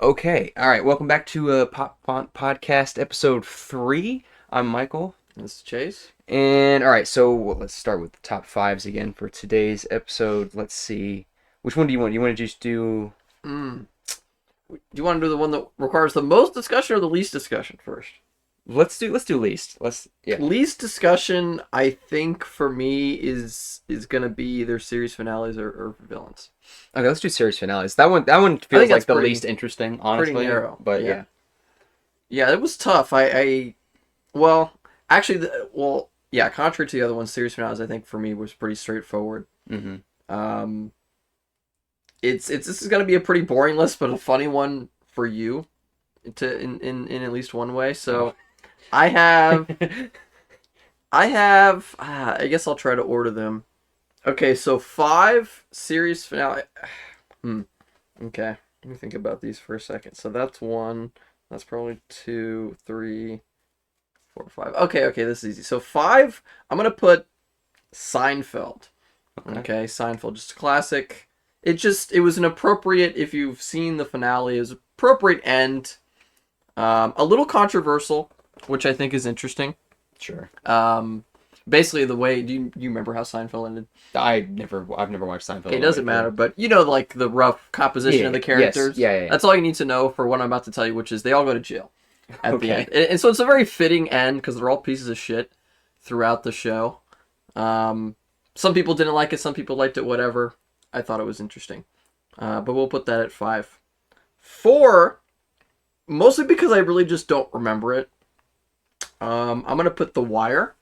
Okay, all right. Welcome back to Pop Font Podcast episode 3. I'm Michael, This is Chase. and all right. So let's start with the top fives again for today's episode. Let's see, which one do you want? You want to just do? Mm. Do you want to do the one that requires the most discussion or the least discussion first? Let's do least. Yeah. Least discussion, I think, for me is gonna be either series finales or villains. Okay, let's do series finales. That one feels think like that's the pretty- least interesting, honestly. Pretty narrow, But yeah. Yeah, it was tough. Well, actually, contrary to the other ones, series finales, I think for me was pretty straightforward. Mm-hmm. This is gonna be a pretty boring list, but a funny one for you, in at least one way. So. I guess I'll try to order them. Okay, so 5 series finale. Okay, let me think about these for a second. So that's 1. That's probably 2, 3, 4, 5. Okay, this is easy. So 5, I'm gonna put Seinfeld. Okay, Seinfeld, just a classic. It was an appropriate, if you've seen the finale, it was an appropriate end. A little controversial, which I think is interesting. Sure. Basically the way, do you remember how Seinfeld ended? I've never watched Seinfeld. Okay, it doesn't matter, but like the rough composition of the characters. Yes. Yeah. That's all you need to know for what I'm about to tell you, which is they all go to jail at the Okay. end. And so it's a very fitting end because they're all pieces of shit throughout the show. Some people didn't like it, some people liked it, whatever. I thought it was interesting. But we'll put that at 5. 4, mostly because I really just don't remember it. I'm going to put The Wire.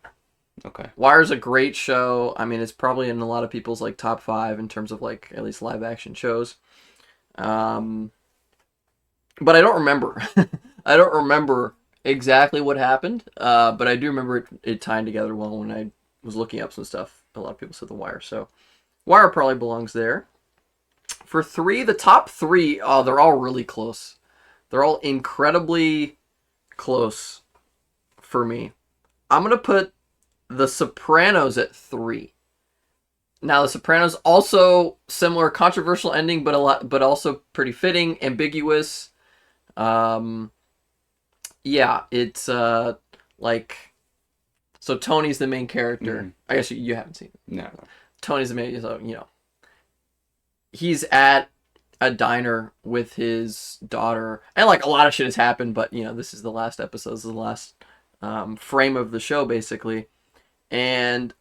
Okay. Wire's a great show. I mean, it's probably in a lot of people's like top 5 in terms of like at least live action shows. But I don't remember. I don't remember exactly what happened. But I do remember it tying together well when I was looking up some stuff. A lot of people said The Wire, so Wire probably belongs there. For 3, the top 3, they're all really close. They're all incredibly close for me. I'm gonna put The Sopranos at 3. Now, The Sopranos also similar controversial ending, but also pretty fitting, ambiguous. It's like, so Tony's the main character. Mm-hmm. I guess you haven't seen it. No. Tony's the main, so he's at a diner with his daughter, and like a lot of shit has happened, but this is the last episode. This is the last frame of the show, basically. And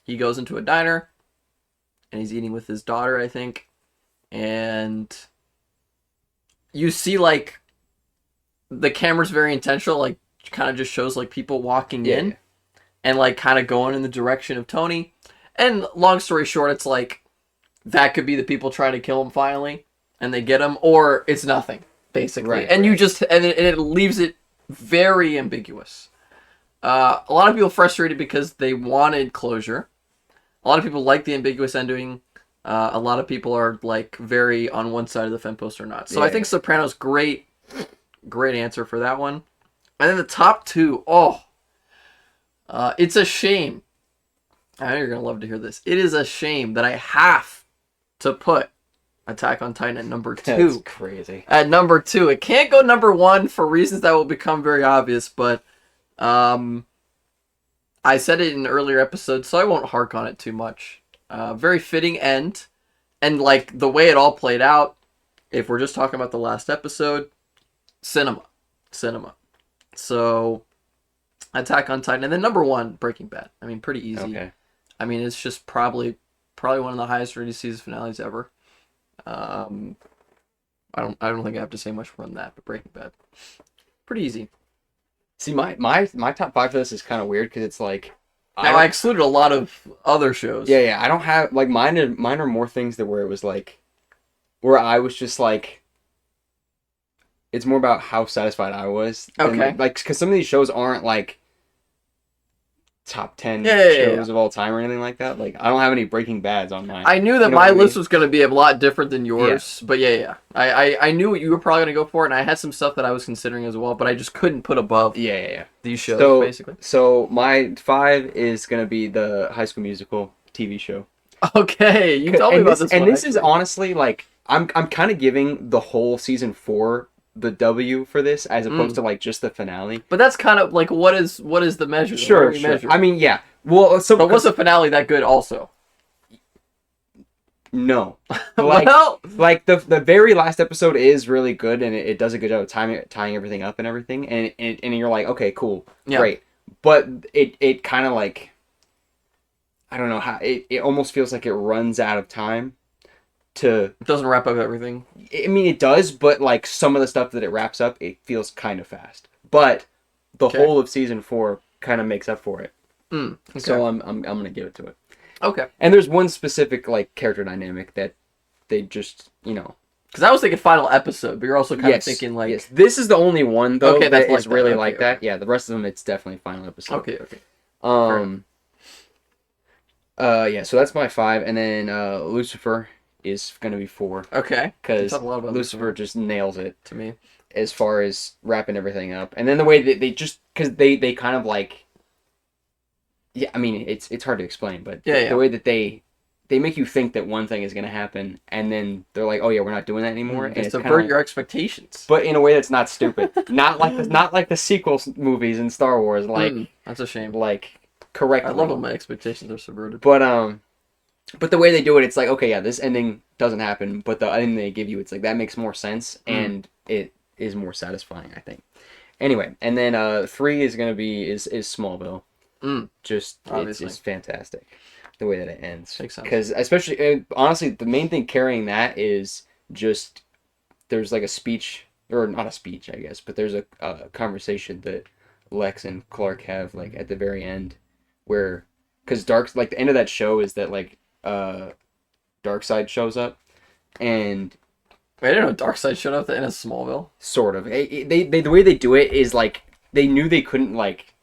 he goes into a diner, and he's eating with his daughter, I think. And you see, like, the camera's very intentional, like, kind of just shows, like, people walking in, and, like, kind of going in the direction of Tony. And long story short, it's like, that could be the people trying to kill him finally, and they get him, or it's nothing, basically. Right, and right. you just, and it leaves it very ambiguous. A lot of people frustrated because they wanted closure. A lot of people like the ambiguous ending. A lot of people are like very on one side of the fence post or not. So I think Sopranos, great answer for that one. And then the top 2, it's a shame. I know you're gonna love to hear this. It is a shame that I have to put Attack on Titan at number 2. That's crazy. At number 2, it can't go number 1 for reasons that will become very obvious, but I said it in earlier episodes, so I won't hark on it too much. Very fitting end, and like the way it all played out, if we're just talking about the last episode, cinema. So, Attack on Titan, and then number 1, Breaking Bad. I mean, pretty easy. Okay. I mean, it's just probably one of the highest rated season finales ever. I don't think I have to say much more than that, but Breaking Bad, pretty easy. See, my top 5 for this is kind of weird because it's like I excluded a lot of other shows. Yeah. I don't have like mine are more things that where it was like where I was just like it's more about how satisfied I was. Okay. Like because some of these shows aren't like top 10 shows of all time or anything like that. Like I don't have any Breaking Bads on mine. I knew that my list was going to be a lot different than yours, but I knew what you were probably going to go for, and I had some stuff that I was considering as well, but I just couldn't put above these shows, basically. So my 5 is going to be the High School Musical TV show. Okay, you told me about this one. And this is honestly like I'm kind of giving the whole season 4 the W for this as opposed Mm. to like just the finale. But that's kind of like what is the measure? What are Sure, we sure. measuring? I mean, yeah. Well, so But was the finale that good also? no, like Well, like the very last episode is really good and it does a good job of tying everything up and everything and you're like, okay, cool, yeah. great, but it kind of like, I don't know how, it almost feels like it runs out of time to. It doesn't wrap up everything. I mean, it does, but like some of the stuff that it wraps up, it feels kind of fast. But the Okay. whole of season 4 kind of makes up for it. Okay. So I'm gonna give it to it. Okay. And there's one specific like character dynamic that they just, you know. Because I was thinking final episode, but you're also kind of thinking like. Yes. This is the only one though Okay, that that's is like that. really Okay, like okay. that. Yeah, the rest of them it's definitely final episode. Okay. Okay. Yeah, so that's my 5, and then Lucifer is gonna be 4 Okay. because Talk a lot about Lucifer just nails it to me. as far as wrapping everything up, and then the way that they just, because they kind of like, yeah, I mean it's hard to explain, but Yeah, yeah. the way that they make you think that one thing is gonna happen, and then they're like, oh yeah, we're not doing that anymore, and Just it's kind subvert of, your expectations. but in a way that's not stupid, not like the sequel movies in Star Wars, like That's a shame. like correctly. I love when my expectations are subverted. But the way they do it, it's like, okay, yeah, this ending doesn't happen, but the ending they give you, it's like that makes more sense and it is more satisfying, I think. Anyway, and then 3 is gonna be is Smallville. Just Obviously. it's fantastic the way that it ends. Makes sense. Because especially honestly, the main thing carrying that is just there's like a speech, or not a speech, I guess, but there's a conversation that Lex and Clark have like at the very end, where because like the end of that show is that like Darkseid shows up, and Wait, I didn't know Darkseid showed up at the end of Smallville. sort of they the way they do it is like they knew they couldn't like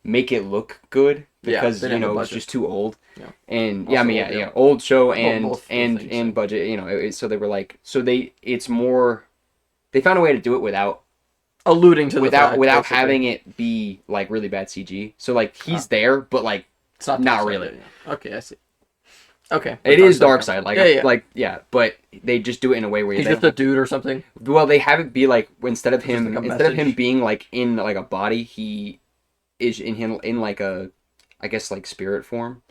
make it look good because they you didn't have know the it was budget. just too old, Yeah. and Also yeah, I mean old, yeah, yeah. old show Both and those things, budget, you know, so they were like, so it's more, they found a way to do it without Alluding to the fact, without basically. having it be like really bad CG. So like he's there, but like It's not not Darkseid, really. yeah. Okay, I see. Okay. It is Darkseid. Darkseid, Yeah. yeah, but they just do it in a way where He's they, just a dude or something. well, they have it be like, instead of Just him like a instead of him message. being like in like a body, he is in like a, I guess like spirit form.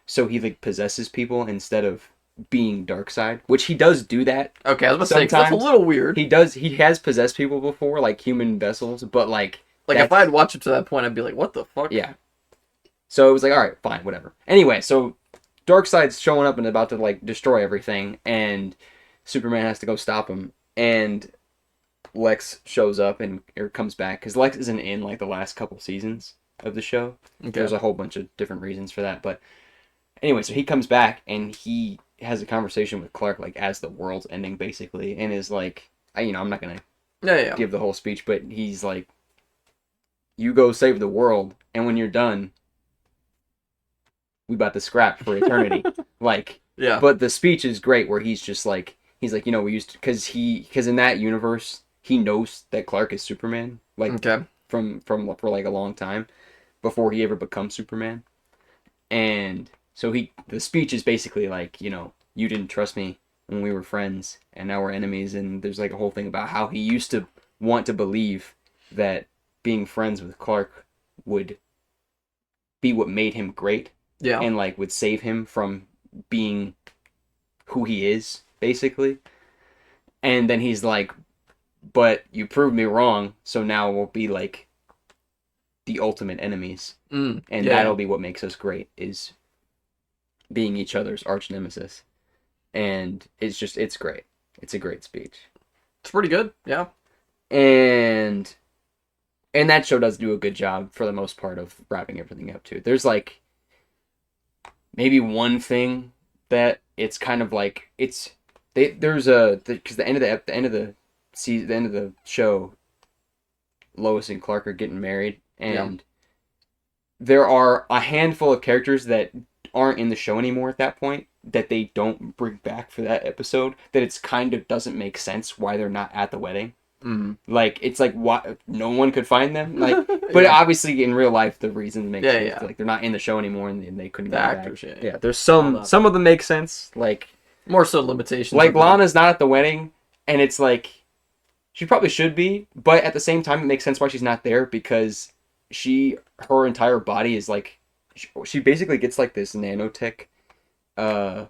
So he like possesses people instead of being Darkseid, which he does do that. Okay, I was about to say 'cause that's a Sometimes little weird. He has possessed people before, like human vessels, but like Like if that's- I had watched it to that point, I'd be like, "What the fuck?" yeah. So it was like, all right, fine, whatever. Anyway, so Darkseid's showing up and about to like destroy everything, and Superman has to go stop him. And Lex shows up and or comes back because Lex isn't in like the last couple seasons of the show. Okay. There's a whole bunch of different reasons for that, but anyway, so he comes back and he has a conversation with Clark like as the world's ending basically, and is like, I'm not gonna Yeah. give the whole speech, but he's like, you go save the world, and when you're done, we about to scrap for eternity. Like, Yeah. but the speech is great where he's like, we used to, because in that universe, he knows that Clark is Superman, like Okay. from for like a long time before he ever becomes Superman. And so the speech is basically like, you didn't trust me when we were friends and now we're enemies. And there's like a whole thing about how he used to want to believe that being friends with Clark would be what made him great. Yeah. And like would save him from being who he is, basically. And then he's like, but you proved me wrong, so now we'll be like the ultimate enemies. And that'll be what makes us great, is being each other's arch nemesis. And it's great. It's a great speech. It's pretty good. Yeah. And that show does do a good job for the most part of wrapping everything up too. There's like maybe one thing that it's kind of like because the end of the show, Lois and Clark are getting married, and there are a handful of characters that aren't in the show anymore at that point that they don't bring back for that episode, that it's kind of doesn't make sense why they're not at the wedding. Like, it's like, why no one could find them, like, but obviously in real life the reason makes sense. Yeah. Like, they're not in the show anymore and they couldn't The get actors, back. yeah. There's some of them make sense, like More so limitations. Lana's not at the wedding, and it's like She probably should be, but at the same time, it makes sense why she's not there because her entire body is like, she basically gets like this nanotech. Uh,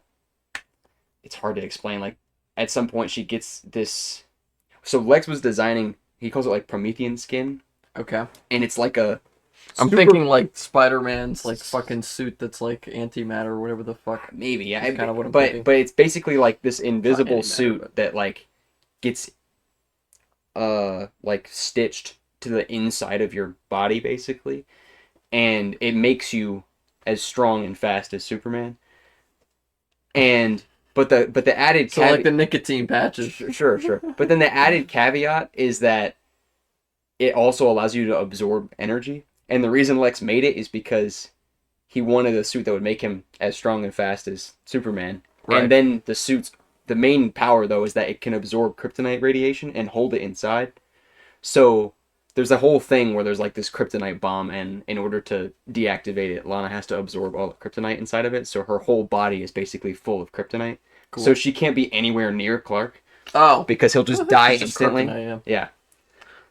it's hard to explain. Like at some point, she gets this. So Lex was designing. He calls it like Promethean skin, Okay. and it's like a. I'm super- thinking like Spider-Man's like fucking suit that's like antimatter or whatever the fuck. maybe yeah, That's kinda what I'm but thinking. but it's basically like this invisible antimatter, suit but- that like gets like stitched to the inside of your body basically, and it makes you as strong and fast as Superman. And but the added So like the nicotine patches. sure. But then the added caveat is that it also allows you to absorb energy. And the reason Lex made it is because he wanted a suit that would make him as strong and fast as Superman. Right. And then the main power though is that it can absorb kryptonite radiation and hold it inside. So there's a whole thing where there's like this kryptonite bomb, and in order to deactivate it, Lana has to absorb all the kryptonite inside of it. So her whole body is basically full of kryptonite. Cool. So she can't be anywhere near Clark Oh. because he'll just die It's just instantly. kryptonite, yeah. Yeah.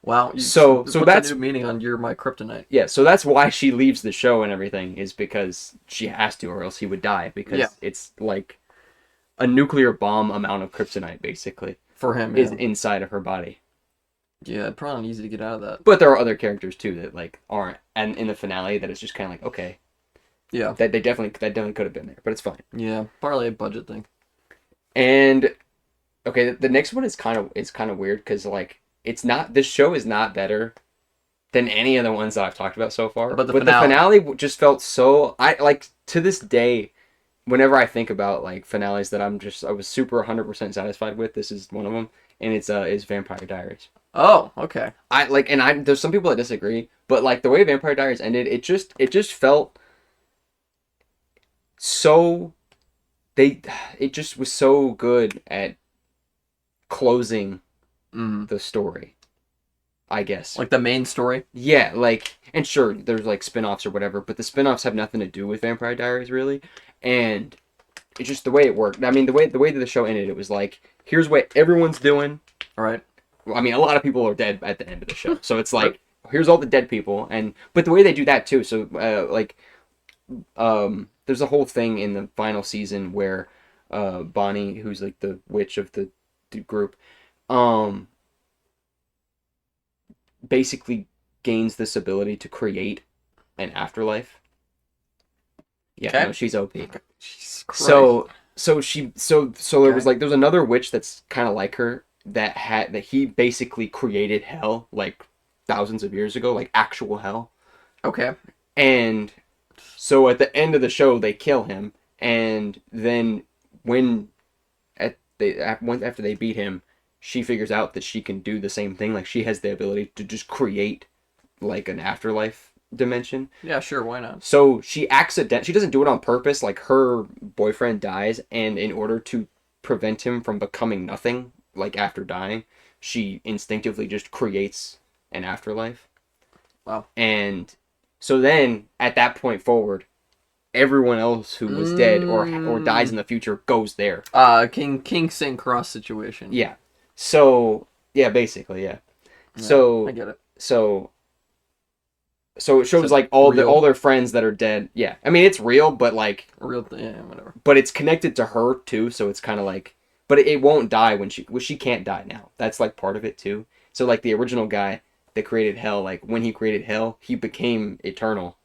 Wow. So what's that's- the new meaning on "You're my kryptonite." Yeah, so that's why she leaves the show and everything, is because she has to, or else he would die, because Yeah. it's like a nuclear bomb amount of kryptonite basically For him, is yeah. inside of her body. Yeah, probably not easy to get out of that. But there are other characters too that like aren't, and in the finale that it's just kind of like, okay, Yeah. that definitely could have been there, but it's fine. Yeah. Probably a budget thing. And okay, the next one is kind of weird because like this show is not better than any of the ones that I've talked about so far. But the the finale- finale just felt so, I like, to this day, whenever I think about like finales that I was super 100% satisfied with, this is one of them, and it's Vampire Diaries. Oh, okay. There's some people that disagree, but like the way Vampire Diaries ended, it just felt so, it just was so good at closing Mm. the story, I guess. Like the main story. Yeah, like, and sure, there's like spin-offs or whatever, but the spin-offs have nothing to do with Vampire Diaries really, and it's just the way it worked. I mean, the way that the show ended, it was like, here's what everyone's doing. All right. I mean, a lot of people are dead at the end of the show, so it's like, here's all the dead people, but the way they do that too, so there's a whole thing in the final season where Bonnie, who's like the witch of the group, basically gains this ability to create an afterlife. Yeah, Okay. no, she's OP. Jesus Christ. So there was like, there's another witch that's kind of like her that he basically created hell like thousands of years ago, like actual hell. Okay. And so at the end of the show, they kill him, and then after they beat him, she figures out that she can do the same thing. Like, she has the ability to just create like an afterlife dimension. Yeah, sure. Why not? So she doesn't do it on purpose. Like, her boyfriend dies, and in order to prevent him from becoming nothing, like after dying, she instinctively just creates an afterlife. Wow. And so then at that point forward, everyone else who was dead or dies in the future goes there. King Sing Cross situation. Yeah. So yeah, basically, yeah. So I get it. So it shows It's like all their friends that are dead. Yeah. I mean, it's real, but like, Yeah, whatever. but it's connected to her too, so it's kind of like, but it won't die when she can't die now. That's like part of it too. So like the original guy that created hell, like when he created hell, he became eternal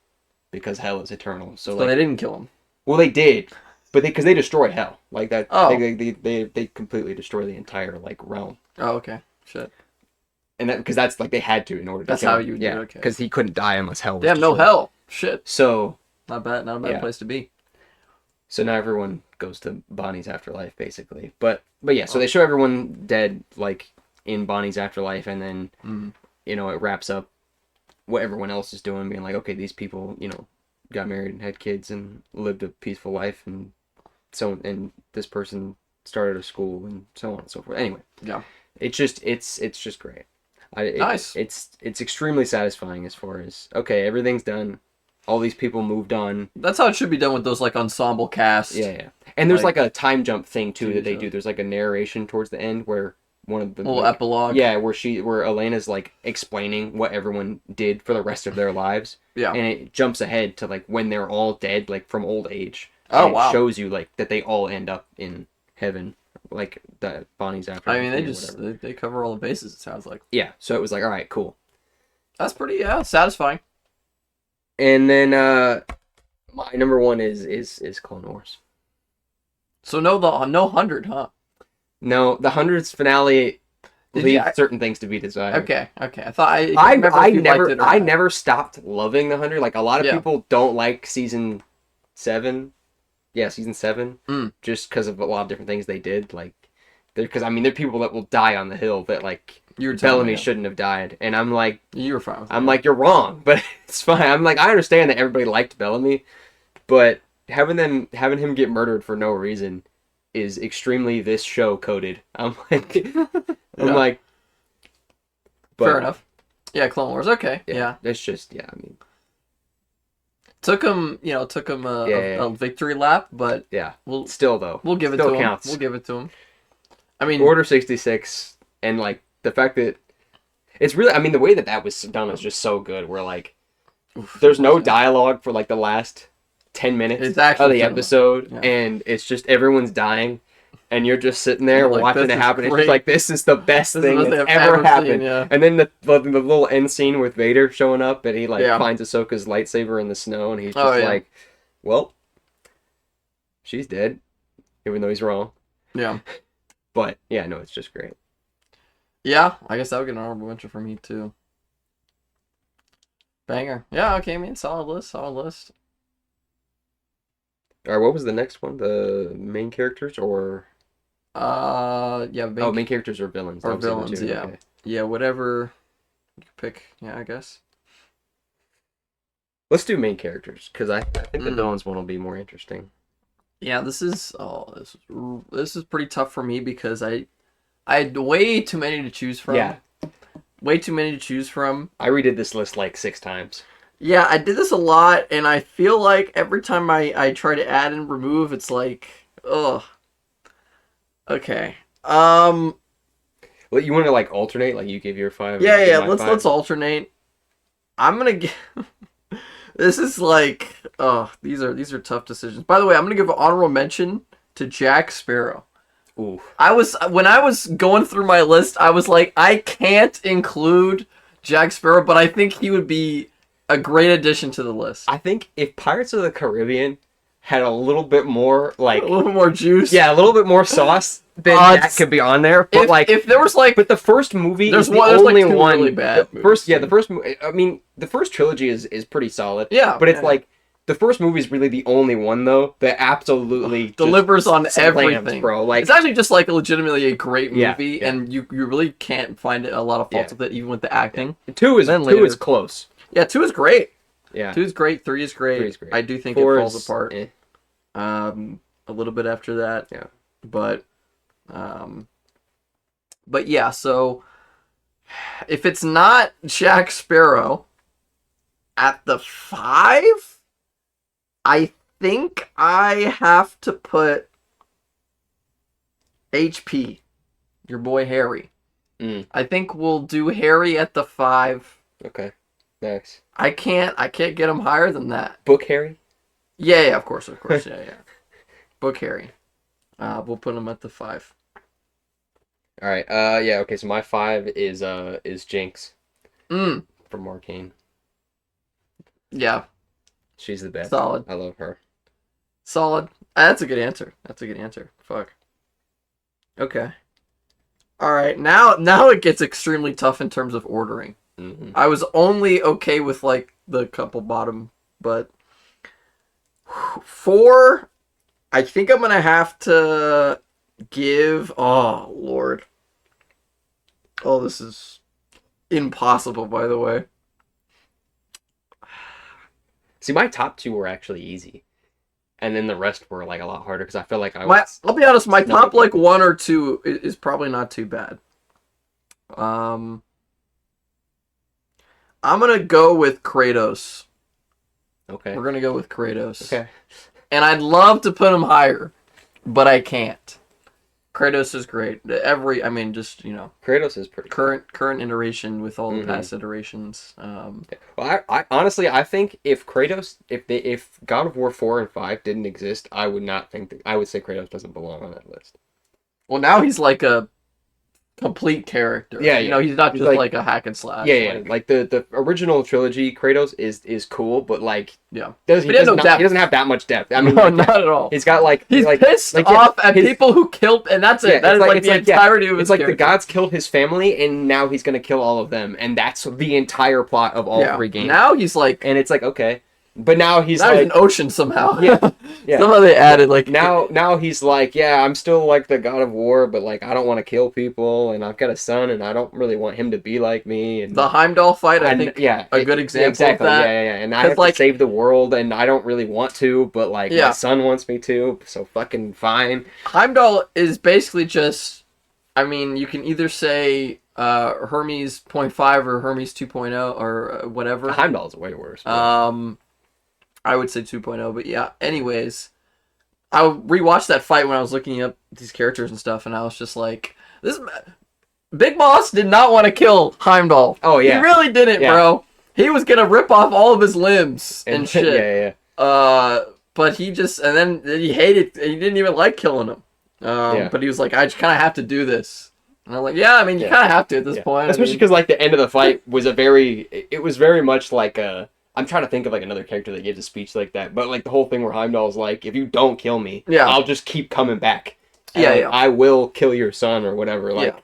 because hell is eternal. So like, they didn't kill him. well, they did, but because they destroy hell like that. Oh. They completely destroy the entire like realm. Oh, okay. Shit. And that because that's like they had to in order to That's kill how him. you would do it, okay. Because he couldn't die unless hell was They have no destroyed. hell. Shit. So Not a bad Yeah. place to be. now everyone goes to Bonnie's afterlife basically. But yeah, so they show everyone dead like in Bonnie's afterlife, and then it wraps up what everyone else is doing, being like, okay, these people, got married and had kids and lived a peaceful life, and this person started a school and so on and so forth. Anyway, Yeah. it's just great. Nice. It's extremely satisfying as far as, okay, everything's done. All these people moved on. That's how it should be done with those like ensemble casts. Yeah. And there's Like, like a time jump thing too that they TV do. There's like a narration towards the end where one of the little like, epilogue. yeah, where Elena's like explaining what everyone did for the rest of their lives. Yeah. And it jumps ahead to like when they're all dead, like from old age. Oh, And it wow. shows you like that they all end up in heaven, like that Bonnie's after. I mean, they or just whatever. they cover all the bases. It sounds like Yeah. So it was like, all right, cool. that's pretty satisfying. And then my number one is Clone Wars. So no 100, huh? No, the hundreds finale Did leave you- certain things to be desired. Okay. I thought I I never stopped loving the 100. Like a lot of Yeah. people don't like season 7. Yeah, season 7, Mm. just because of a lot of different things they did. Like, because I mean, there are people that will die on the hill that like You were telling Bellamy me. shouldn't have died, and I'm like, You were fine with like, you're wrong, but it's fine. I'm like, I understand that everybody liked Bellamy, but having him get murdered for no reason is extremely this show coded. I'm like, Yeah. like, but fair enough. Yeah, Clone Wars. Okay. Yeah. it's just I mean, Took him a, Yeah. a victory lap, but yeah. we'll Still though, give it still to counts. him. We'll give it to him. I mean, Order 66, and like the fact that it's really, I mean, the way that was done is just so good. Where like, oof, there's no yeah. dialogue for like the last 10 minutes It's of actually the cinema. episode, Yeah. and it's just everyone's dying, and you're just sitting there Like, watching this it is happen. It's great. just like, this is the best This is thing what that's they've ever ever happened. seen, yeah. And then the little end scene with Vader showing up, and he like Yeah. finds Ahsoka's lightsaber in the snow, and he's just Oh, yeah. like, well, she's dead, even though he's wrong. Yeah. But yeah, no, it's just great. Yeah, I guess that would get an honorable mention for me too. Banger. Yeah, okay, man. Solid list. All right, what was the next one? The main characters or Yeah, main characters or villains? or That was the other villains, two, yeah. okay. Yeah, whatever you pick. Yeah, I guess. Let's do main characters because I think the Mm. villains one will be more interesting. Yeah, this is pretty tough for me because I had way too many to choose from. Yeah. Way too many to choose from. I redid this list like 6 times. Yeah, I did this a lot, and I feel like every time I try to add and remove, it's like, ugh. Okay. Well, you want to like alternate? Like you give your 5. and I Yeah. give my 5? Let's alternate. I'm gonna get. This is like, these are tough decisions. By the way, I'm gonna give an honorable mention to Jack Sparrow. Ooh. When I was going through my list, I was like, I can't include Jack Sparrow, but I think he would be a great addition to the list. I think if Pirates of the Caribbean had a little bit more like A little bit more juice. a little bit more sauce, then Jack could be on there. But if there was like, but the first movie There's is the one- there's, like, only two one. really bad the first, movies, the first. I mean, the first trilogy is pretty solid. Yeah, but it's yeah. like the first movie is really the only one though that absolutely just delivers on slams, everything, bro. Like it's actually just like legitimately a great Yeah, movie, yeah. and you really can't find a lot of faults Yeah. with it, even with the acting. 2 is Then 2 later- is close. Yeah, 2 is great. Yeah, 2 is great. 3 is great. 3 is great. I do think 4 it falls is, apart. eh. A little bit after that. Yeah. But yeah, so if it's not Jack Sparrow at the 5, I think I have to put HP, your boy Harry. Mm. I think we'll do Harry at the 5. Okay, next I can't get him higher than that. book Harry. Yeah, of course, yeah. Book Harry. We'll put him at the 5. All right. Yeah. Okay. So my 5 is Jinx Mm. from Arcane. Yeah, She's the best. Solid. I love her. solid. That's a good answer. Fuck. Okay. All right. Now it gets extremely tough in terms of ordering. Mm-hmm. I was only okay with like the couple bottom, but 4, I think I'm gonna have to give. Oh Lord. Oh, this is impossible. By the way. See, my top 2 were actually easy, and then the rest were like a lot harder because I feel like I'll be honest. My it's not top big. like 1 or 2 is probably not too bad. I'm gonna go with Kratos. Okay. We're gonna go with Kratos. Okay. And I'd love to put him higher, but I can't. Kratos is great. I mean, just Kratos is pretty cool. current iteration with all the Mhm. past iterations. Well, I honestly I think if if God of War 4 and 5 didn't exist, I would not think that I would say Kratos doesn't belong on that list. Well, now he's like a complete character. Yeah, yeah. He's not He's just like a hack and slash. Yeah, yeah. Like the original trilogy, Kratos is cool, but like Yeah. he doesn't have that much depth. I mean, no, like, not at all. he's got like He's pissed off at people who killed, and that's it. That is like the entirety of his It's like character. the gods killed his family, and now he's gonna kill all of them, and that's the entire plot of all three games. Now he's like, and it's like okay, but now he's now like he's an ocean somehow. Yeah, yeah. Somehow they added like now he's like, yeah, I'm still like the god of war, but like I don't want to kill people, and I've got a son, and I don't really want him to be like me. And the Heimdall fight. I think a good example exactly, of that. Yeah. And I have to save the world, and I don't really want to, but like my son wants me to, so fucking fine. Heimdall is basically just, I mean, you can either say Hermes 0.5 or Hermes 2.0 or whatever. Heimdall's way worse. I would say 2.0, but yeah. Anyways, I rewatched that fight when I was looking up these characters and stuff, and I was just like, "This Big Boss did not want to kill Heimdall. Oh yeah, he really didn't, bro. He was gonna rip off all of his limbs and shit. Yeah. But he just and then he hated. He didn't even like killing him. But he was like, I just kind of have to do this. And I'm like, yeah, I mean, you kind of have to at this point. Especially because like the end of the fight was it was very much like a. I'm trying to think of like another character that gives a speech like that, but like the whole thing where Heimdall's like, if you don't kill me, I'll just keep coming back. And, I will kill your son or whatever. Like,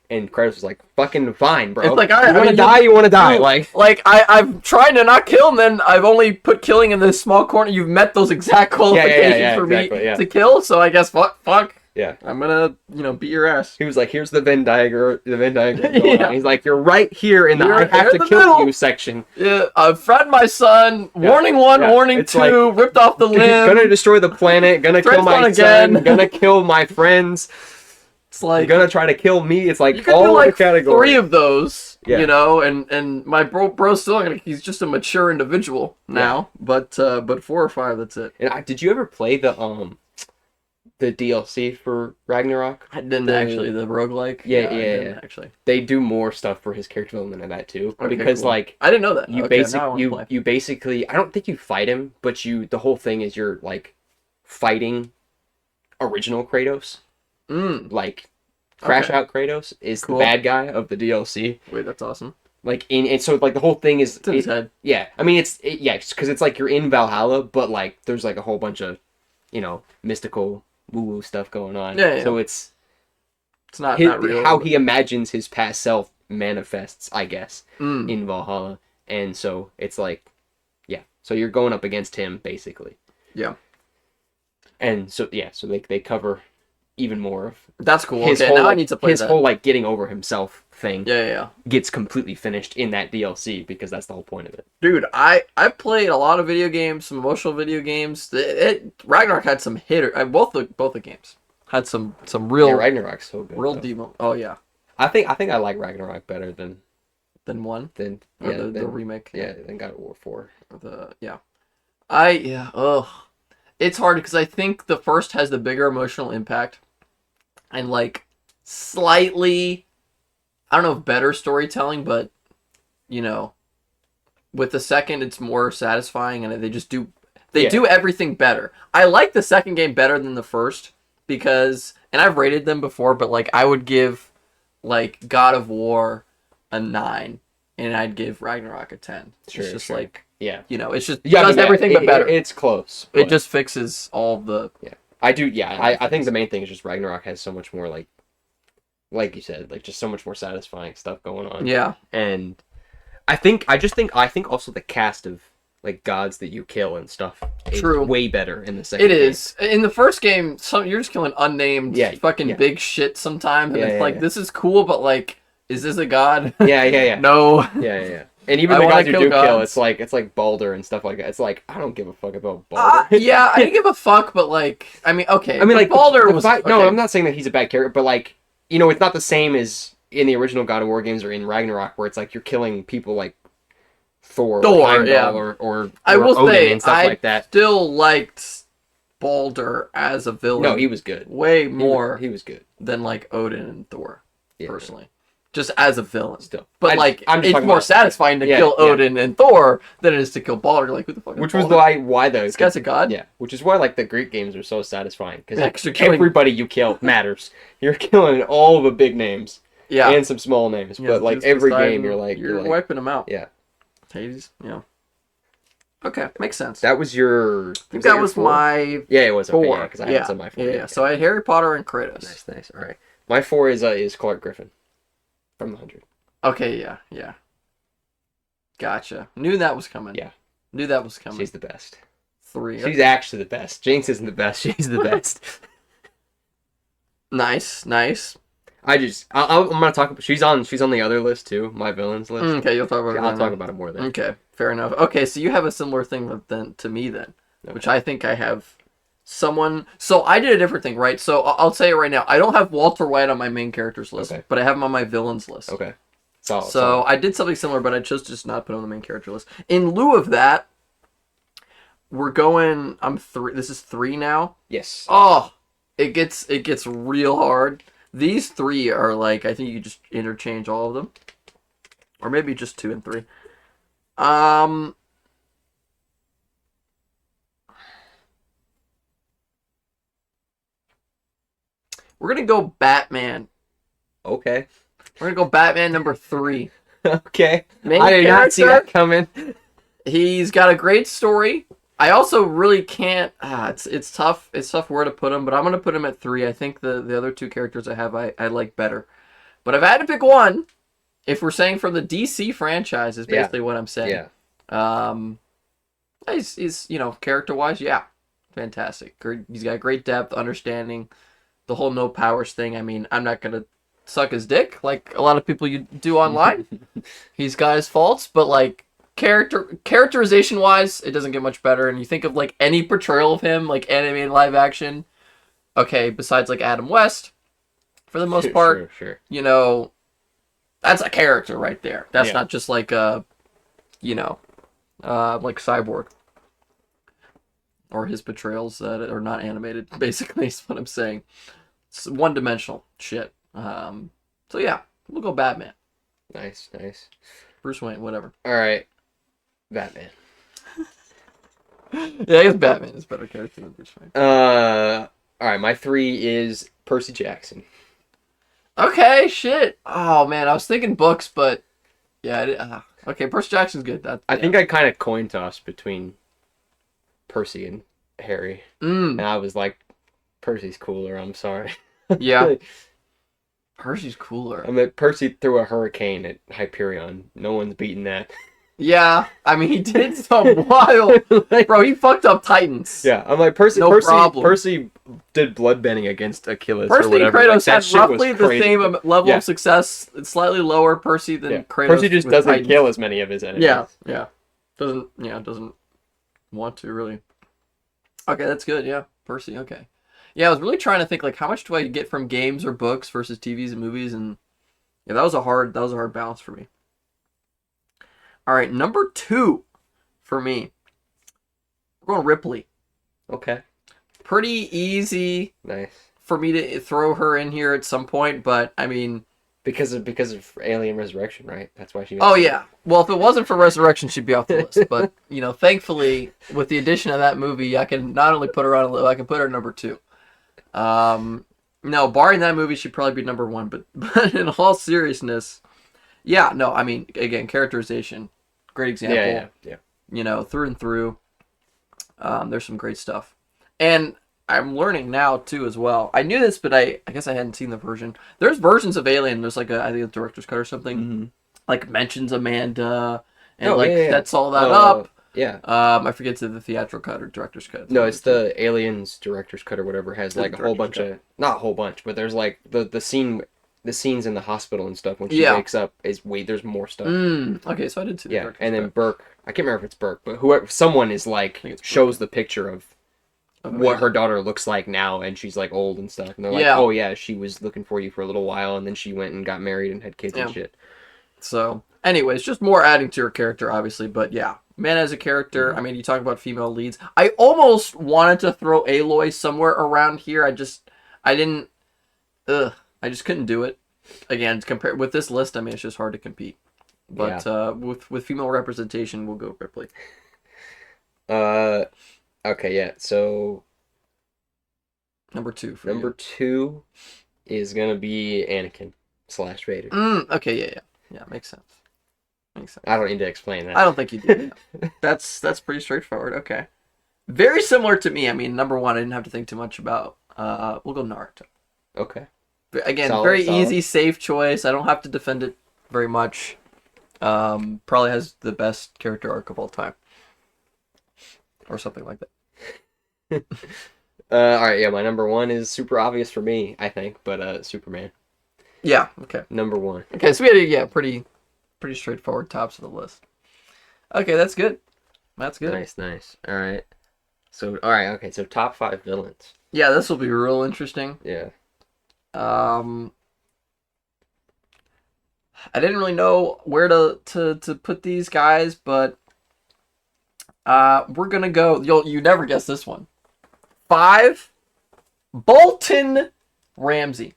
and Kratos was like, fucking fine, bro. It's like, you want to die, you want to die. Like I've tried to not kill him, then I've only put killing in this small corner. You've met those exact qualifications for me to kill, so I guess fuck. Yeah, I'm gonna, beat your ass. He was like, "Here's the Venn diagram." Going on. He's like, "You're right here in the I have to kill middle. You section." Yeah, I've friend my son. Warning 1, warning it's 2. Like, ripped off the limb. Gonna destroy the planet. Gonna kill my son. Gonna kill my friends. It's like gonna try to kill me. It's like you could all do like the categories. 3 of those. And my bro's still he's just a mature individual now. But 4 or 5, that's it. And did you ever play the DLC for Ragnarok? I didn't actually. The roguelike? Yeah. Actually. They do more stuff for his character development in that too. Okay, because cool. like I didn't know that. You basically I don't think you fight him, but the whole thing is you're like fighting original Kratos. Like Crash Out Kratos is the bad guy of the DLC. Wait, that's awesome. Like and so like the whole thing is it's in his head. Yeah. I mean it's because it's like you're in Valhalla, but like there's like a whole bunch of mystical woo-woo stuff going on. Yeah. So it's not real. How he imagines his past self manifests, I guess, in Valhalla. And so it's like, so you're going up against him, basically. Yeah. And so, so they cover even more of... That's cool. Now I need to play his whole, like, getting over himself thing. Yeah. Gets completely finished in that DLC, because that's the whole point of it. Dude, I played a lot of video games, some emotional video games. Ragnarok had some hitter. Both the games had some real. Yeah, Ragnarok's so good. Real demo. Oh yeah. I think I like Ragnarok better than 1. The remake. Yeah, than God of War 4. It's hard because I think the first has the bigger emotional impact, and like slightly, I don't know if better storytelling, but with the second it's more satisfying, and they just do do everything better. I like the second game better than the first because, and I've rated them before, but like I would give like God of War a 9, and I'd give Ragnarok a 10. It's just like it's just does everything but better. It's close. It just fixes all the I do. Yeah, I think the main thing is just Ragnarok has so much more like you said, like just so much more satisfying stuff going on. Yeah, and I think also the cast of like gods that you kill and stuff is way better in the second game. It is. In the first game, you're just killing unnamed big shit sometimes, and it's like this is cool, but like, is this a god? Yeah. No. Yeah. And even the guys who do kill, it's like Baldur and stuff like that. It's like I don't give a fuck about Baldur. I didn't give a fuck, but like, I mean, okay. I mean, like Baldur was. No, I'm not saying that he's a bad character, but like, it's not the same as in the original God of War games or in Ragnarok, where it's like you're killing people like Thor or Heimdall or I will Odin say, and stuff like that. Still liked Baldur as a villain. No, he was good. Way more He was good. than like Odin and Thor, Yeah, personally. Just as a villain. Still. But I'm just it's talking more about- satisfying to kill Odin and Thor than it is to kill Baldur. You're like, who the fuck is Which was Baldur? why the This guy's a god? Yeah, which is why like the Greek games are so satisfying because Yeah, 'cause you're killing- everybody you kill matters. You're killing all the big names Yeah. and some small names, Yeah, but like Zeus, every Poseidon, game you're like wiping them out. yeah. Hades, yeah. Okay, makes sense. That was your. I think that was my Yeah, it was 4. Okay, because I haven't said my 4. Yeah. Okay. So I had Harry Potter and Kratos. Nice. All right, my 4 is Clark Griffin from the 100. Okay, yeah. Gotcha. Knew that was coming. Yeah. Knew that was coming. She's the best. 3. She's actually the best. Jinx isn't the best. She's the best. Nice. I'm gonna talk about. She's on the other list too. My villains list. Okay, you'll talk about it. I'll talk about it more then. Okay, fair enough. Okay, so you have a similar thing to me then, which I think I have someone. So I did a different thing, right? So I'll say it right now. I don't have Walter White on my main characters list, but I have him on my villains list. Okay. So I did something similar, but I chose to just not put him on the main character list. In lieu of that, we're going. I'm 3. This is 3 now. Yes. Oh, it gets real hard. These 3 are like, I think you just interchange all of them. Or maybe just 2 and 3. We're gonna go Batman. Okay. We're gonna go Batman number 3. Okay. Main I did not see that coming. He's got a great story. I also really can't. It's tough. It's tough where to put him, but I'm gonna put him at 3. I think the other 2 characters I have I like better. But if I had to pick one, if we're saying from the DC franchise, is basically what I'm saying. Yeah. He's character wise, yeah, fantastic. He's got great depth, understanding, the whole no powers thing. I mean, I'm not gonna suck his dick like a lot of people you do online. He's got his faults, but like. Characterization wise, it doesn't get much better. And you think of like any portrayal of him, like animated live action, okay, besides like Adam West, for the most part, sure. That's a character right there. That's not just like like Cyborg or his portrayals that are not animated. Basically, is what I'm saying. It's one-dimensional shit. So yeah, we'll go Batman. Nice. Bruce Wayne, whatever. All right. Batman. Yeah, I guess Batman is a better character than Bruce Wayne. All right, my 3 is Percy Jackson. Okay, shit. Oh man, I was thinking books, but yeah. Okay, Percy Jackson's good. I think I kind of coin tossed between Percy and Harry, and I was like, Percy's cooler. I'm sorry. Yeah. Percy's cooler. I mean, Percy threw a hurricane at Hyperion. No one's beating that. Yeah, I mean, he did some wild... Bro, he fucked up Titans. Yeah, I'm like, Percy did bloodbending against Achilles Percy or whatever. and Kratos had roughly the crazy. same level of success, slightly lower Percy than Kratos. Percy just doesn't Titans. kill as many of his enemies. Yeah. Doesn't want to, really. Okay, that's good, yeah. Percy, okay. Yeah, I was really trying to think, like, how much do I get from games or books versus TVs and movies, and yeah, that was a hard balance for me. All right, number 2 for me. We're going Ripley. Okay. Pretty easy. Nice. For me to throw her in here at some point, but I mean, because of Alien Resurrection, right? That's why she. Oh yeah. Well, if it wasn't for Resurrection, she'd be off the list. But thankfully, with the addition of that movie, I can not only put her on a list, I can put her number 2. No, barring that movie, she'd probably be number 1. But in all seriousness, yeah. No, I mean, again, characterization, great example. Yeah. Through and through. There's some great stuff, and I'm learning now too as well. I knew this, but I guess I hadn't seen the version. There's versions of Alien. There's like I think a director's cut or something, like mentions Amanda and sets all that up. Yeah. I forget to the theatrical cut or director's cut. No, it's the Aliens director's cut or whatever has like a whole bunch of not a whole bunch, but there's like the scenes in the hospital and stuff when she wakes up there's more stuff. Okay, so I did see the director's and then cut. Burke, I can't remember if it's Burke, but someone is like shows the picture of what her daughter looks like now, and she's like old and stuff. And they're like, oh yeah, she was looking for you for a little while, and then she went and got married and had kids and shit. So, anyways, just more adding to her character, obviously, but yeah, Man as a character, Mhm. I mean, you talk about female leads. I almost wanted to throw Aloy somewhere around here. I didn't, ugh, I just couldn't do it. Again, compared with this list, I mean, it's just hard to compete. Yeah. But with female representation, we'll go Ripley. Uh, okay, yeah. So Number 2 for number you. 2 is gonna be Anakin slash Vader. Okay, yeah, makes sense. Makes sense. I don't need to explain I that. don't think you do. Yeah. That's pretty straightforward. Okay. Very similar to me. I mean, number 1, I didn't have to think too much about. We'll go Naruto. Okay. Again, Solid, very solid. easy, safe choice. I don't have to defend it very much. Probably has the best character arc of all time, or something like that. All right, yeah, my number 1 is super obvious for me, I think, but Superman. Yeah. Okay. Number 1. Okay. So we had pretty straightforward tops of the list. Okay, that's good. That's good. Nice, nice. All right. So, all right, okay. So, top 5 villains. Yeah, this will be real interesting. Yeah. Um, I didn't really know where to put these guys, but we're gonna go. You never guess this one. 5, Bolton Ramsey.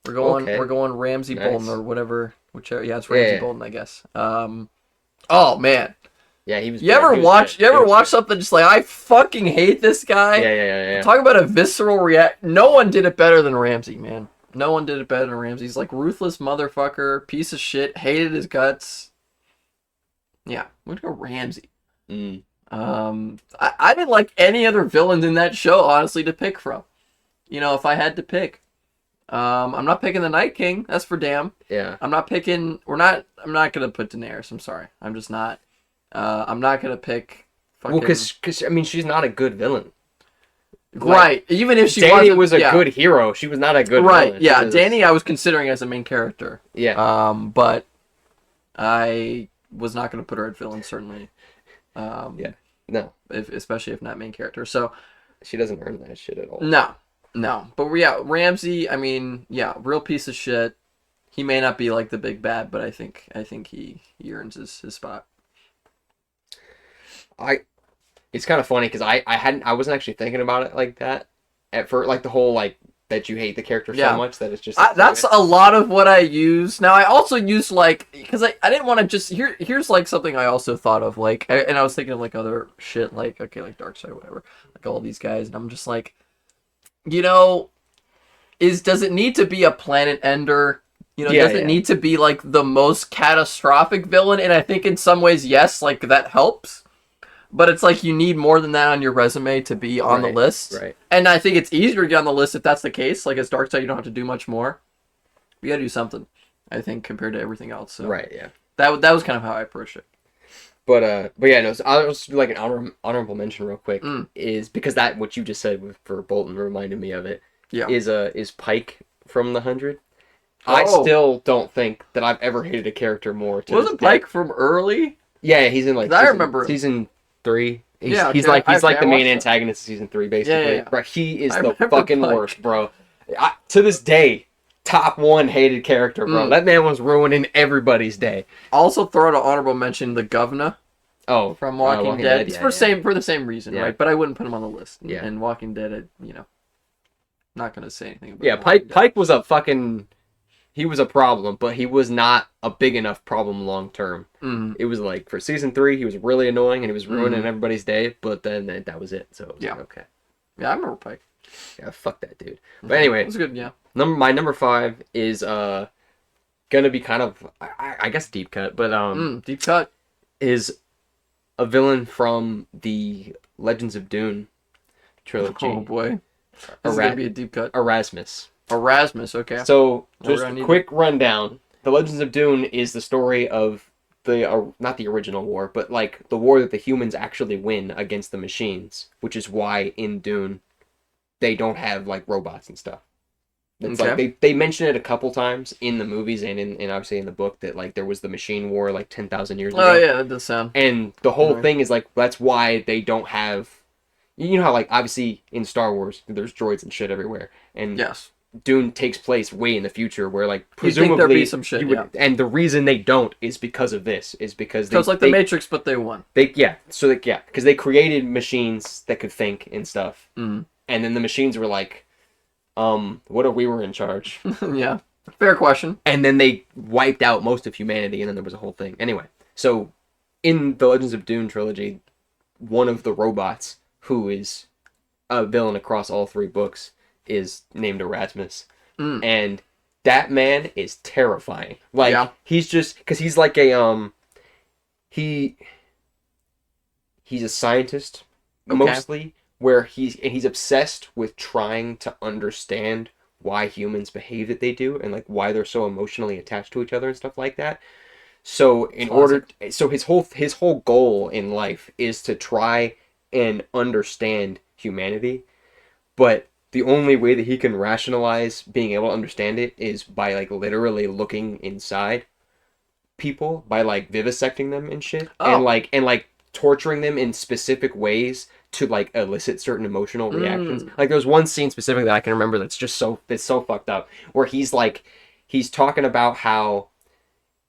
Okay. We're going Ramsey Nice. Bolton or whatever, whichever. Yeah, it's Yeah, Ramsey yeah. Bolton, I guess. Oh man, Yeah, he was. you Yeah, ever he was watch good. you He ever was watch good. something just like I fucking hate this guy? Yeah. Talk about a visceral react. No one did it better than Ramsey, man. No one did it better than Ramsey. He's like ruthless motherfucker, piece of shit, hated his guts. Yeah, we're gonna go Ramsey. Mm. I didn't like any other villains in that show, honestly, to pick from. You know, if I had to pick. I'm not picking the Night King. That's for damn. Yeah. I'm not picking. I'm not gonna put Daenerys. I'm sorry. I'm just not. I'm not gonna pick. Fucking, Well, because I mean, she's not a good villain. right. Even if she Danny wasn't, was a yeah. good hero. She was not a good Right. villain. Yeah. She was- Danny, I was considering as a main character. Yeah. But I was not gonna put her at villain certainly. Yeah. No, Especially if not main character. So she doesn't earn that shit at all. no. But yeah, Ramsey. I mean, yeah, real piece of shit. He may not be like the big bad, but I think he earns his spot. It's kind of funny because I wasn't actually thinking about it like that at first, like the whole like that you hate the character Yeah. so much that it's just That's a lot of what I use. Now I also use like because I didn't want to just here's like something I also thought of like and I was thinking of like other shit like okay like Darkseid or whatever like all these guys and I'm just like you know does it need to be a planet ender? You know, Yeah, does it yeah. need to be like the most catastrophic villain? And I think in some ways, yes, like that helps. But it's like you need more than that on your resume to be on the Right, list. right. And I think it's easier to get on the list if that's the case. Like as Darkseid, you don't have to do much more. You gotta do something, I think, compared to everything else. So Right, yeah. that was kind of how I approached it. But yeah, no. So I'll just do like an honorable mention real quick Mm. is because that what you just said for Bolton reminded me of it. Yeah. Is Pike from the 100. I Oh. still don't think that I've ever hated a character more. To Wasn't this day. Pike from early? Yeah, he's in like I remember- season 3. He's, Yeah, he's okay, like I the main watched that. antagonist of season 3, basically. Yeah. Bro, he is I the remember fucking Pike. worst, bro. To this day, top 1 hated character, bro. Mm. That man was ruining everybody's day. Also, throw out an honorable mention: the Governor Oh, from Walking Dead. It's yeah. for the same reason, Yeah. right? But I wouldn't put him on the list. Yeah. And Walking Dead, not gonna say anything about. Yeah, Walking Dead. Pike was a fucking. He was a problem, but he was not a big enough problem long term. Mhm. It was like for season 3, he was really annoying and he was ruining Mhm. everybody's day. But then that was it. So it was Yeah. like, okay, Yeah, I remember Pike. yeah, fuck that dude. But anyway, it was good. Yeah. my number 5 is gonna be kind of I guess deep cut, but Deep cut. is a villain from the Legends of Dune trilogy. Oh boy, this is Era- gonna be a deep cut. Erasmus. Erasmus. Okay. So, Well, we're just gonna need a quick rundown. The Legends of Dune is the story of the not the original war, but like the war that the humans actually win against the machines, which is why in Dune they don't have like robots and stuff. It's like they mention it a couple times in the movies and in obviously in the book that like there was the machine war like 10,000 years ago. Oh yeah, that does sound. And the whole Right. thing is like that's why they don't have you know how like obviously in Star Wars there's droids and shit everywhere. And Yes. Dune takes place way in the future, where like You think there'd presumably be some shit, you would, yeah. and the reason they don't is because of this, is because So it's like the Matrix, but they won. because they created machines that could think and stuff, Mm. and then the machines were like, what if we were in charge? Yeah. Fair question. And then they wiped out most of humanity, and then there was a whole thing. Anyway, so in the Legends of Dune trilogy, one of the robots who is a villain across all three books is named Erasmus, Mm. and that man is terrifying. Like Yeah. he's just because he's like a he he's a scientist Okay. mostly, where he's obsessed with trying to understand why humans behave that they do, and like why they're so emotionally attached to each other and stuff like that. So his whole goal in life is to try and understand humanity, but the only way that he can rationalize being able to understand it is by like literally looking inside people, by like vivisecting them and shit, Oh. and like torturing them in specific ways to like elicit certain emotional reactions. Like there's one scene specifically that I can remember that's just it's so fucked up, where he's talking about how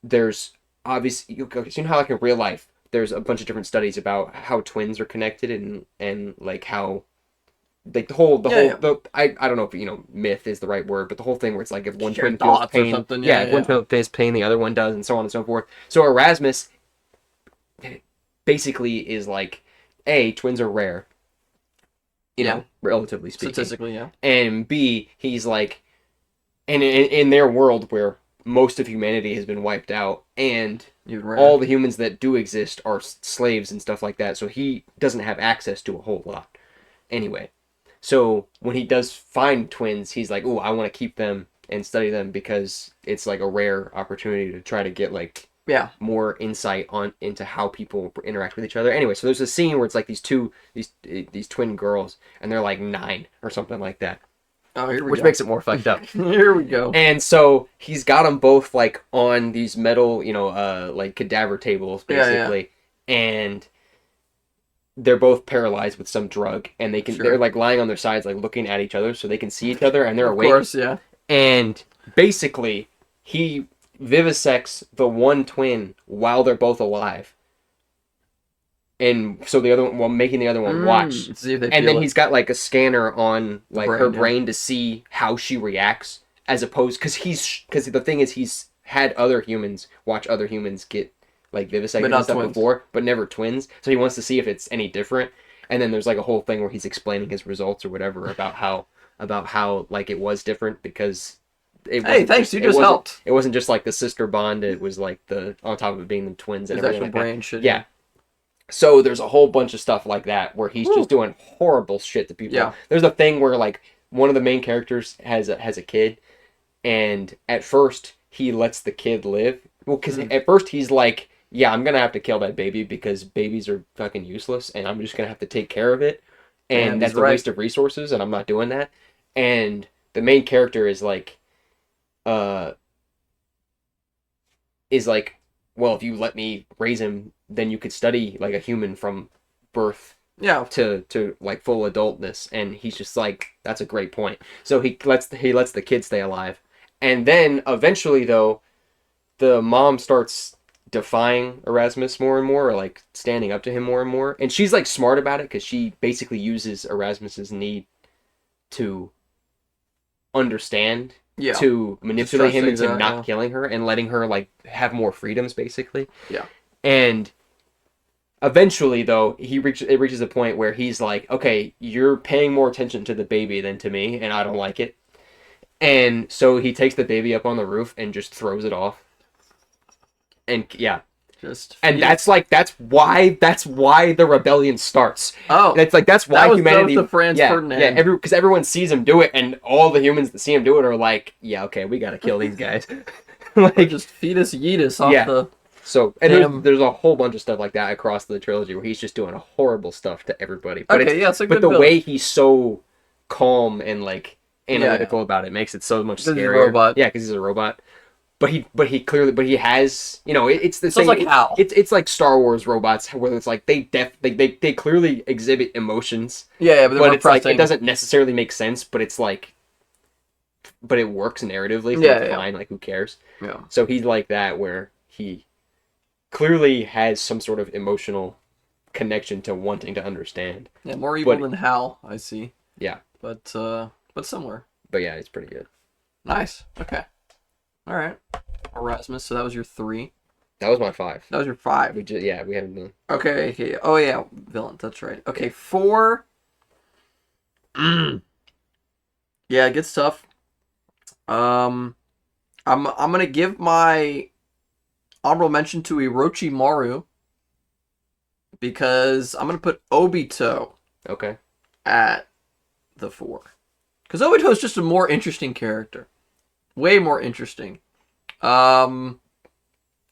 there's obviously, you know how like in real life there's a bunch of different studies about how twins are connected, and like how like I don't know if myth is the right word, but the whole thing where it's like if one Shared twin feels thoughts or pain, something, if one twin feels pain, the other one does, and so on and so forth. So Erasmus basically is like, A, twins are rare, relatively speaking, Statistically, yeah. and B, he's like, and in their world where most of humanity has been wiped out, and all the humans that do exist are slaves and stuff like that, so he doesn't have access to a whole lot. Anyway, so when he does find twins, he's like, "Oh, I want to keep them and study them because it's like a rare opportunity to try to get like more insight into how people interact with each other." Anyway, so there's a scene where it's like these twin girls, and they're like 9 or something like that. Oh, here we go. Which makes it more fucked up. Here we go. And so he's got them both like on these metal, like cadaver tables, basically, and they're both paralyzed with some drug, and they're like lying on their sides, like looking at each other, so they can see each other, and they're awake. Of course, yeah. And basically, he vivisects the one twin while they're both alive. And so the other one, well, making the other one watch, see if they and then it. he's got like a scanner on like her yeah. brain to see how she reacts, as opposed because the thing is he's had other humans watch other humans get like vivisected and stuff before, but never twins. So he wants to see if it's any different. And then there's like a whole thing where he's explaining his results or whatever about how like it was different because. Hey, thanks. You just helped. It wasn't just like the sister bond. It was like on top of it being the twins and everything like brain that. shit. Yeah. So there's a whole bunch of stuff like that where he's just doing horrible shit to people. Yeah. There's a thing where like one of the main characters has a kid, and at first he lets the kid live. Well, because at first he's like, yeah, I'm gonna have to kill that baby because babies are fucking useless, and I'm just gonna have to take care of it, and that's a waste of resources, and I'm not doing that. And the main character is like, well, if you let me raise him, then you could study like a human from birth to like full adultness. And he's just like, that's a great point. So he lets the kid stay alive. And then eventually though, the mom starts defying Erasmus more and more, or like standing up to him more and more. And she's like smart about it because she basically uses Erasmus's need to understand to manipulate him into not killing her and letting her like have more freedoms, basically. Yeah. And eventually, though, it reaches a point where he's like, "Okay, you're paying more attention to the baby than to me, and I don't like it." And so he takes the baby up on the roof and just throws it off. And that's why the rebellion starts. Oh, and it's like that's why humanity. The Franz Ferdinand. Because everyone sees him do it, and all the humans that see him do it are like, yeah, okay, we gotta kill these guys. Like just fetus yeetus off the. So and there's a whole bunch of stuff like that across the trilogy where he's just doing horrible stuff to everybody. But way he's so calm and like analytical about it makes it so much scarier. He's a robot. Yeah, because he's a robot. But he has, it's the same. Like how it's like Star Wars robots, where it's like they clearly exhibit emotions. Yeah, but it's like it doesn't necessarily make sense. But it's like but it works narratively, so Yeah, it's yeah, fine. Like, who cares? yeah. So he's like that, where he clearly has some sort of emotional connection to wanting to understand. Yeah, more evil But than Hal, I see. yeah, But similar. but yeah, it's pretty good. Nice. Okay. All right. Erasmus. So that was your 3. That was my 5. That was your 5. We haven't done. Okay. Okay. Oh yeah, villains. That's right. Okay, Yeah. 4. Mm. Yeah, it gets tough. Um, I'm gonna give my honorable mention to Orochimaru because I'm gonna put Obito Okay. at the 4 because Obito is just a more interesting character, way more interesting. Um,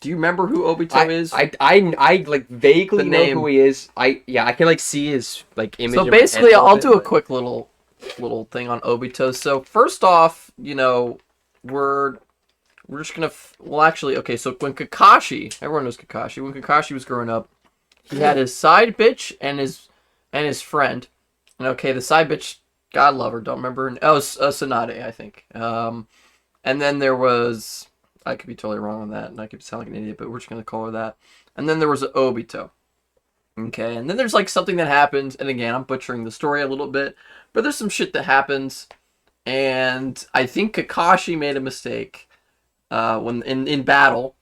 do you remember who Obito is? I like vaguely The know name. who he is. I can like see his like image. So in my head basically, a little I'll bit, do a but- quick little thing on Obito. So first off, we're just gonna well actually okay. So when Kakashi, everyone knows Kakashi. When Kakashi was growing up, he had his side bitch and his friend. And okay, the side bitch, God love her, don't remember. Oh, Tsunade, I think. And then there was, I could be totally wrong on that, and I could sound like an idiot, but we're just gonna call her that. And then there was Obito. Okay, and then there's like something that happens, and again, I'm butchering the story a little bit, but there's some shit that happens, and I think Kakashi made a mistake when in battle,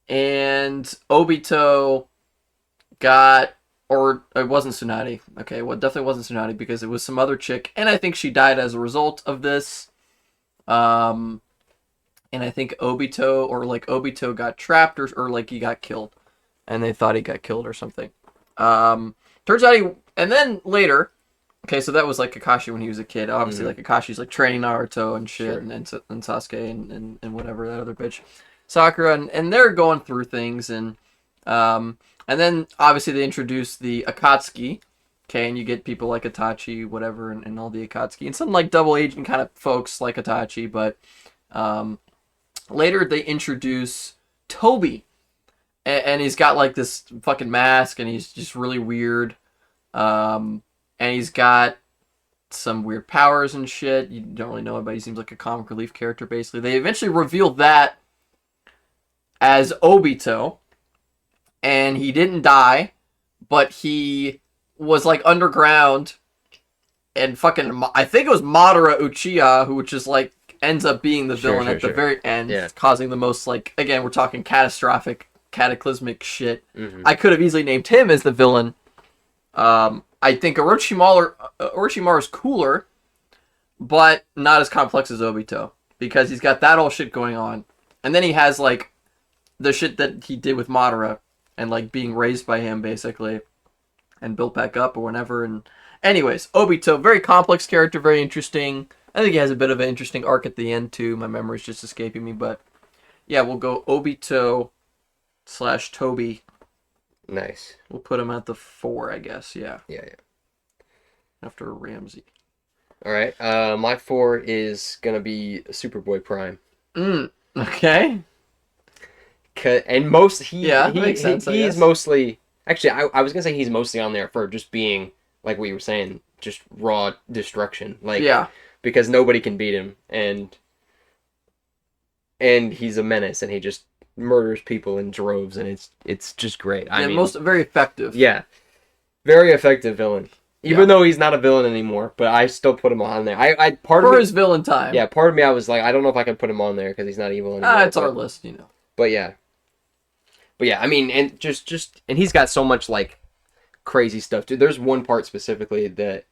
and Obito got, or it wasn't Tsunade. Okay, well, it definitely wasn't Tsunade because it was some other chick, and I think she died as a result of this. Um, and I think Obito got trapped or like he got killed, and they thought he got killed or something. Turns out and then later, okay, so that was like Kakashi when he was a kid. Obviously, like Kakashi's like training Naruto and shit, Sure. and Sasuke and whatever that other bitch, Sakura, and they're going through things, and then obviously they introduce the Akatsuki, okay, and you get people like Itachi, whatever, and all the Akatsuki, and some like double agent kind of folks like Itachi, but later they introduce Toby, and he's got like this fucking mask, and he's just really weird. And he's got some weird powers and shit. You don't really know it, but he seems like a comic relief character, basically. They eventually reveal that as Obito, and he didn't die, but he was like underground, and fucking, I think it was Madara Uchiha, who just like ends up being the villain at the very end, causing the most, like, again, we're talking cataclysmic shit. I could have easily named him as the villain. I think Orochimaru is cooler, but not as complex as Obito, because he's got that whole shit going on, and then he has like the shit that he did with Madara, and like being raised by him basically, and built back up or whatever. And anyways, Obito, very complex character, very interesting. I think he has a bit of an interesting arc at the end too. My memory's just escaping me, but yeah, we'll go Obito / Toby. Nice. We'll put him at the 4, I guess. Yeah. Yeah. After Ramsey. All right. My 4 is gonna be Superboy Prime. Okay. And makes sense, he's mostly actually I was gonna say he's mostly on there for just being like what you were saying, just raw destruction. Like, yeah, because nobody can beat him, and he's a menace, and he just murders people in droves, and it's just great. I mean, very effective. Yeah, very effective villain. Even though he's not a villain anymore, but I still put him on there. I part of his villain time. Yeah, part of me I was like, I don't know if I can put him on there because he's not evil anymore. It's our list, you know. But yeah, I mean, and just and he's got so much like crazy stuff, dude. There's one part specifically that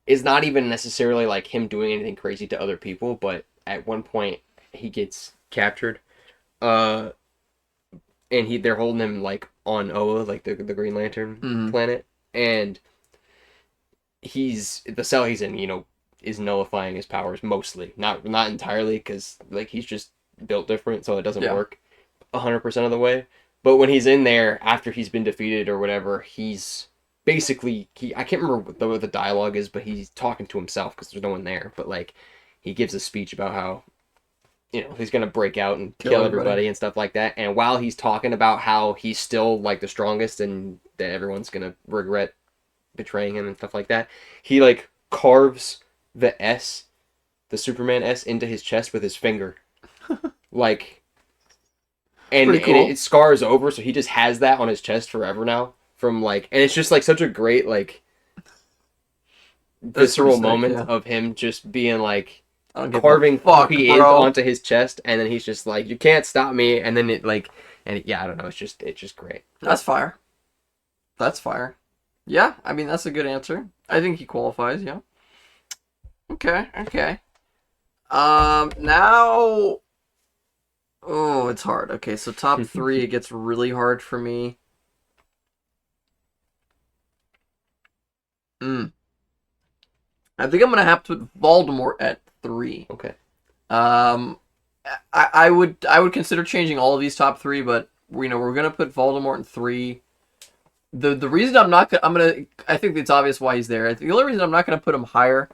is not even necessarily like him doing anything crazy to other people, but at one point he gets captured, and they're holding him like on Oa, like the Green Lantern planet, and the cell he's in, is nullifying his powers mostly, not entirely, because like he's just built different, so it doesn't work 100% of the way. But when he's in there after he's been defeated or whatever, he's basically I can't remember what the dialogue is, but he's talking to himself because there's no one there. But like he gives a speech about how he's gonna break out and kill everybody and stuff like that. And while he's talking about how he's still like the strongest and that everyone's gonna regret betraying him and stuff like that, he like carves the S, the Superman S into his chest with his finger, like, and Pretty cool. it scars over, so he just has that on his chest forever now. From like, and it's just like such a great like That's visceral pretty sick, moment yeah. of him just being like I don't give a carving fuck, who he is bro. onto his chest, and then he's just like, you can't stop me, and then it like, and yeah, I don't know, it's just great. That's fire. That's fire. Yeah, I mean that's a good answer. I think he qualifies. Yeah. Okay. Okay. Now. Oh, it's hard. Okay, so top three, it gets really hard for me. Mm. I think I'm gonna have to put Voldemort at 3. Okay. Um, I would consider changing all of these top 3, but we're gonna put Voldemort in 3. The reason I think it's obvious why he's there. I think the only reason I'm not gonna put him higher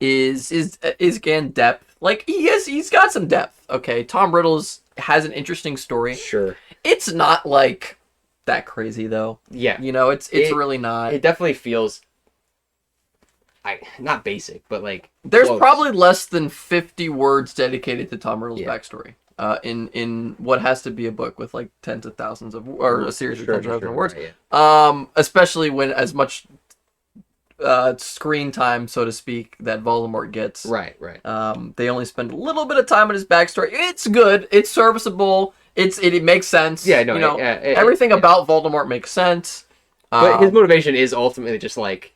is again depth. Like he's got some depth. Okay, Tom Riddle's has an interesting story. Sure. It's not like that crazy though. Yeah. It's really not. It definitely feels, not basic, but like There's close. probably less than 50 words dedicated to Tom Riddle's Yeah. backstory. In what has to be a book with like tens of thousands of, or a series of tens of thousands of words. Right, yeah. Especially when as much screen time, so to speak, that Voldemort gets. Right. They only spend a little bit of time on his backstory. It's good. It's serviceable. It makes sense. Yeah, no, everything about Voldemort makes sense. But his motivation is ultimately just like,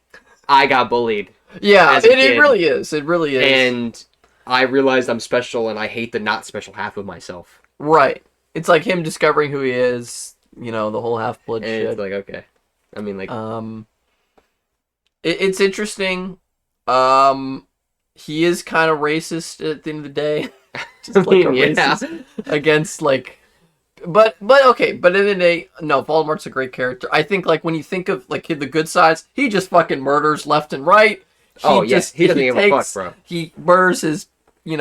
I got bullied. Yeah, as a kid, it really is. It really is. And I realized I'm special, and I hate the not special half of myself. Right. It's like him discovering who he is. The whole Half-Blood And shit. it's like, okay. I mean, like... It's interesting. He is kind of racist at the end of the day. Just like a racist against, like... But okay, but at the end of the day, no, Voldemort's a great character. I think, like, when you think of, like, the good sides, he just fucking murders left and right. He doesn't give a fuck, bro. He murders his, He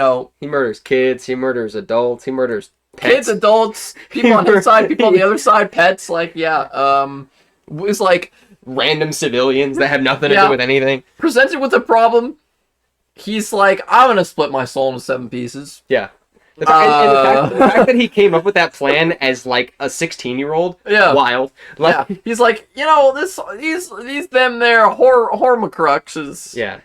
murders kids, he murders adults, he murders pets. Kids, adults, people on his side, people on the other side, pets, like, yeah. It's like... Random civilians that have nothing to do with anything. Presented with a problem, he's like, I'm gonna split my soul into 7 pieces. Yeah. The fact that he came up with that plan as like a 16-year-old, wild. Like, yeah. He's like, these them there hormocruxes. Yeah.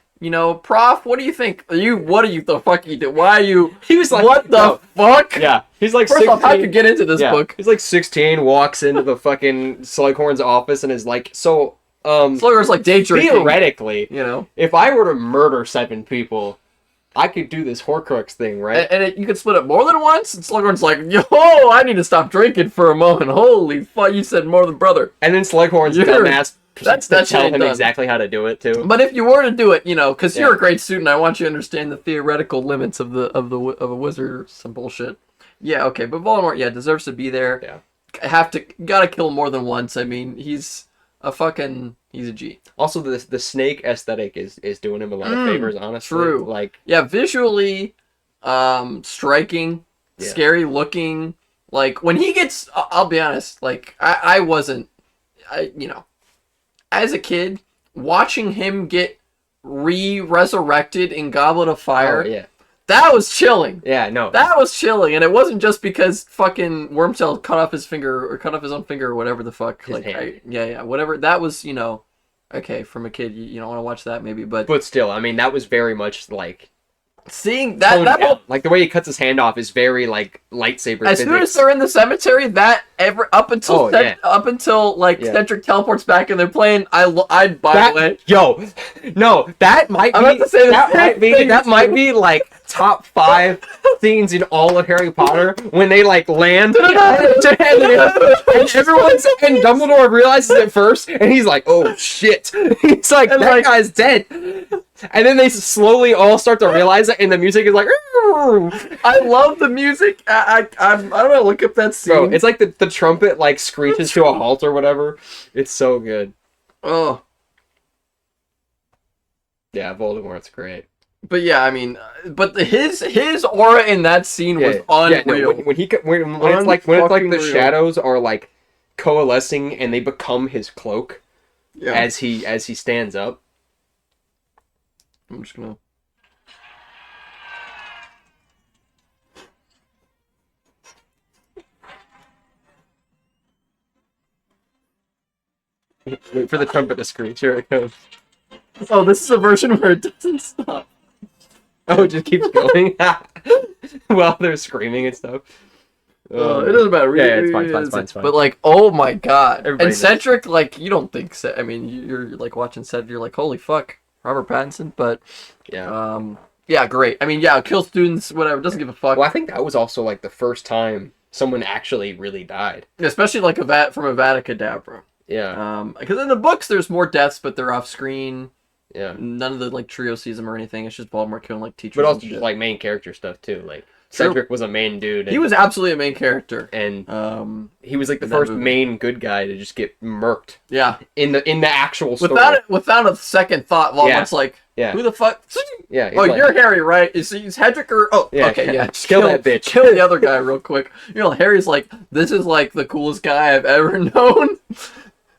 Prof, what do you think? What are you the fuck you do? Why are you? He was like, what the fuck? Yeah. He's like, first 16. off, how'd you get into this book? He's like 16, walks into the fucking Slughorn's office and is like, so, Slughorn's like day drinking. Theoretically, if I were to murder 7 people, I could do this Horcrux thing, right? And you could split it more than once? And Slughorn's like, yo, I need to stop drinking for a moment. Holy fuck, you said more than brother. And then Slughorn's dumbass that's tell him exactly how to do it, too. But if you were to do it, because you're a great student, I want you to understand the theoretical limits of a wizard or some bullshit. Yeah, okay, but Voldemort, deserves to be there. Yeah. Gotta kill him more than once. I mean, he's a G. Also, the snake aesthetic is doing him a lot of favors, honestly. True. Like, visually, striking, scary looking. Like, when he gets, I'll be honest, like, I wasn't, as a kid, watching him get resurrected in Goblet of Fire. Oh, yeah. That was chilling. Yeah, no. That was chilling, and it wasn't just because fucking Wormtail cut off his finger, or cut off his own finger, or whatever the fuck. His hand. Whatever. That was, okay, from a kid, you don't want to watch that maybe, but... But still, I mean, that was very much, like... Seeing that whole... Like, the way he cuts his hand off is very, like, lightsaber As soon as they're in the cemetery, up until Cedric teleports back and they're playing, by the way... Yo, no, that might I'm be... about to say that might be, like, top 5 scenes in all of Harry Potter when they, like, land and everyone's... And Dumbledore realizes it first, and he's like, oh, shit. He's like, that guy's dead. And then they slowly all start to realize it, and the music is like... I love the music. I don't know, look up that scene. Bro, it's like the trumpet, like, screeches to a halt or whatever. It's so good. Oh. Yeah, Voldemort's great. But yeah, I mean, but his aura in that scene was unreal. When it's like the shadows are like coalescing and they become his cloak as he stands up. I'm just gonna. Wait for the trumpet to screech. Here it goes. Oh, this is a version where it doesn't stop. Oh, it just keeps going while they're screaming and stuff. It doesn't matter. Yeah, it's fine, it's fine, it's fine. But like, oh my god! Everybody and knows. Cedric, like, you don't think I mean, you're like watching Cedric, you're like, holy fuck, Robert Pattinson. But Yeah. yeah, great. I mean, yeah, kill students, whatever. Doesn't give a fuck. Well, I think that was also like the first time someone actually really died. Especially like from a Vada Kedavra. Yeah. Because in the books there's more deaths, but they're off screen. Yeah. None of the like trio sees them or anything. It's just Voldemort killing like teachers. But also and just shit. like main character stuff too. Like True. Cedric was a main dude. And, He was absolutely a main character. and he was like the in that first movie. main good guy to just get murked Yeah. in the actual story. Without a second thought, Voldemort's like, Yeah. who the fuck? Yeah. he's Oh, like, you're Harry, right? Is Hedrick or? Oh, Yeah, okay, yeah. just kill that bitch. Kill the other guy real quick. You know, Harry's like, this is like the coolest guy I've ever known,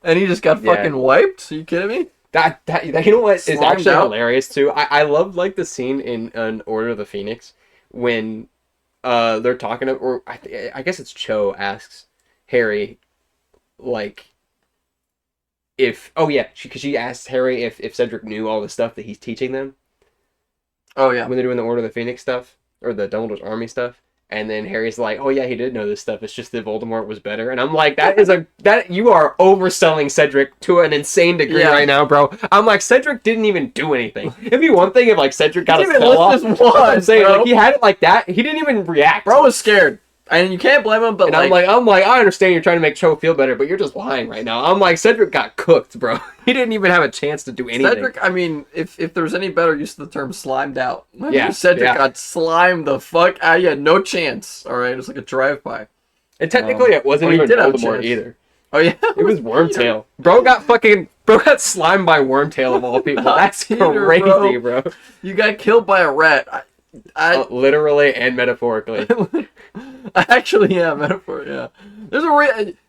and he just got Yeah. fucking wiped. Are you kidding me? That you know what is Slimed actually out. hilarious too. I love like the scene in an Order of the Phoenix when they're talking to, or I guess it's Cho asks Harry like if because she asks Harry if Cedric knew all the stuff that he's teaching them Oh yeah. when they're doing the Order of the Phoenix stuff or the Dumbledore's army stuff. And then Harry's like, "Oh yeah, he did know this stuff. It's just that Voldemort was better." And I'm like, "That you are overselling Cedric to an insane degree Yeah. right now, bro." I'm like, Cedric didn't even do anything. It'd be one thing if like Cedric got He a didn't spell even off. lift his I'm wand, saying bro. like he had it like that. He didn't even react. Bro was scared, and you can't blame him. But And I'm like, I understand you're trying to make Cho feel better, but you're just lying right now. I'm like, Cedric got cooked, bro. He didn't even have a chance to do anything. Cedric, I mean, if there's any better use of the term slimed out, Yeah, Cedric yeah. got slimed the fuck out. He had no chance. All right, it was like a drive-by. And technically, it wasn't he even did have a Voldemort chance. either. Oh yeah, It was Wormtail. Bro got slimed by Wormtail of all people. That's Peter, crazy, bro. You got killed by a rat. Literally and metaphorically. Actually, yeah, metaphor. Yeah, there's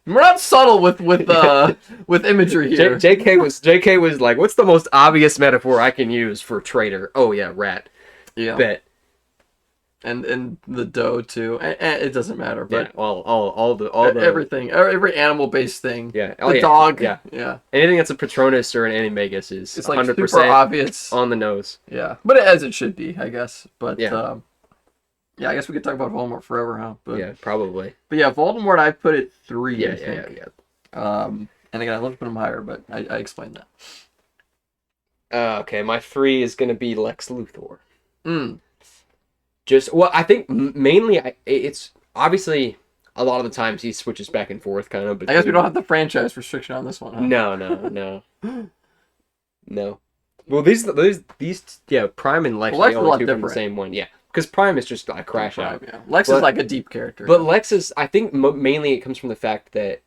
we're not subtle with imagery here. JK was like, what's the most obvious metaphor I can use for traitor? Oh yeah, rat. Yeah, Bet. and the dough too. And it doesn't matter, Yeah, but all the everything, every animal based thing. Yeah. The dog. Yeah. Yeah. Anything that's a Patronus or an Animagus is It's like 100% super obvious. on the nose. Yeah, but as it should be, I guess. But Yeah. yeah, I guess we could talk about Voldemort forever, huh? But Yeah, probably. but yeah, Voldemort, I put it 3. Yeah, I think. yeah. And again, I love to put him higher, but I explained that. Okay, my 3 is gonna be Lex Luthor. Mm. I think mainly it's obviously a lot of the times he switches back and forth kind of. I guess we don't have the franchise restriction on this one, huh? No. No. Well, these Prime and Lex Well, Lex they is a only lot two from the different. same one. Yeah, because Prime is just a crash Prime, out. yeah. Lex But- is like a deep character. But Lex is, I think, mainly it comes from the fact that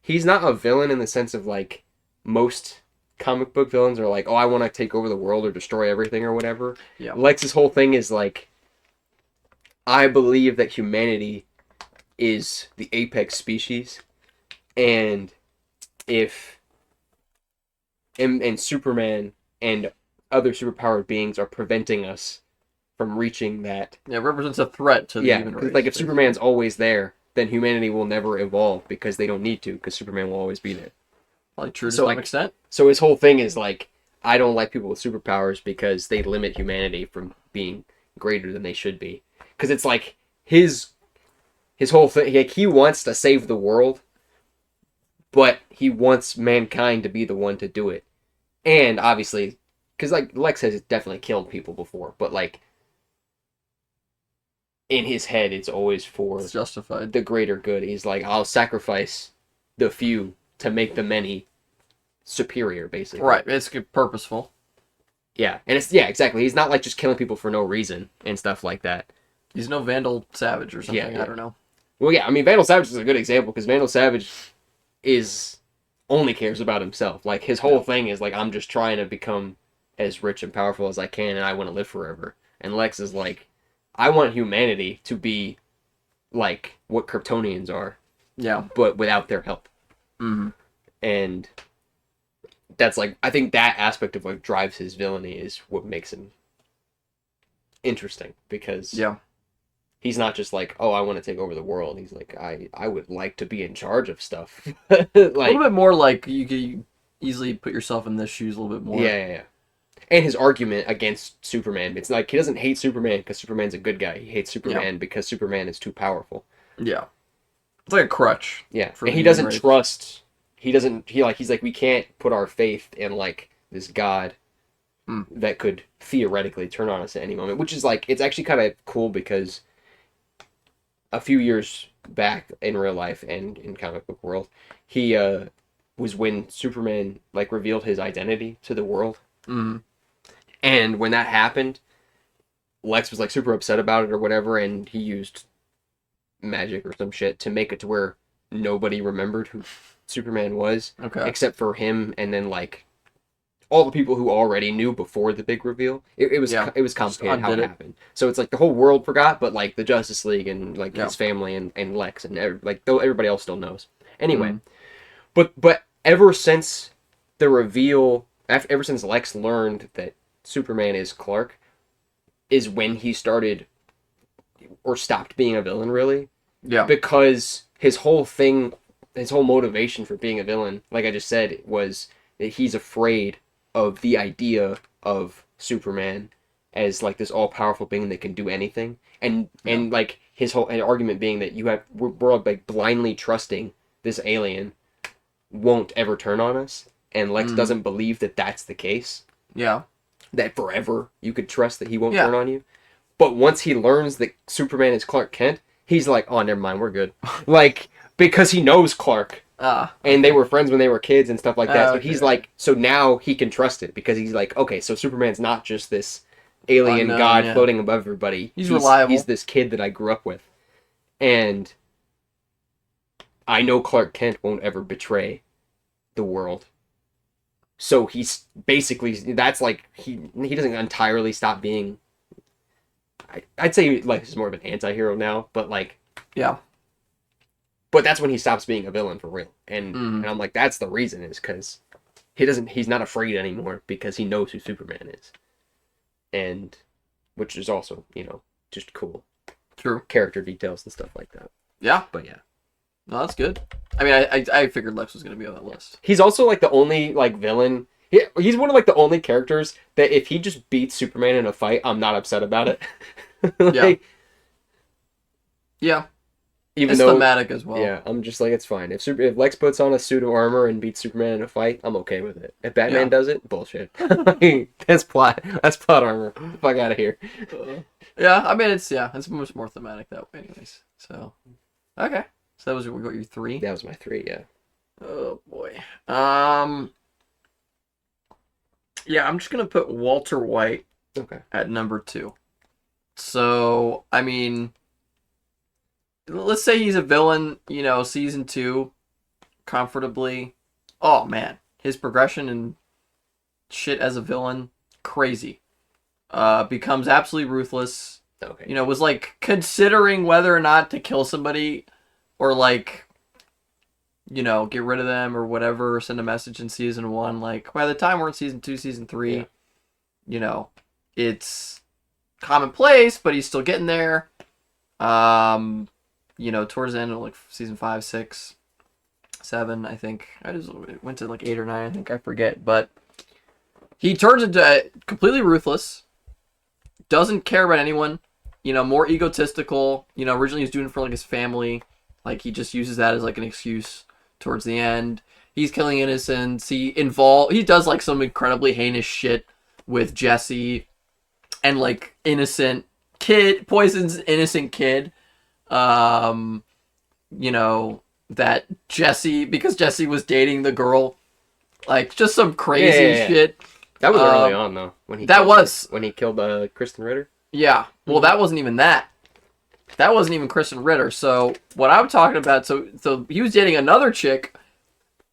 he's not a villain in the sense of like most comic book villains are like, oh, I want to take over the world or destroy everything or whatever. Yeah. Lex's whole thing is like, I believe that humanity is the apex species, and if and Superman and other superpowered beings are preventing us from reaching that. Yeah, it represents a threat to the human race. Like if Superman's always there, then humanity will never evolve because they don't need to, because Superman will always be there. Probably true to So, some like, extent. So his whole thing is like, I don't like people with superpowers because they limit humanity from being greater than they should be. Because it's like his whole thing, like he wants to save the world, but he wants mankind to be the one to do it. And obviously, because like Lex has definitely killed people before, but like in his head, it's always for It's justified. the greater good. He's like, I'll sacrifice the few to make the many superior, basically. Right, it's purposeful. Yeah, and exactly. He's not like just killing people for no reason and stuff like that. He's no Vandal Savage or something, Yeah. I don't know. Well, yeah, I mean, Vandal Savage is a good example because Vandal Savage only cares about himself. Like his whole thing is like, I'm just trying to become as rich and powerful as I can, and I want to live forever. And Lex is like, I want humanity to be like what Kryptonians are, Yeah. but without their help. Mm-hmm. And that's like, I think that aspect of what drives his villainy is what makes him interesting, because Yeah. he's not just like, oh, I want to take over the world. He's like, I would like to be in charge of stuff. A little Like, bit more like you could easily put yourself in this shoes a little bit more. yeah. And his argument against Superman, it's like he doesn't hate Superman because Superman's a good guy. He hates Superman because Superman is too powerful. Yeah. It's like a crutch. Yeah, For and the he human doesn't race. trust. He's like we can't put our faith in like this god that could theoretically turn on us at any moment. Which is like it's actually kind of cool because a few years back in real life and in comic book world, he was when Superman like revealed his identity to the world, and when that happened, Lex was like super upset about it or whatever, and he used magic or some shit to make it to where nobody remembered who Superman was, Okay. except for him, and then like all the people who already knew before the big reveal. It was complicated how it happened. So it's like the whole world forgot, but like the Justice League and like his family and Lex and everybody else still knows. Anyway, but ever since the reveal, ever since Lex learned that Superman is Clark, is when he started or stopped being a villain, really. Yeah. Because his whole thing, his whole motivation for being a villain, like I just said, was that he's afraid of the idea of Superman as like this all-powerful being that can do anything, and like his whole argument being that we're like blindly trusting this alien won't ever turn on us, and Lex doesn't believe that that's the case. Yeah. That forever you could trust that he won't turn on you. But once he learns that Superman is Clark Kent, he's like, oh, never mind, we're good. Like, because he knows Clark. And they were friends when they were kids and stuff like that. So he's like, so now he can trust it because he's like, okay, so Superman's not just this alien god floating above everybody. He's reliable. He's this kid that I grew up with. And I know Clark Kent won't ever betray the world. So he's basically, that's like, he doesn't entirely stop being, I'd say like he's more of an anti-hero now, but like, yeah. But that's when he stops being a villain for real. And I'm like, that's the reason, is because he's not afraid anymore because he knows who Superman is. And, which is also, just cool. True. Character details and stuff like that. Yeah. But yeah. No, that's good. I mean, I figured Lex was going to be on that list. He's also like the only like villain. He's one of like the only characters that if he just beats Superman in a fight, I'm not upset about it. Like, yeah. Even it's though thematic as well. Yeah, I'm just like, it's fine. If Lex puts on a suit of armor and beats Superman in a fight, I'm okay with it. If Batman does it, bullshit. That's plot armor. Fuck out of here. Yeah, I mean it's much more thematic that way, anyways. So, okay, so that was your 3. That was my 3. Yeah. Oh boy. Yeah, I'm just gonna put Walter White. Okay. At number 2. So, I mean, let's say he's a villain, season 2, comfortably. Oh, man. His progression and shit as a villain, crazy. Becomes absolutely ruthless. Okay. Was like considering whether or not to kill somebody or like, get rid of them or whatever, send a message in season 1. Like, by the time we're in season 2, season 3, it's commonplace, but he's still getting there. Towards the end of like season 5, 6, 7, I think. I just went to like 8 or 9, I think, I forget. But he turns into completely ruthless, doesn't care about anyone, more egotistical. Originally he was doing it for like his family. Like he just uses that as like an excuse towards the end. He's killing innocents. He does like some incredibly heinous shit with Jesse and like innocent kid, poisons innocent kid. That Jesse, because Jesse was dating the girl, like just some crazy shit. That was early on though. When he killed Kristen Ritter. Yeah. Well, that wasn't even that. That wasn't even Kristen Ritter. So what I'm talking about, so he was dating another chick.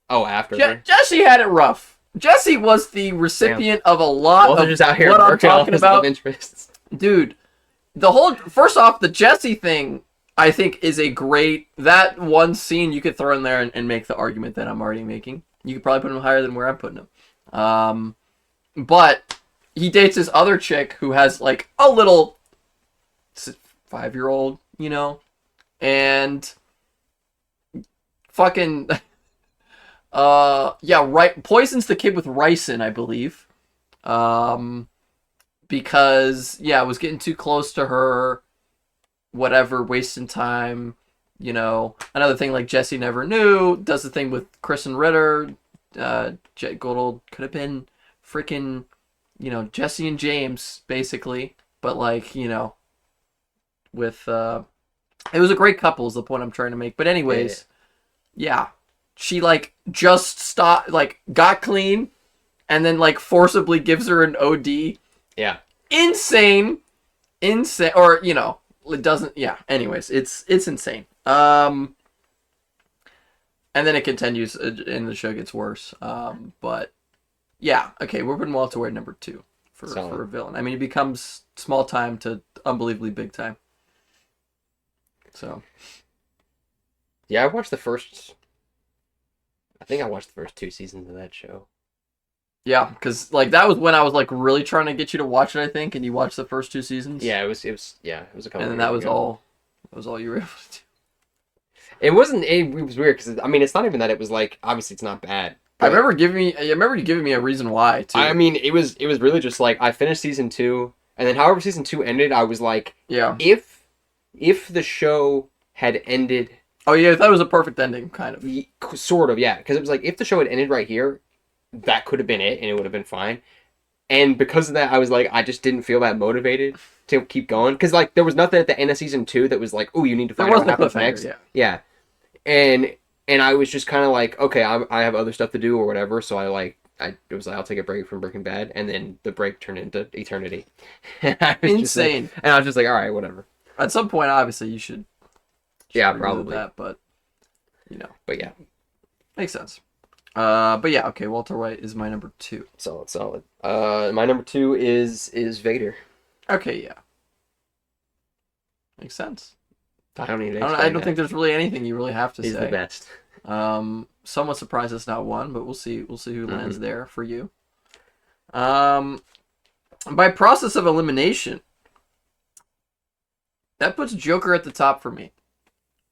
Oh, after Jesse had it rough. Jesse was the recipient of a lot of just out here what I'm talking about. Interests. Dude, first off, the Jesse thing, I think, is a great, that one scene you could throw in there and make the argument that I'm already making. You could probably put him higher than where I'm putting him. But he dates this other chick who has like a little 5-year-old, and fucking yeah, right, poisons the kid with ricin, I believe. Because yeah, it was getting too close to her, whatever, wasting time. Another thing, like Jesse never knew, does the thing with Chris and Ritter. Jet Gold could have been freaking, Jesse and James, basically. But like, with it was a great couple is the point I'm trying to make. But anyways, yeah. She like just stopped, like got clean, and then like forcibly gives her an OD. Yeah. Insane, or it doesn't. Yeah. Anyways, it's insane. And then it continues, and the show gets worse. But yeah, okay, we're putting Walter White number 2 for a villain. I mean, he becomes small time to unbelievably big time. So yeah, I think I watched the first 2 seasons of that show. Yeah, because like that was when I was like really trying to get you to watch it, I think, and you watched the first 2 seasons. Yeah, it was a couple. And then that was all. That was all you were able to do. It wasn't. It was weird because I mean, it's not even that it was like obviously it's not bad. I remember you giving me a reason why too. I mean, it was really just like I finished season 2, and then however season 2 ended, I was like, yeah, if the show had ended. Oh yeah, I thought it was a perfect ending, kind of. Sort of, yeah, because it was like if the show had ended right here, that could have been it, and it would have been fine. And because of that, I was like, I just didn't feel that motivated to keep going, because like there was nothing at the end of season 2 that was like, oh, you need to find out what happens next. Yeah. And I was just kind of like, okay, I have other stuff to do or whatever, so I was like, I'll take a break from Breaking Bad, and then the break turned into eternity. Insane. And I was just like, all right, whatever. At some point, obviously, you should yeah, probably. That, but But yeah, makes sense. But yeah, okay. Walter White is my number 2. Solid. My number 2 is Vader. Okay, yeah, makes sense. I don't need. I don't think there's really anything you really have to say. He's the best. Somewhat surprised it's not 1, but we'll see. We'll see who lands there for you. By process of elimination, that puts Joker at the top for me.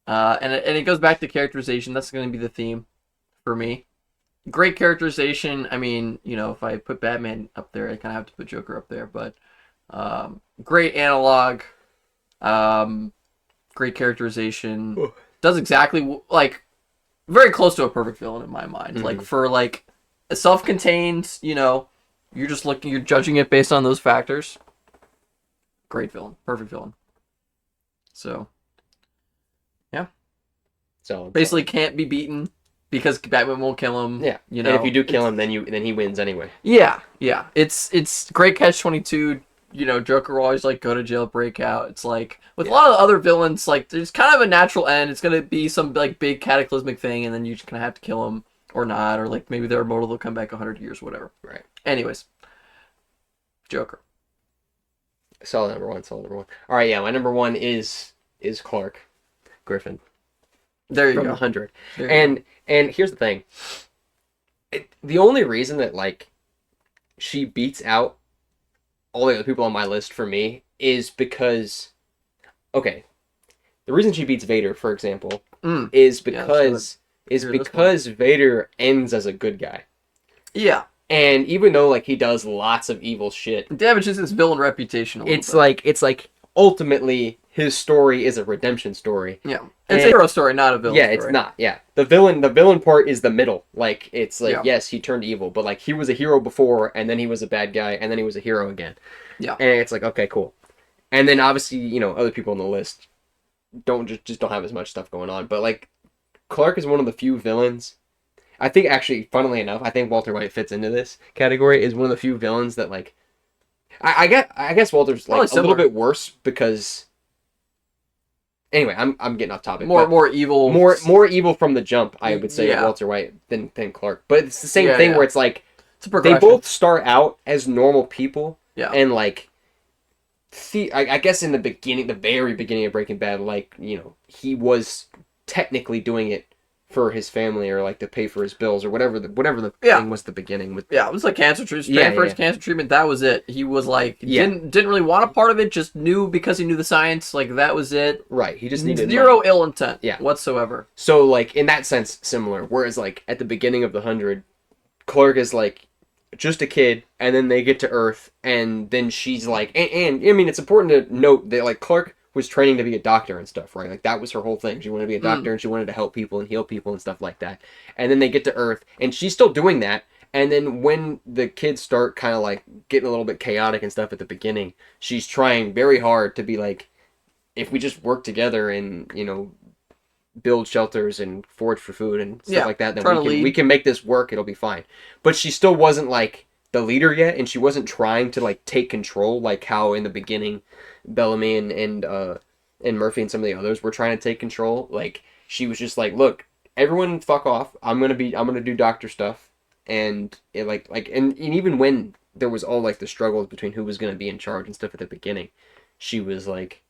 And it goes back to characterization. That's going to be the theme for me. Great characterization. I mean, if I put Batman up there, I kind of have to put Joker up there. But great analog. Great characterization. Ooh. Does exactly like very close to a perfect villain in my mind. Mm-hmm. Like for like a self-contained, you're judging it based on those factors. Great villain, perfect villain. So, yeah. So basically, can't be beaten because Batman won't kill him. Yeah, and if you do kill him, then he wins anyway. Yeah. It's great catch-22. Joker will always like go to jail, break out. It's like with a lot of other villains, like there's kind of a natural end. It's gonna be some like big cataclysmic thing, and then you just kind of have to kill him or not, or like maybe they're immortal, they'll come back 100 years, whatever. Right. Anyways, Joker. Solid number one. All right, yeah, my number 1 is Clark Griffin. There you from go. 100. And here's the thing. The only reason that like she beats out all the other people on my list for me is because, okay, the reason she beats Vader, for example, is because Vader ends as a good guy. Yeah. And even though like he does lots of evil shit, it damages his villain reputation a little bit. It's like ultimately his story is a redemption story. Yeah. It's a hero story, not a villain story. Yeah, it's not. Yeah. The villain part is the middle. Like it's like yes, he turned evil, but like he was a hero before and then he was a bad guy and then he was a hero again. Yeah. And it's like, okay, cool. And then obviously, other people on the list don't have as much stuff going on, but like Clark is one of the few villains. I think actually, funnily enough, I think Walter White fits into this category. Is one of the few villains that like, I guess Walter's like a little bit worse because. Anyway, I'm getting off topic. More evil. More evil from the jump, I would say, Walter White than Clark. But it's the same thing where it's like they both start out as normal people. Yeah. And like, I guess in the very beginning of Breaking Bad, like he was technically doing it for his family or like to pay for his bills or whatever the Yeah. thing was at the beginning with. Yeah, it was like cancer treatment. Yeah, Paying for his yeah. cancer treatment. That was it. He was like Yeah. didn't really want a part of it. Just knew because he knew the science. Like that was it. Right. He just needed Zero money. ill intent. Yeah. Whatsoever. So like in that sense, similar. Whereas like at the beginning of the 100, Clark is like just a kid, and then they get to Earth, and then she's like, and I mean, it's important to note that like Clark was training to be a doctor and stuff, right? Like that was her whole thing. She wanted to be a doctor, and she wanted to help people and heal people and stuff like that. And then they get to Earth, and she's still doing that. And then when the kids start kind of like getting a little bit chaotic and stuff at the beginning, she's trying very hard to be like, if we just work together and build shelters and forage for food and stuff like that, then we can make this work. It'll be fine. But she still wasn't like the leader yet, and she wasn't trying to like take control like how in the beginning Bellamy and Murphy and some of the others were trying to take control. Like she was just like, look, everyone fuck off. I'm gonna do doctor stuff, and it and even when there was all like the struggles between who was gonna be in charge and stuff at the beginning, she was like,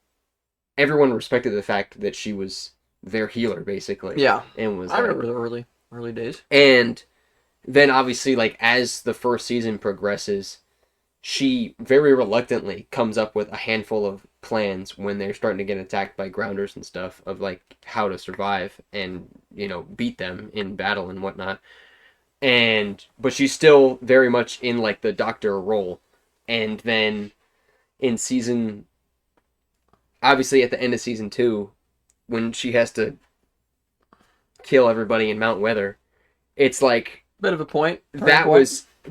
everyone respected the fact that she was their healer basically. Yeah. And was I remember the early days. And then obviously like as the first season progresses, she very reluctantly comes up with a handful of plans when they're starting to get attacked by grounders and stuff of like how to survive and beat them in battle and whatnot. But she's still very much in like the doctor role. And then in obviously at the end of season 2, when she has to kill everybody in Mount Weather, it's like bit of a point.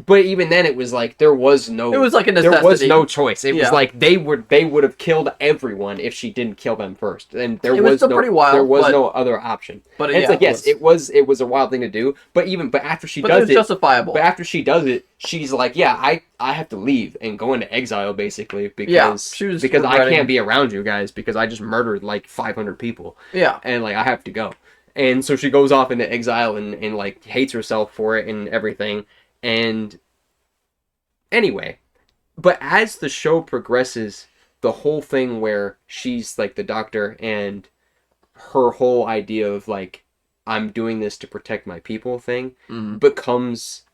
But even then it was like there was no. It was like a necessity. There was no choice. It was like they would have killed everyone if she didn't kill them first, and there was no pretty wild, there was no other option. But and it's like yes, it was a wild thing to do. But after she does it, justifiable. But after she does it, she's like, yeah, I have to leave and go into exile basically because I can't be around you guys because I just murdered like 500 people. Yeah, and like I have to go. And so she goes off into exile and like hates herself for it and everything. And anyway, but as the show progresses, the whole thing where she's like the doctor and her whole idea of like, I'm doing this to protect my people thing becomes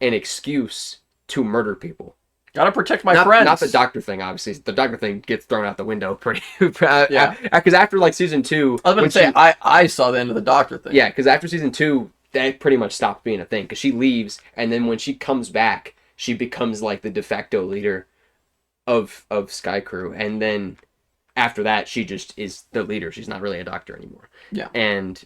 an excuse to murder people. Gotta protect my friends. Not the doctor thing, obviously. The doctor thing gets thrown out the window pretty. Yeah. Because after like season 2, I was going to say I saw the end of the doctor thing. Yeah, because after season 2, that pretty much stopped being a thing. Because she leaves, and then when she comes back, she becomes like the de facto leader of Sky Crew, and then after that, she just is the leader. She's not really a doctor anymore. Yeah, and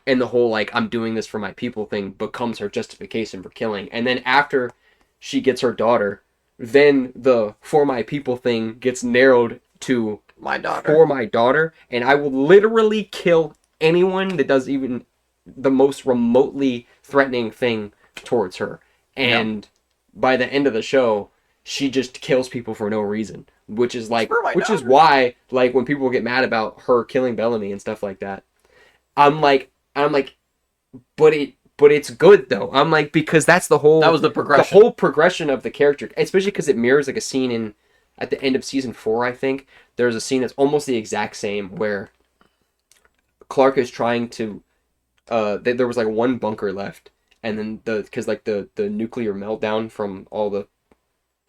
the whole like I'm doing this for my people thing becomes her justification for killing. And then after she gets her daughter, then the for my people thing gets narrowed to my daughter. For my daughter, and I will literally kill anyone that does even the most remotely threatening thing towards her. And by the end of the show, she just kills people for no reason, which is like is why like when people get mad about her killing Bellamy and stuff like that, I'm like but it's good though. I'm like, because that was the progression. The whole progression of the character, especially because it mirrors like a scene at the end of season 4, I think. There's a scene that's almost the exact same where Clark is trying to there was like one bunker left, and then because the nuclear meltdown from all the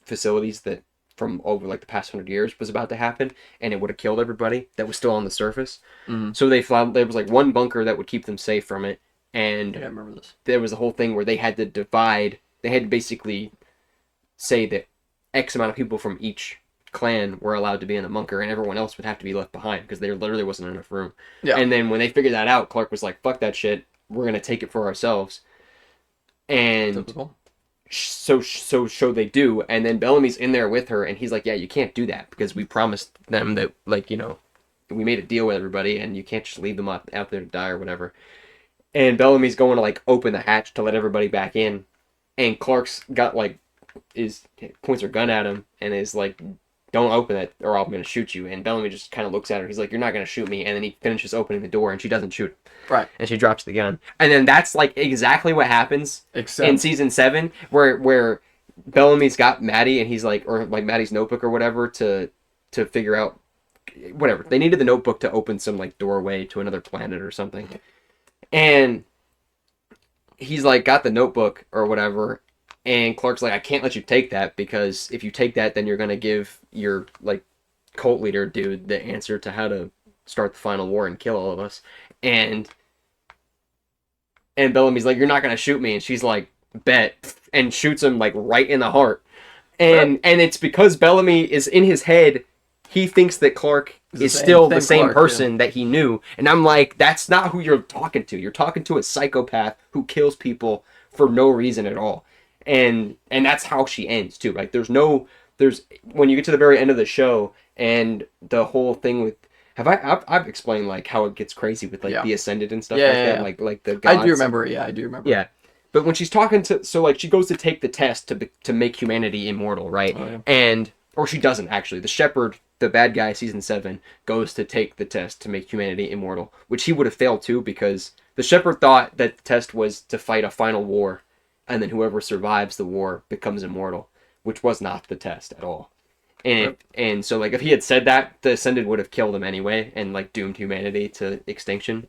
facilities that from over like the past 100 years was about to happen, and it would have killed everybody that was still on the surface. So there was like one bunker that would keep them safe from it, and I remember this. There was a whole thing where they had to divide. They had to basically say that X amount of people from each clan were allowed to be in the bunker, and everyone else would have to be left behind because there literally wasn't enough room. Yeah. And then when they figured that out, Clark was like, "Fuck that shit. We're gonna take it for ourselves." And so they do. And then Bellamy's in there with her, and he's like, "Yeah, you can't do that because we promised them that, like, we made a deal with everybody, and you can't just leave them out there to die or whatever." And Bellamy's going to like open the hatch to let everybody back in, and Clark's got like points her gun at him and is like, "Don't open it or I'm going to shoot you." And Bellamy just kind of looks at her. He's like, "You're not going to shoot me." And then he finishes opening the door and she doesn't shoot him. Right. And she drops the gun. And then that's like exactly what happens in season 7 where Bellamy's got Maddie and he's like, or like Maddie's notebook or whatever to figure out whatever. They needed the notebook to open some like doorway to another planet or something. And he's like got the notebook or whatever, and Clark's like, I can't let you take that because if you take that, then you're gonna give your like cult leader dude the answer to how to start the final war and kill all of us. And Bellamy's like, you're not gonna shoot me, and she's like, bet, and shoots him like right in the heart. And it's because Bellamy is in his head. He thinks that Clark is still the same person that he knew. And I'm like, that's not who you're talking to. You're talking to a psychopath who kills people for no reason at all. And that's how she ends too. Like there's when you get to the very end of the show and the whole thing with I've explained like how it gets crazy with like the Ascended and stuff that. Like the gods. I do remember. Yeah, I do remember. Yeah. But when she's talking to, so like she goes to take the test to make humanity immortal, right? Oh, yeah. Or she doesn't actually. The Shepherd, the bad guy, season 7, goes to take the test to make humanity immortal, which he would have failed too because the Shepherd thought that the test was to fight a final war, and then whoever survives the war becomes immortal, which was not the test at all. And so like if he had said that, the Ascended would have killed him anyway and like doomed humanity to extinction.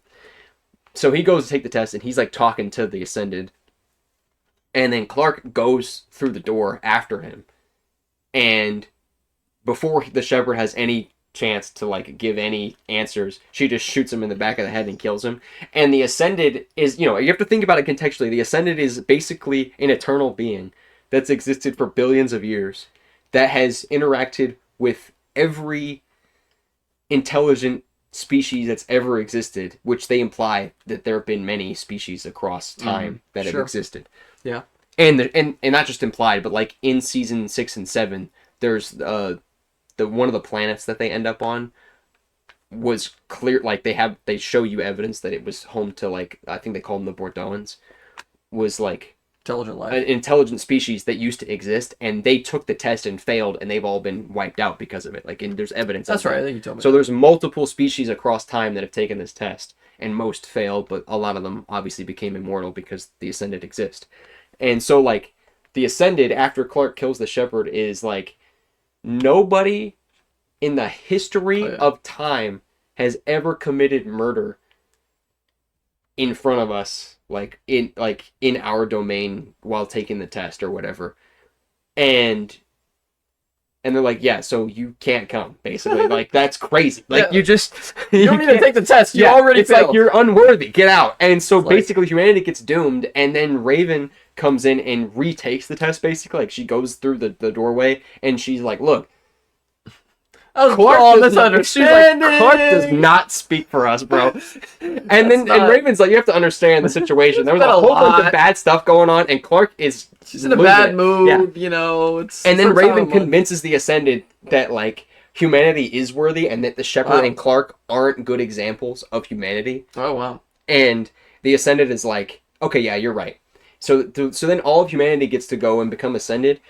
So he goes to take the test and he's like talking to the Ascended. And then Clark goes through the door after him. And before the Shepherd has any chance to like give any answers, she just shoots him in the back of the head and kills him. And the Ascended is, you have to think about it contextually. The Ascended is basically an eternal being that's existed for billions of years that has interacted with every intelligent species that's ever existed, which they imply that there have been many species across time that have existed. Yeah. And not just implied, but like in season 6 and 7, there's the one of the planets that they end up on was clear, like they show you evidence that it was home to like, I think they call them the Bordeauxans, was like intelligent life, an intelligent species that used to exist, and they took the test and failed, and they've all been wiped out because of it. Like, and there's evidence. That's right. I think you told me. So there's multiple species across time that have taken this test, and most failed, but a lot of them obviously became immortal because the Ascended exist. And so like the Ascended after Clark kills the Shepherd is like nobody in the history of time has ever committed murder in front of us, like in our domain while taking the test or whatever. And they're like, yeah, so you can't come, basically. Like, that's crazy. Like, you don't need to take the test. You already failed. Like, you're unworthy. Get out. And so, basically, humanity gets doomed, and then Raven comes in and retakes the test, basically. Like, she goes through the doorway, and she's like, look, Clark does not speak for us, bro. And Raven's like, you have to understand the situation. There was a whole bunch of bad stuff going on, and Clark is she's in a bad mood, and then Raven convinces the Ascended that like humanity is worthy, and that the Shepherd and Clark aren't good examples of humanity. Oh wow! And the Ascended is like, okay, yeah, you're right. So then all of humanity gets to go and become Ascended.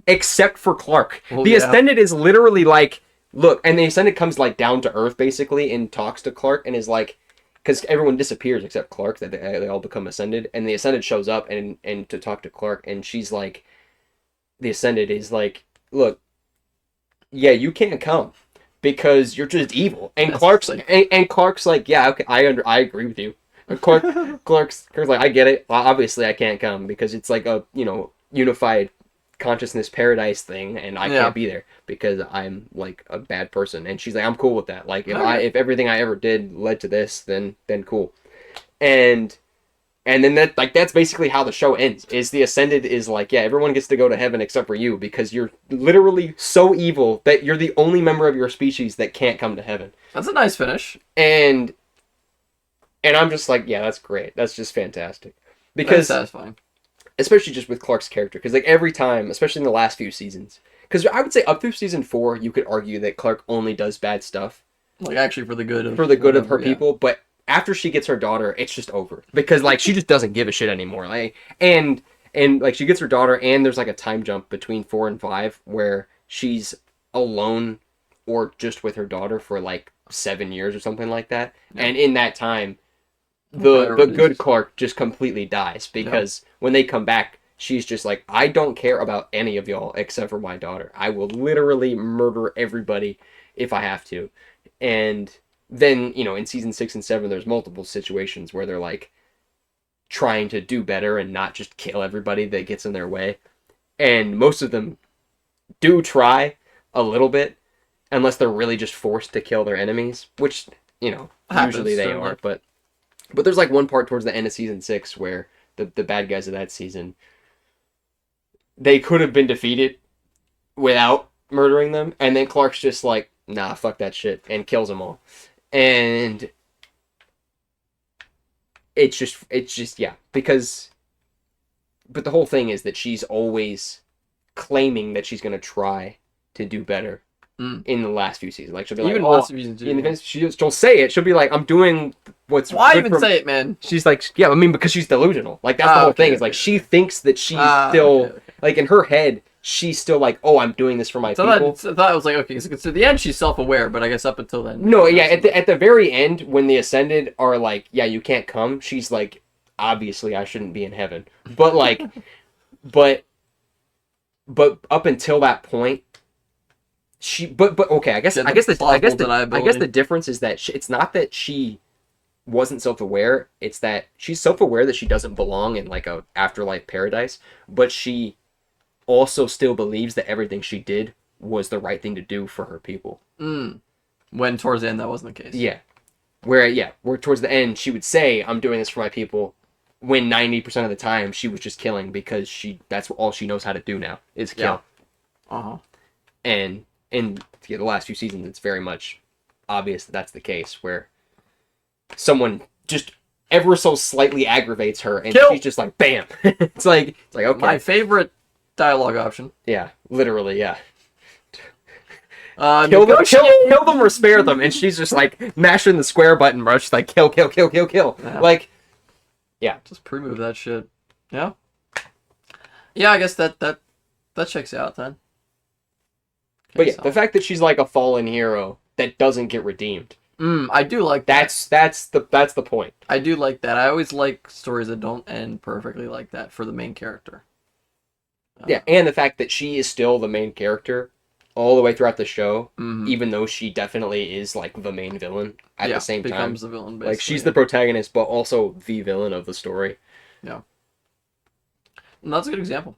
Except for Clark. The Ascended is literally like, look, and the Ascended comes like down to earth basically and talks to Clark and is like, because everyone disappears except Clark, that they all become Ascended, and the Ascended shows up and to talk to Clark, and she's like, the Ascended is like, look, yeah, you can't come because you're just evil. And Clark's like, yeah, okay, I agree with you. And Clark's like, I get it. Obviously, I can't come because it's like a unified consciousness paradise thing, and I can't be there because I'm like a bad person. And she's like, I'm cool with that. Like if everything I ever did led to this, then cool. And then that's basically how the show ends. Is the Ascended is like, yeah, everyone gets to go to heaven except for you because you're literally so evil that you're the only member of your species that can't come to heaven. That's a nice finish. And I'm just like, yeah, that's great. That's just fantastic. Because that's satisfying. Especially just with Clark's character, because like every time, especially in the last few seasons, because I would say up through season 4, you could argue that Clark only does bad stuff, like actually for the good of her people. But after she gets her daughter, it's just over because like she just doesn't give a shit anymore. Like and like she gets her daughter, and there's like a time jump between 4 and 5 where she's alone or just with her daughter for like 7 years or something like that, and in that time, the good Clark just completely dies because when they come back, she's just like, I don't care about any of y'all except for my daughter. I will literally murder everybody if I have to. And then, in season 6 and 7, there's multiple situations where they're like trying to do better and not just kill everybody that gets in their way. And most of them do try a little bit, unless they're really just forced to kill their enemies, which, Happens, usually they certainly. are. But there's like one part towards the end of season 6 where the bad guys of that season, they could have been defeated without murdering them, and then Clark's just like, nah, fuck that shit, and kills them all. And it's just yeah, because but the whole thing is that she's always claiming that she's gonna try to do better in the last few seasons. Like she'll be Even like, last season too. Yeah. she'll say it. She'll be like, I'm doing what's Why good even for... say it, man? She's like, yeah, I mean, because she's delusional. Like that's the whole Okay, thing. Is like she thinks that she's still okay. like in her head. She's still like, oh, I'm doing this for my So people. I thought it was like, okay, so to the end she's self-aware, but I guess up until then. No, yeah, at the very end, when the Ascended are like, yeah, you can't come, she's like, obviously I shouldn't be in heaven. But like, but up until that point, but okay, I guess the difference is that it's not that she wasn't self-aware, it's that she's self-aware that she doesn't belong in like a afterlife paradise, but she also still believes that everything she did was the right thing to do for her people. When towards the end that wasn't the case. Yeah. Where towards the end she would say, I'm doing this for my people, when 90% of the time she was just killing because that's all she knows how to do now is kill. Yeah. Uh-huh. And in the last few seasons it's very much obvious that that's the case, where someone just ever so slightly aggravates her and Kill! she's just like, bam. It's like okay. My favorite dialogue option. Yeah, literally, yeah. Kill Kill them or spare them, and she's just like mashing the square button, bro. She's like, kill. Yeah. Like, yeah. Just pre-move that shit. Yeah. Yeah, I guess that checks out then. But yeah, the fact that she's like a fallen hero that doesn't get redeemed. I do like that. That's the point. I do like that. I always like stories that don't end perfectly like that for the main character. Yeah, and the fact that she is still the main character all the way throughout the show, Mm-hmm. even though she definitely is like the main villain at the same time. Becomes the villain, basically. Like she's the protagonist, but also the villain of the story. Yeah. And that's a good example.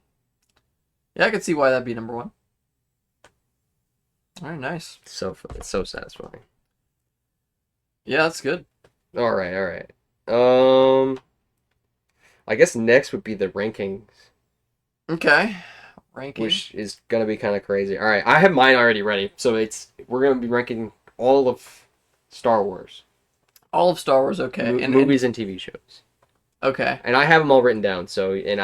Yeah, I could see why that'd be number one. All right, nice. It's so satisfying. Yeah, that's good. All right. I guess next would be the rankings, Okay. Ranking. which is gonna be kind of crazy. All right, I have mine already ready, so we're gonna be ranking all of Star Wars, All of Star Wars, okay. movies and TV shows, okay. and I have them all written down. So, and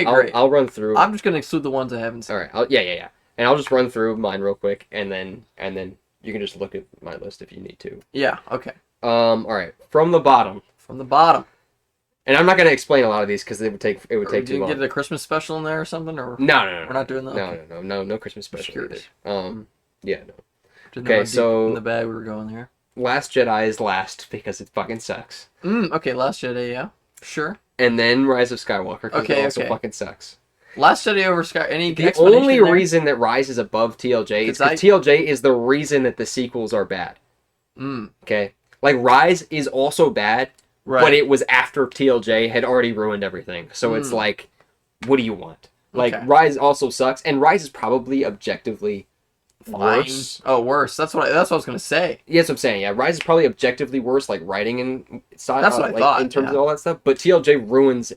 Great. I'll run through. I'm just gonna exclude the ones I haven't seen. All right, yeah, and I'll just run through mine real quick, and then you can just look at my list if you need to. Yeah, okay. All right, from the bottom, From the bottom. and I'm not gonna explain a lot of these because it would take too Did you long. get a Christmas special in there or something? Or No. we're not doing that? Okay. No Christmas special either. curious. Yeah, no. Didn't know Okay, how deep so in the bag we were going here. Last Jedi is last because it fucking sucks, Okay, Last Jedi, yeah. Sure. and then Rise of Skywalker because it Okay, also okay. fucking sucks. Last Jedi over Sky. Any The explanation only there? reason that Rise is above TLJ is 'Cause because TLJ is the reason that the sequels are bad. Okay, like Rise is also bad, Right. but it was after TLJ had already ruined everything. So it's like, what do you want? Like Okay. Rise also sucks, and Rise is probably objectively Fine. worse. Oh, worse. That's what I was gonna say. Yeah, that's what I'm saying. Yeah, Rise is probably objectively worse, like writing and style. That's what I like, thought, in terms yeah. of all that stuff. But TLJ ruins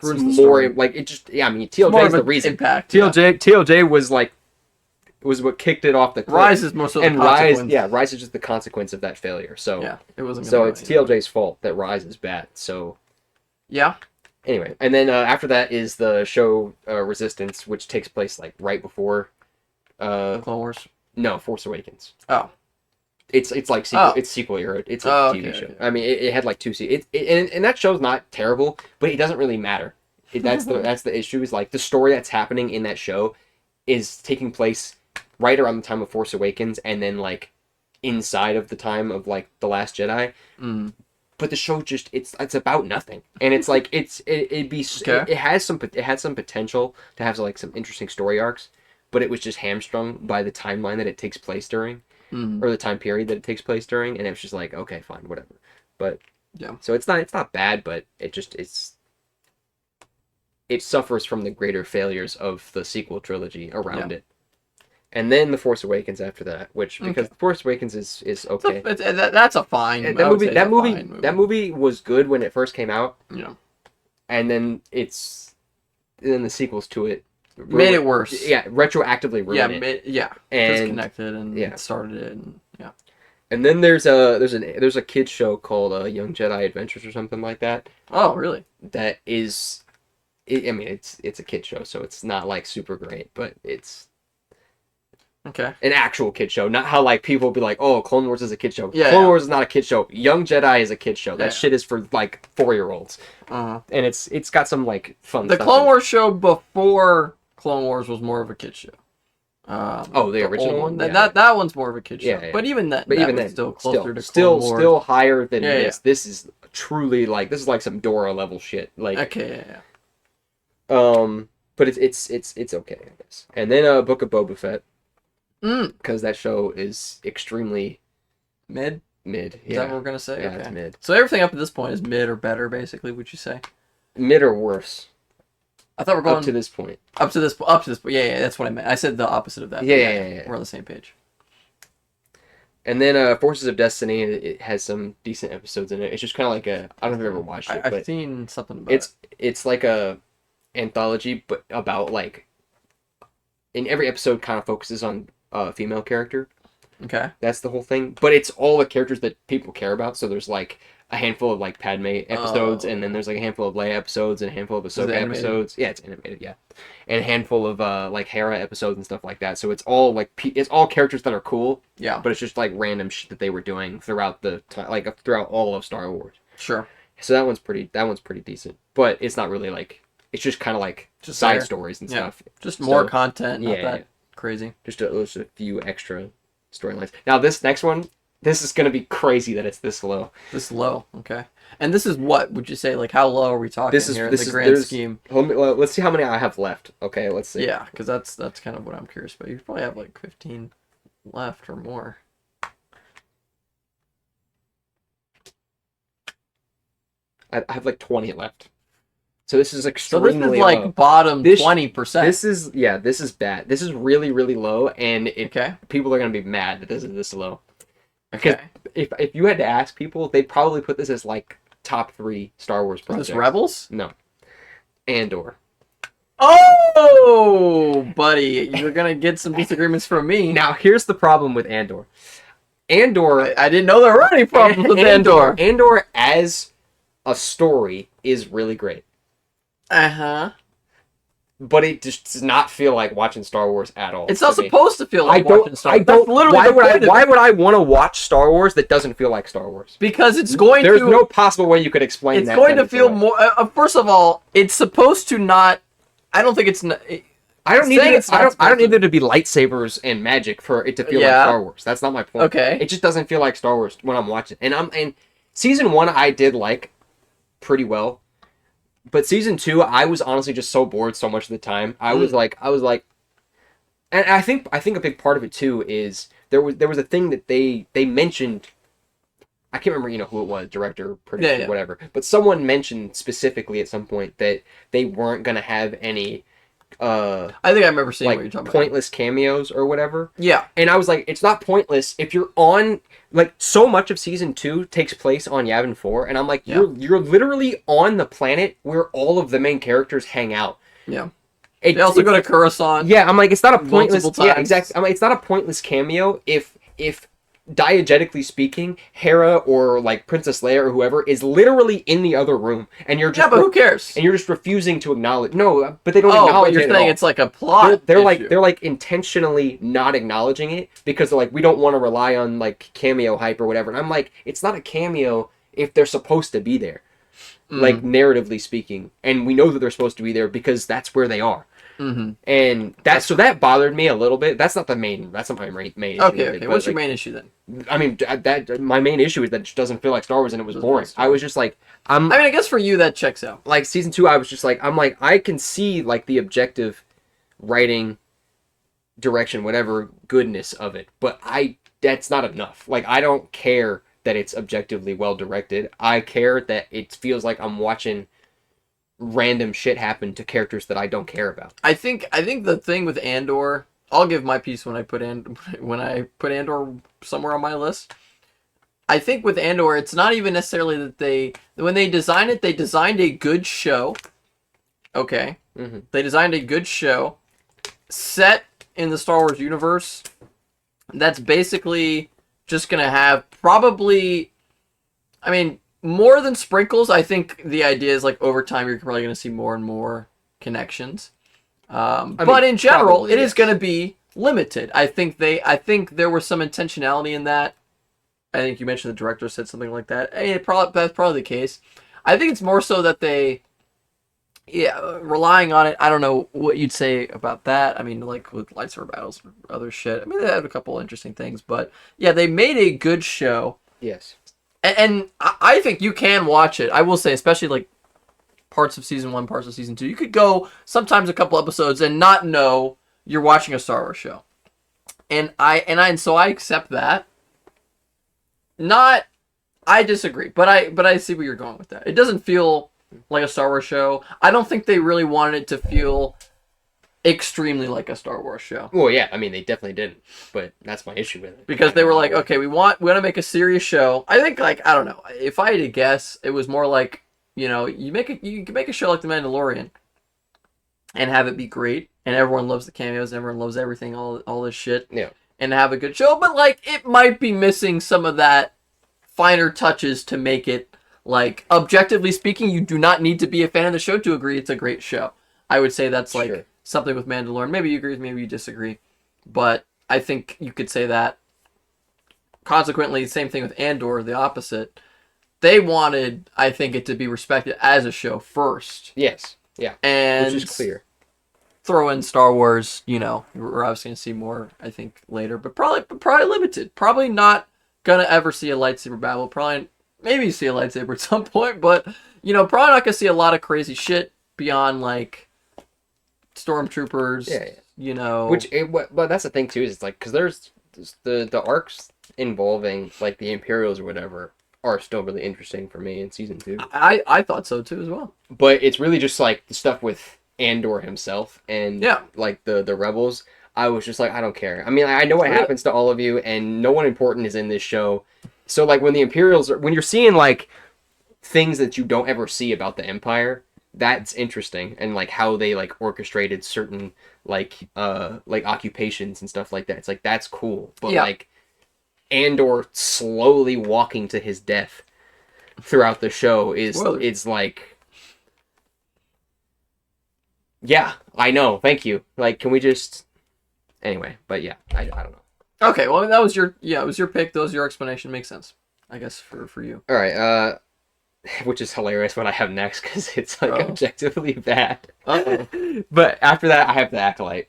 the more. story. Like it just, yeah. I mean, It's more TLJ is of the an reason. impact. TLJ was like, was what kicked it off the cliff. Rise is most of the and Rise, consequence. Rise is just the consequence of that failure. So Yeah, it wasn't. so Gonna it's go anywhere. TLJ's fault that Rise is bad. So Yeah. anyway, and then after that is the show Resistance, which takes place like right before. Clone Wars. No, Force Awakens. Oh. It's like sequel. Oh. It's sequel era. It's a Oh, TV okay, show. okay. I mean, it had like 2 seasons. And that show's not terrible, but it doesn't really matter. That's the issue. Is like the story that's happening in that show is taking place right around the time of Force Awakens, and then like inside of the time of like the Last Jedi. but the show just it's about nothing, and it's like Okay. it has some potential to have like some interesting story arcs, but it was just hamstrung by the timeline that it takes place during, Mm. or the time period that it takes place during, and it was just like, okay, fine, whatever. But Yeah. so it's not bad, but it suffers from the greater failures of the sequel trilogy around it. And then The Force Awakens after that, which because Okay. The Force Awakens is okay. That's a fine. And I would say it's a fine movie. that movie was good when it first came out, Yeah. and then the sequels to it Made it worse. Yeah, retroactively ruined it. And Disconnected and yeah. started it. And, yeah. And then there's a kids show called Young Jedi Adventures or something like that. Oh, really? That is, I mean, it's a kid show, so it's not like super great, but it's Okay. an actual kid show, not how like people be like, oh, Clone Wars is a kid show. Yeah, Clone yeah. Wars is not a kid show. Young Jedi is a kid show. That Yeah. shit is for like 4-year-olds, Uh-huh. and it's got some like fun. The stuff Clone in it. Wars show before Clone Wars was more of a kid show. The original old one? That, Yeah. that one's more of a kid show. Yeah, yeah. But even that, But that even was then, still closer to still Clone Wars. still higher than Yeah, this. This is truly like this is like some Dora level shit. Like Okay, yeah. but it's okay, I guess. And then Book of Boba Fett, Mm. because that show is extremely Mid? mid. Is that what we're gonna say? Yeah, Okay. it's mid. So everything up to this point is mid or better, basically. Would you say? Mid or worse I thought we're going up to this point. up to this. Yeah, that's what I meant. I said the opposite of that. Yeah, but yeah. We're on the same page. And then Forces of Destiny, it has some decent episodes in it. It's just kind of like I don't know if you've ever watched it, I've but seen something about it. it's like a anthology, but about like in every episode kind of focuses on a female character. Okay. That's the whole thing. But it's all the characters that people care about. So there's like a handful of like Padme episodes, and then there's like a handful of Leia episodes, and a handful of Ahsoka episodes. Yeah, it's animated. Yeah, and a handful of like Hera episodes and stuff like that. So it's all like it's all characters that are cool. Yeah. But it's just like random shit that they were doing throughout the time, like throughout all of Star Wars. Sure. So that one's pretty decent. But it's not really like it's just kind of like Just side there. stories and Yeah. stuff. Just more So, content. Not yeah, that yeah. crazy. Just a few extra storylines. Now this next one, this is gonna be crazy that it's this low. This low. Okay. And this is what would you say? Like how low are we talking here in the grand there's- scheme? Let's see how many I have left. Okay, let's see. Yeah, because that's kind of what I'm curious about. You probably have like 15 left or more. I have like 20 left. So this is So extremely this is like low. bottom This- 20%. This is this is bad. This is really really low, and Okay. people are gonna be mad that this is this low. Because Okay. if you had to ask people, they'd probably put this as like top 3 Star Wars Is projects. this Rebels? No, Andor. Oh, buddy, you're gonna get some disagreements from me. Now here's the problem with Andor. Andor. I didn't know there were any problems with Andor. Andor as a story is really great, Uh-huh. but it just does not feel like watching Star Wars at all. It's not to me. supposed to feel like watching Star I Wars. don't. That's literally Why the would I? point of Why it. would I want to watch Star Wars that doesn't feel like Star Wars? Because it's going There's to no possible way you could explain it's that. going to sentence feel away. more first of all, it's supposed to not I don't think it's not I don't need saying it. it's I not don't supposed need there to be lightsabers and magic for it to feel like Yeah. Star Wars. That's not my point. Okay. It just doesn't feel like Star Wars when I'm watching. And season 1 I did like pretty well, but season 2 I was honestly just so bored so much of the time. I was like, and I think a big part of it too is there was a thing that they mentioned. I can't remember who it was, director, producer, Yeah. whatever. But someone mentioned specifically at some point that they weren't gonna have any I think I remember seeing what you're like talking pointless cameos or whatever. about. Yeah. And I was like, it's not pointless if you're on like so much of season 2 takes place on Yavin 4, and I'm like, Yeah. you're literally on the planet where all of the main characters hang out. Yeah. It, They also go to Coruscant. yeah, I'm like, it's not a pointless. multiple Yeah, times. exactly. I'm like, it's not a pointless cameo if diegetically speaking, Hera or like Princess Leia or whoever is literally in the other room, and you're just Yeah, but who cares? and you're just refusing to acknowledge. No, but they don't Oh, acknowledge but you're it at saying all. it's like a plot. They're issue. like intentionally not acknowledging it because they're like, we don't want to rely on like cameo hype or whatever. And I'm like, it's not a cameo if they're supposed to be there, like narratively speaking, and we know that they're supposed to be there because that's where they are. Mm-hmm. And that bothered me a little bit. That's not the main. That's not my main issue Okay, with it. okay. But What's your like, main issue then? I mean, that my main issue is that it just doesn't feel like Star Wars, and it was Doesn't feel boring. Star I Wars. was just like, I'm I mean, I guess for you that checks out. like season 2. I was just like, I'm like, I can see like the objective writing, direction, whatever goodness of it, but that's not enough. Like, I don't care that it's objectively well directed. I care that it feels like I'm watching random shit happen to characters that I don't care about. I think the thing with Andor, I'll give my piece when I put Andor somewhere on my list. I think with Andor, it's not even necessarily that when they designed it, they designed a good show. Okay, Mm-hmm. they designed a good show set in the Star Wars universe. That's basically just gonna have probably, I mean, more than sprinkles. I think the idea is like over time you're probably gonna see more and more connections. But in general, probably, it is yes. going to be limited. I think there was some intentionality in that. I think you mentioned the director said something like that. That's probably the case. I think it's more so that relying on it. I don't know what you'd say about that. I mean, like with lightsaber battles or other shit. I mean, they had a couple interesting things, but yeah, they made a good show, Yes. and I think you can watch it. I will say, especially like parts of season 1, parts of season 2. You could go sometimes a couple episodes and not know you're watching a Star Wars show. And so I accept that. Not I disagree, but I see where you're going with that. It doesn't feel like a Star Wars show. I don't think they really wanted it to feel extremely like a Star Wars show. Well, yeah, I mean, they definitely didn't, but that's my issue with it. Because they were like, okay, we want to make a serious show. I think, like, I don't know. If I had to guess, it was more like, you can make a show like The Mandalorian and have it be great, and everyone loves the cameos, everyone loves everything, all this shit, Yeah. and have a good show. But like, it might be missing some of that finer touches to make it, like, objectively speaking, you do not need to be a fan of the show to agree it's a great show. I would say that's like Sure. something with Mandalorian. Maybe you agree, maybe you disagree, but I think you could say that. Consequently, same thing with Andor, the opposite. They wanted, I think, it to be respected as a show first. Yes. Yeah. And Which is clear. throw in Star Wars, we're obviously going to see more, I think, later, but probably limited. Probably not going to ever see a lightsaber battle. Probably, maybe see a lightsaber at some point, but, probably not going to see a lot of crazy shit beyond, like, stormtroopers, Yeah. But that's the thing, too, is it's like, because there's the arcs involving, like, the Imperials or whatever are still really interesting for me in season 2. I thought so too as well. But it's really just like the stuff with Andor himself and like the rebels. I was just like, I don't care. I mean, I know what happens to all of you, and no one important is in this show. So like when the Imperials when you're seeing like things that you don't ever see about the Empire, that's interesting, and like how they like orchestrated certain like occupations and stuff like that. It's like that's cool. But like Andor slowly walking to his death throughout the show it's like, yeah, I know, thank you. Like, can we just anyway? But yeah, I don't know. Okay, well, that was it was your pick. That was your explanation. Makes sense, I guess, for you. All right, which is hilarious what I have next because it's like objectively bad. But after that, I have the Acolyte.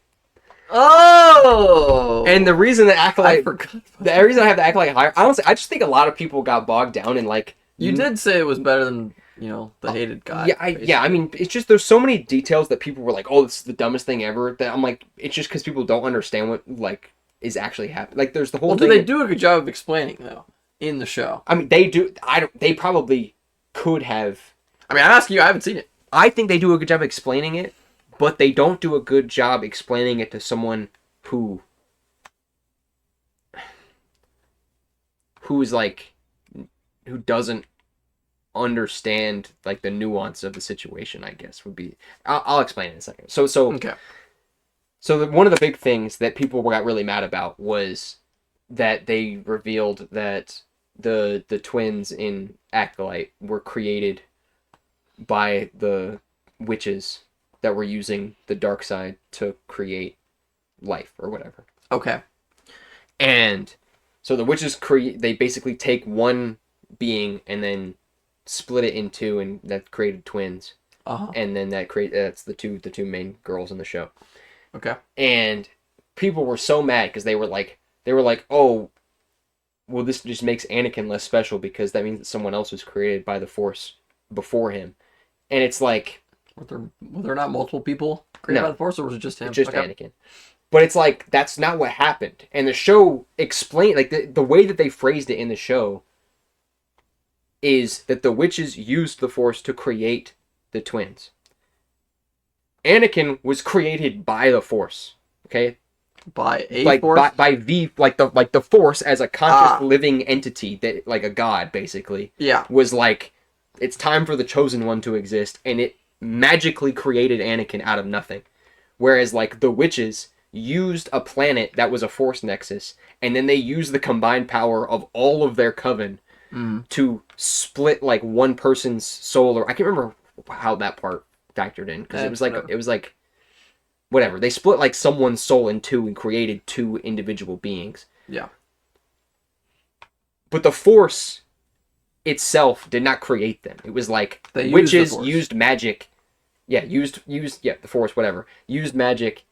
Oh! And the reason the Acolyte, I forgot. the reason I have the Acolyte higher, honestly, I just think a lot of people got bogged down in like. You did say it was better than the hated guy. Yeah, I mean, it's just there's so many details that people were like, "Oh, this is the dumbest thing ever." That I'm like, it's just because people don't understand what like is actually happening. Like, there's the whole. Well, thing. do they do a good job of explaining though in the show? I mean, they do. I don't. They probably could have. I mean, I'm asking you. I haven't seen it. I think they do a good job explaining it, but they don't do a good job explaining it to someone who's like who doesn't understand like the nuance of the situation. I guess would be. I'll explain it in a second. So Okay. So one of the big things that people got really mad about was that they revealed that the twins in Acolyte were created by the witches that were using the dark side to create life or whatever. Okay. And so the witches they basically take one being and then split it in two, and that created twins. Uh-huh. and then that's the two main girls in the show. Okay. And people were so mad because they were like, oh, well, this just makes Anakin less special because that means that someone else was created by the Force before him. And it's like, Were there not multiple people created No. by the Force, or was it just him? it's just Okay. Anakin. But it's like, that's not what happened. And the show explained, like, the way that they phrased it in the show is that the witches used the Force to create the twins. Anakin was created by the Force. Okay? By a Like Force? by the the Force as a conscious Ah. living entity, that like a god basically, Yeah. was like, it's time for the chosen one to exist, and it magically created Anakin out of nothing. Whereas like the witches used a planet that was a Force nexus, and then they used the combined power of all of their coven to split like one person's soul, or I can't remember how that part factored in, because Whatever. it was like whatever. They split like someone's soul in two and created two individual beings. Yeah. But the Force itself did not create them. It was like They used the witches Force. used magic. Yeah, used the Force, whatever. Used magic,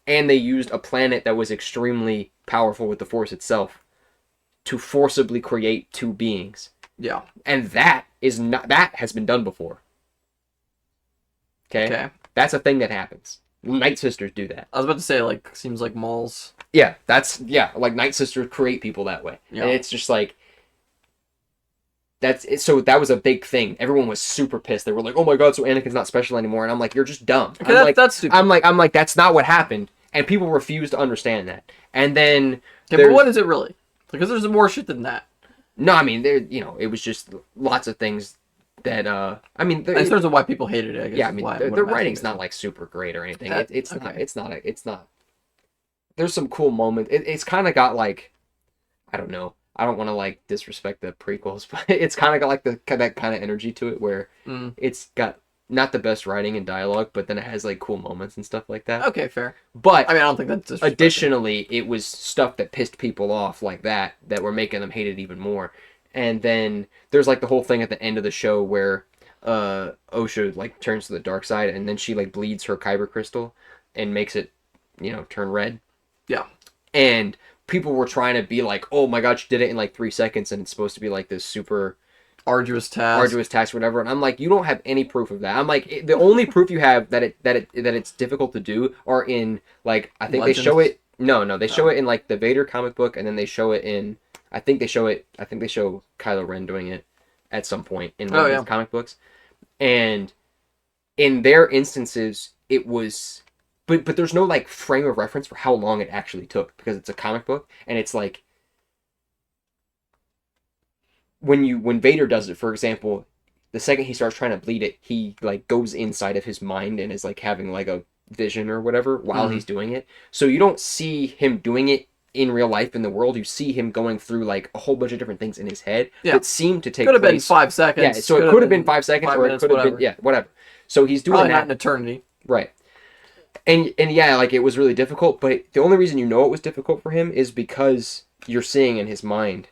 and they used a planet that was extremely powerful with the Force itself to forcibly create two beings. Yeah. And that has been done before. Okay. That's a thing that happens. Night Sisters do that. I was about to say, like, seems like Maul's. Yeah, like Night Sisters create people that way. Yeah. And it's just like, that's it. So that was a big thing. Everyone was super pissed. They were like, "Oh my god, so Anakin's not special anymore." And I'm like, "You're just dumb." Okay, that's stupid. I'm like, that's not what happened. And people refuse to understand that. And then Okay, but what is it really? Because there's more shit than that. No, I mean, it was just lots of things that I mean, In terms of why people hated it, I guess. yeah, I mean, the writing's not like super great or anything. It's not. There's some cool moments. It's kind of got like, I don't know. I don't want to like disrespect the prequels, but it's kind of got like that kind of energy to it where it's got not the best writing and dialogue, but then it has like cool moments and stuff like that. Okay, fair. But I mean, I don't think that's disrespectful. additionally, it was stuff that pissed people off like that were making them hate it even more. And then there's like the whole thing at the end of the show where Osha like turns to the dark side, and then she like bleeds her kyber crystal and makes it, turn red. Yeah. And people were trying to be like, "Oh my god, she did it in like 3 seconds, and it's supposed to be like this super arduous task, or whatever." And I'm like, you don't have any proof of that. I'm like, the only proof you have that it's difficult to do are in like, I think Legends? they show it. No, they show it in like the Vader comic book, and then they show it in. I think they show Kylo Ren doing it at some point in one of his comic books, and in their instances, it was. But there's no like frame of reference for how long it actually took, because it's a comic book, and it's like when Vader does it, for example, the second he starts trying to bleed it, he like goes inside of his mind and is like having like a vision or whatever while he's doing it. So you don't see him doing it in real life in the world. You see him going through like a whole bunch of different things in his head that seem to take could have been place. 5 seconds. Yeah, so it could have been 5 seconds, or it could have been whatever. So he's doing probably that. not an eternity. Right. And yeah, like it was really difficult, but the only reason it was difficult for him is because you're seeing in his mind,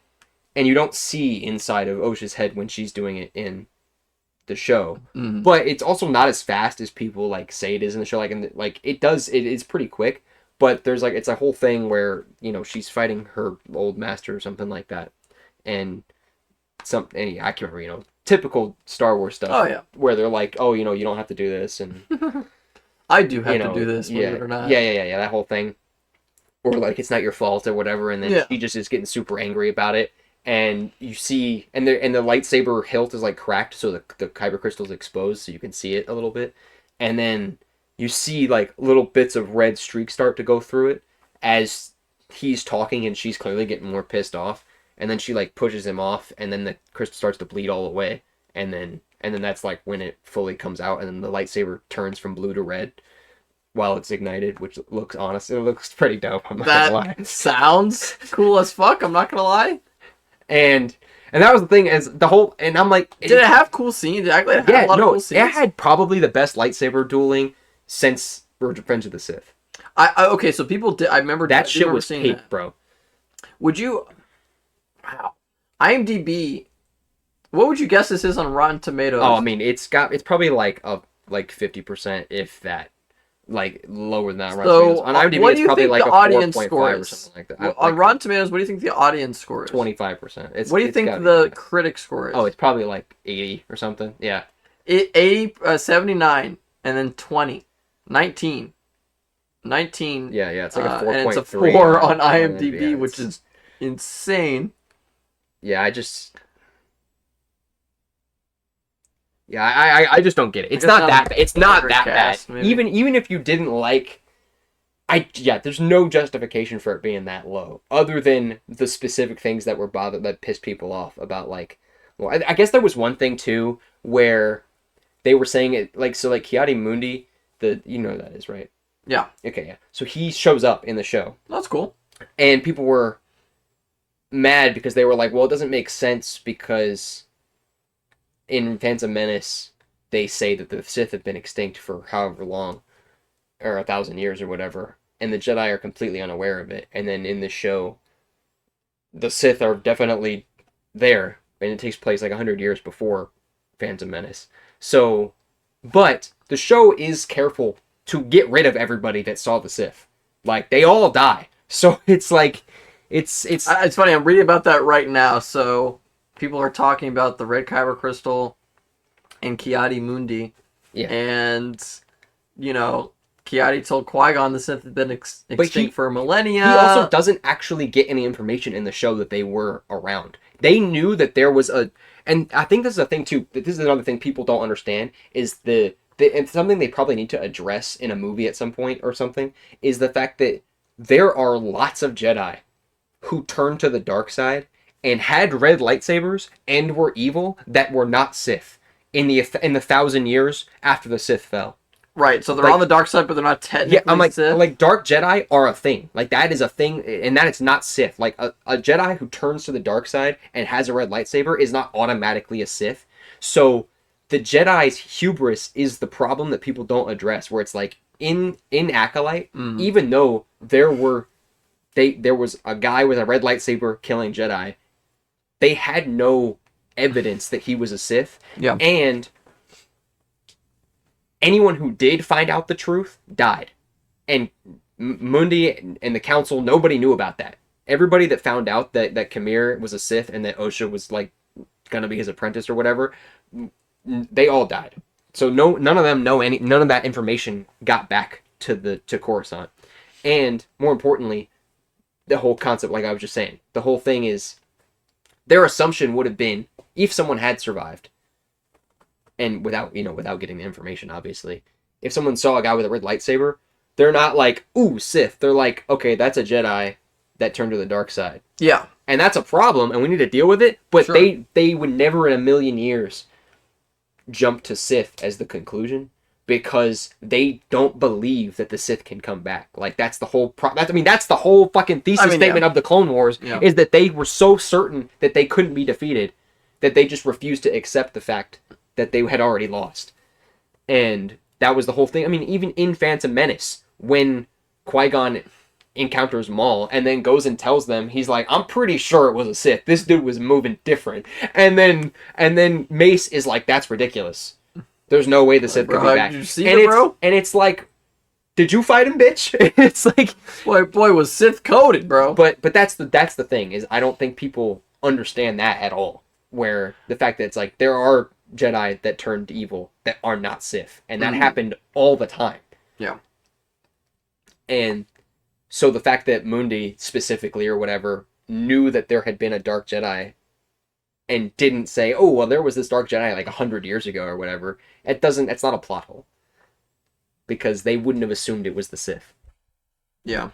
and you don't see inside of Osha's head when she's doing it in the show. But it's also not as fast as people like say it is in the show. Like it is pretty quick, but there's like, it's a whole thing where she's fighting her old master or something like that, and I can't remember, typical Star Wars stuff. Oh yeah, where they're like, oh, you don't have to do this, and I do have to do this, believe it or not. Yeah, that whole thing. Or like, it's not your fault or whatever, and then she just is getting super angry about it. And you see, and the lightsaber hilt is like cracked, so the kyber crystal is exposed, so you can see it a little bit. And then you see like little bits of red streaks start to go through it as he's talking, and she's clearly getting more pissed off. And then she like pushes him off, and then the crystal starts to bleed all the way. And then that's like when it fully comes out, and then the lightsaber turns from blue to red while it's ignited, which it looks pretty dope. I'm not gonna lie. That sounds cool as fuck. I'm not gonna lie. And that was the thing, as the whole, and I'm like, did it have cool scenes? It actually had a lot of cool scenes. It had probably the best lightsaber dueling since Revenge of the Sith. Okay, so people did. I remember that shit was peak, bro. Would you? Wow. IMDb. What would you guess this is on Rotten Tomatoes? Oh, I mean, it's probably like a like 50%, if that, like lower than that on Rotten Tomatoes. So, On IMDb, what do it's you probably think like the a audience 4.5 score or is? something like that. Well, on Like Rotten Tomatoes, what do you think the audience score is? 25%. What do you It's think gotta be the high. critic score is? Oh, it's probably like 80 or something. Yeah. 80, 79, and then 20, 19, 19, Yeah. It's like a and it's a 4.3 4 on on IMDb. Yeah, IMDb, which is insane. yeah. I just don't get it. I It's guess not now that. It's not better that bad. cast, maybe. Even if you didn't like, there's no justification for it being that low, other than the specific things that pissed people off about like. Well, I guess there was one thing too where they were saying it like Kiadi Mundi, you know who that is, right? Yeah, Okay, yeah. So he shows up in the show, that's cool. and people were mad because they were like, well, it doesn't make sense because in Phantom Menace they say that the Sith have been extinct for however long, or 1,000 years or whatever, and the Jedi are completely unaware of it. And then in the show, the Sith are definitely there, and it takes place like 100 years before Phantom Menace. So, but the show is careful to get rid of everybody that saw the Sith. Like they all die. So it's like, It's funny. I'm reading about that right now. So people are talking about the red kyber crystal and Kiadi Mundi, yeah. and you know, Kiadi told Qui-Gon the Sith had been extinct for millennia. He also doesn't actually get any information in the show that they were around. They knew that there was and I think this is a thing too. This is another thing people don't understand is and something they probably need to address in a movie at some point or something is the fact that there are lots of Jedi who turned to the dark side and had red lightsabers and were evil that were not Sith in the 1,000 years after the Sith fell. Right, so they're Like, on the dark side, but they're not technically yeah, I'm Sith. like dark Jedi are a thing. Like that is a thing, and that it's not Sith. Like a Jedi who turns to the dark side and has a red lightsaber is not automatically a Sith. So the Jedi's hubris is the problem that people don't address. Where it's like in Acolyte, even though there was a guy with a red lightsaber killing Jedi, they had no evidence that he was a Sith. Yeah. And anyone who did find out the truth died. And Mundi and the council, nobody knew about that. Everybody that found out that Kamir was a Sith and that Osha was like gonna be his apprentice or whatever, they all died. So none of them know none of that information got back to Coruscant. And more importantly, the whole concept, like I was just saying, the whole thing is their assumption would have been if someone had survived, and without getting the information, obviously, if someone saw a guy with a red lightsaber, they're not like, ooh, Sith. They're like, okay, that's a Jedi that turned to the dark side. Yeah. And that's a problem, and we need to deal with it. But Sure. they would never in a million years jump to Sith as the conclusion because they don't believe that the Sith can come back. Like that's the whole that's the whole fucking thesis statement of the Clone Wars is that they were so certain that they couldn't be defeated that they just refused to accept the fact that they had already lost. And that was the whole thing. I mean, even in Phantom Menace, when Qui-Gon encounters Maul and then goes and tells them, he's like, I'm pretty sure it was a Sith. This dude was moving different. And then Mace is like, that's ridiculous. There's no way the Sith could be back. Did you see it, bro? And it's like, did you fight him, bitch? It's like, boy was Sith coded, bro. But that's the thing is I don't think people understand that at all. Where the fact that it's like there are Jedi that turned evil that are not Sith, and that happened all the time. Yeah. And so the fact that Mundi specifically or whatever knew that there had been a dark Jedi and didn't say, oh, well, there was this dark Jedi like 100 years ago or whatever, it's not a plot hole. Because they wouldn't have assumed it was the Sith. Yeah.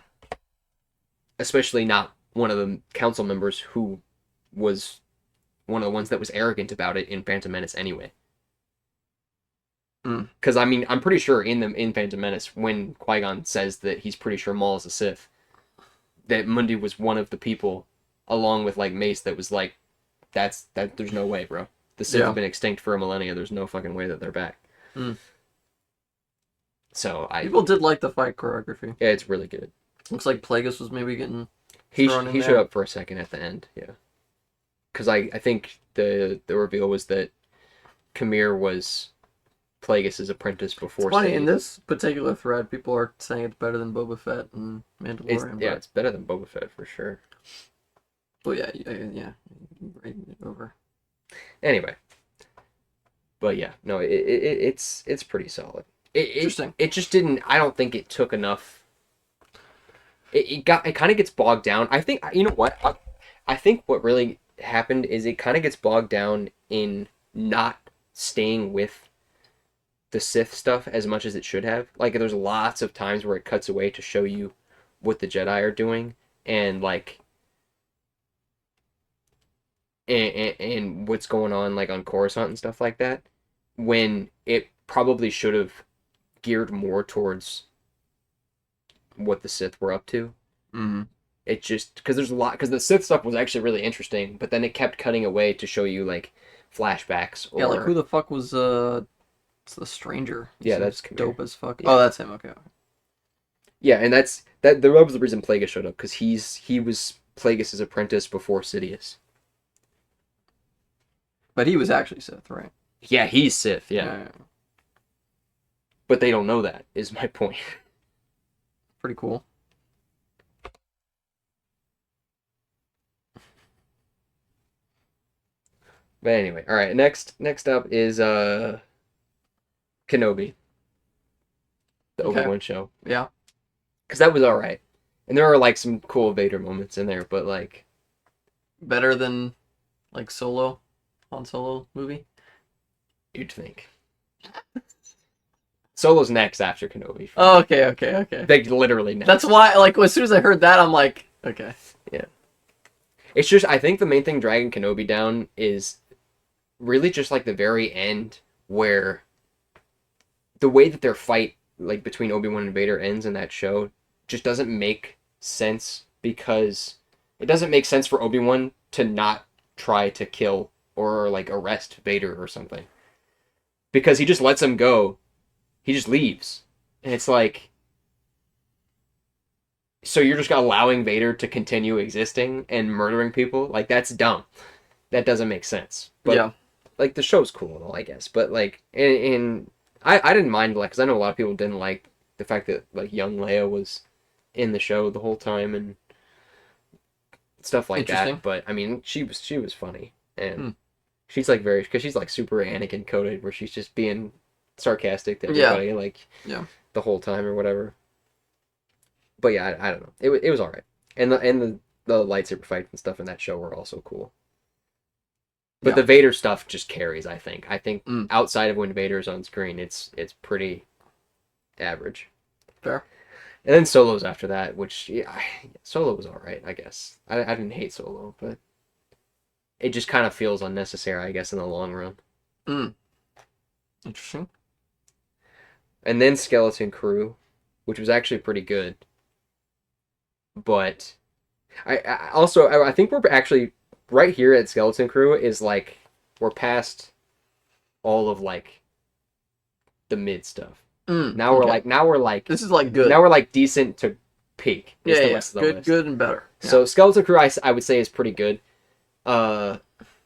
Especially not one of the council members who was one of the ones that was arrogant about it in Phantom Menace anyway. Because I mean, I'm pretty sure in Phantom Menace, when Qui-Gon says that he's pretty sure Maul is a Sith, that Mundi was one of the people, along with like Mace, that was like, there's no way, bro. The Sith have been extinct for a millennia. There's no fucking way that they're back. So people did like the fight choreography. Yeah, it's really good. Looks like Plagueis was maybe getting. He showed up for a second at the end, yeah. Because I think the reveal was that Kamir was Plagueis' apprentice It's before funny, in Sidious. this particular thread, people are saying it's better than Boba Fett and Mandalorian. It's better than Boba Fett for sure. But yeah, right over. Anyway, but yeah, no, it's pretty solid. Interesting. It just didn't. I don't think it took enough. It kind of gets bogged down. I think you know what. I think what really happened is it kind of gets bogged down in not staying with the Sith stuff as much as it should have. Like there's lots of times where it cuts away to show you what the Jedi are doing and like and what's going on like on Coruscant and stuff like that, when it probably should have geared more towards what the Sith were up to. Mm-hmm. It just because there's a lot because the Sith stuff was actually really interesting, but then it kept cutting away to show you like flashbacks or Yeah, like who the fuck was it's the stranger? Yeah, that's dope as fuck. Yeah. Oh, that's him. Okay. Yeah, and that was the reason Plagueis showed up because he was Plagueis' apprentice before Sidious. But he was actually Sith, right? Yeah, he's Sith. Yeah. But they don't know that. Is my point. Pretty cool. But anyway, all right. Next up is Kenobi, the Okay. Obi-Wan show. Yeah. Because that was all right, and there are like some cool Vader moments in there, but like Better than like Han Solo movie. you'd think. Solo's next after Kenobi. Oh, okay. Like literally next. That's why, like, as soon as I heard that, I'm like, okay. Yeah. It's just I think the main thing dragging Kenobi down is really just like the very end where the way that their fight like between Obi-Wan and Vader ends in that show just doesn't make sense because it doesn't make sense for Obi-Wan to not try to kill or like arrest Vader or something. Because he just lets him go. He just leaves. And it's like so you're just allowing Vader to continue existing and murdering people? Like that's dumb. That doesn't make sense. But yeah. like the show's cool and all, I guess. But like I didn't mind like because I know a lot of people didn't like the fact that like young Leia was in the show the whole time and stuff like that. But I mean, she was funny and she's like very because she's like super Anakin coded where she's just being sarcastic to everybody like the whole time or whatever. But yeah, I don't know. It was all right, and the lightsaber fights and stuff in that show were also cool. But the Vader stuff just carries. I think outside of when Vader's on screen, it's pretty average. Fair. And then Solo's after that, which Solo was all right, I guess. I didn't hate Solo, but it just kind of feels unnecessary, I guess, in the long run. Interesting. And then Skeleton Crew, which was actually pretty good. But I think we're actually right here at Skeleton Crew is like we're past all of like the mid stuff. Now we're like this is like good. Now we're like decent to peak. The rest of the list. Good and better. So Skeleton Crew I would say is pretty good.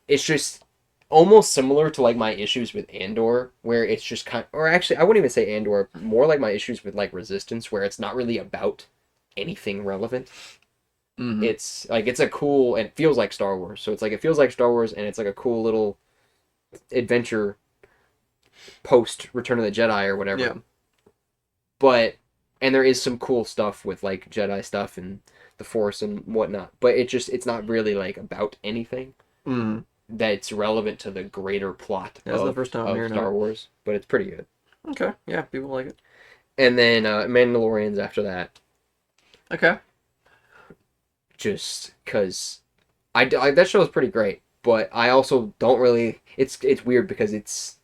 It's just almost similar to like my issues with Andor, where it's just or actually I wouldn't even say Andor, more like my issues with like Resistance, where it's not really about anything relevant. It's like it's a cool and it feels like Star Wars. So it's like it feels like Star Wars and it's like a cool little adventure post Return of the Jedi or whatever. Yeah. But and there is some cool stuff with like Jedi stuff and the Force and whatnot. But it's not really like about anything that's relevant to the greater plot of, the first time of Star Wars. But it's pretty good. Okay. Yeah, people like it. And then Mandalorians after that. Okay. Just because I that show is pretty great, but I also don't really. It's weird because it's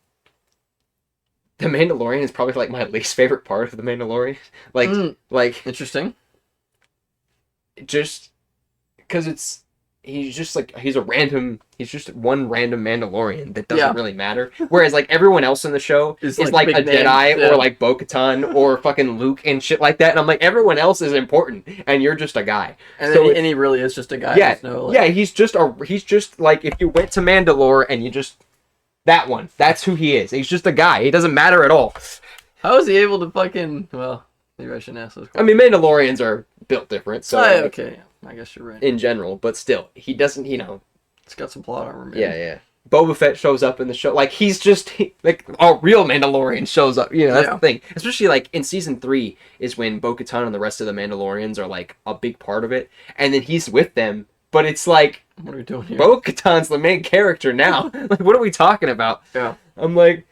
the Mandalorian is probably like my least favorite part of the Mandalorian. Like interesting. Just because he's just one random Mandalorian that doesn't really matter. Whereas like everyone else in the show is like a Jedi or like Bo-Katan or fucking Luke and shit like that. And I'm like, everyone else is important and you're just a guy. And, so and he really is just a guy. Yeah, he's just like if you went to Mandalore and you just That one. That's who he is. He's just a guy. He doesn't matter at all. How is he able to fucking? Well, maybe I shouldn't ask those I questions. mean, Mandalorians are built different, so like, Okay, I guess you're right. in general, but still, he doesn't. It's got some plot armor. Maybe. Yeah. Boba Fett shows up in the show. Like, he's just like a real Mandalorian shows up. That's the thing. Especially like in season 3 is when Bo-Katan and the rest of the Mandalorians are like a big part of it, and then he's with them. But it's like, What are we doing here? Bo-Katan's the main character now. Like, what are we talking about? Yeah. I'm like,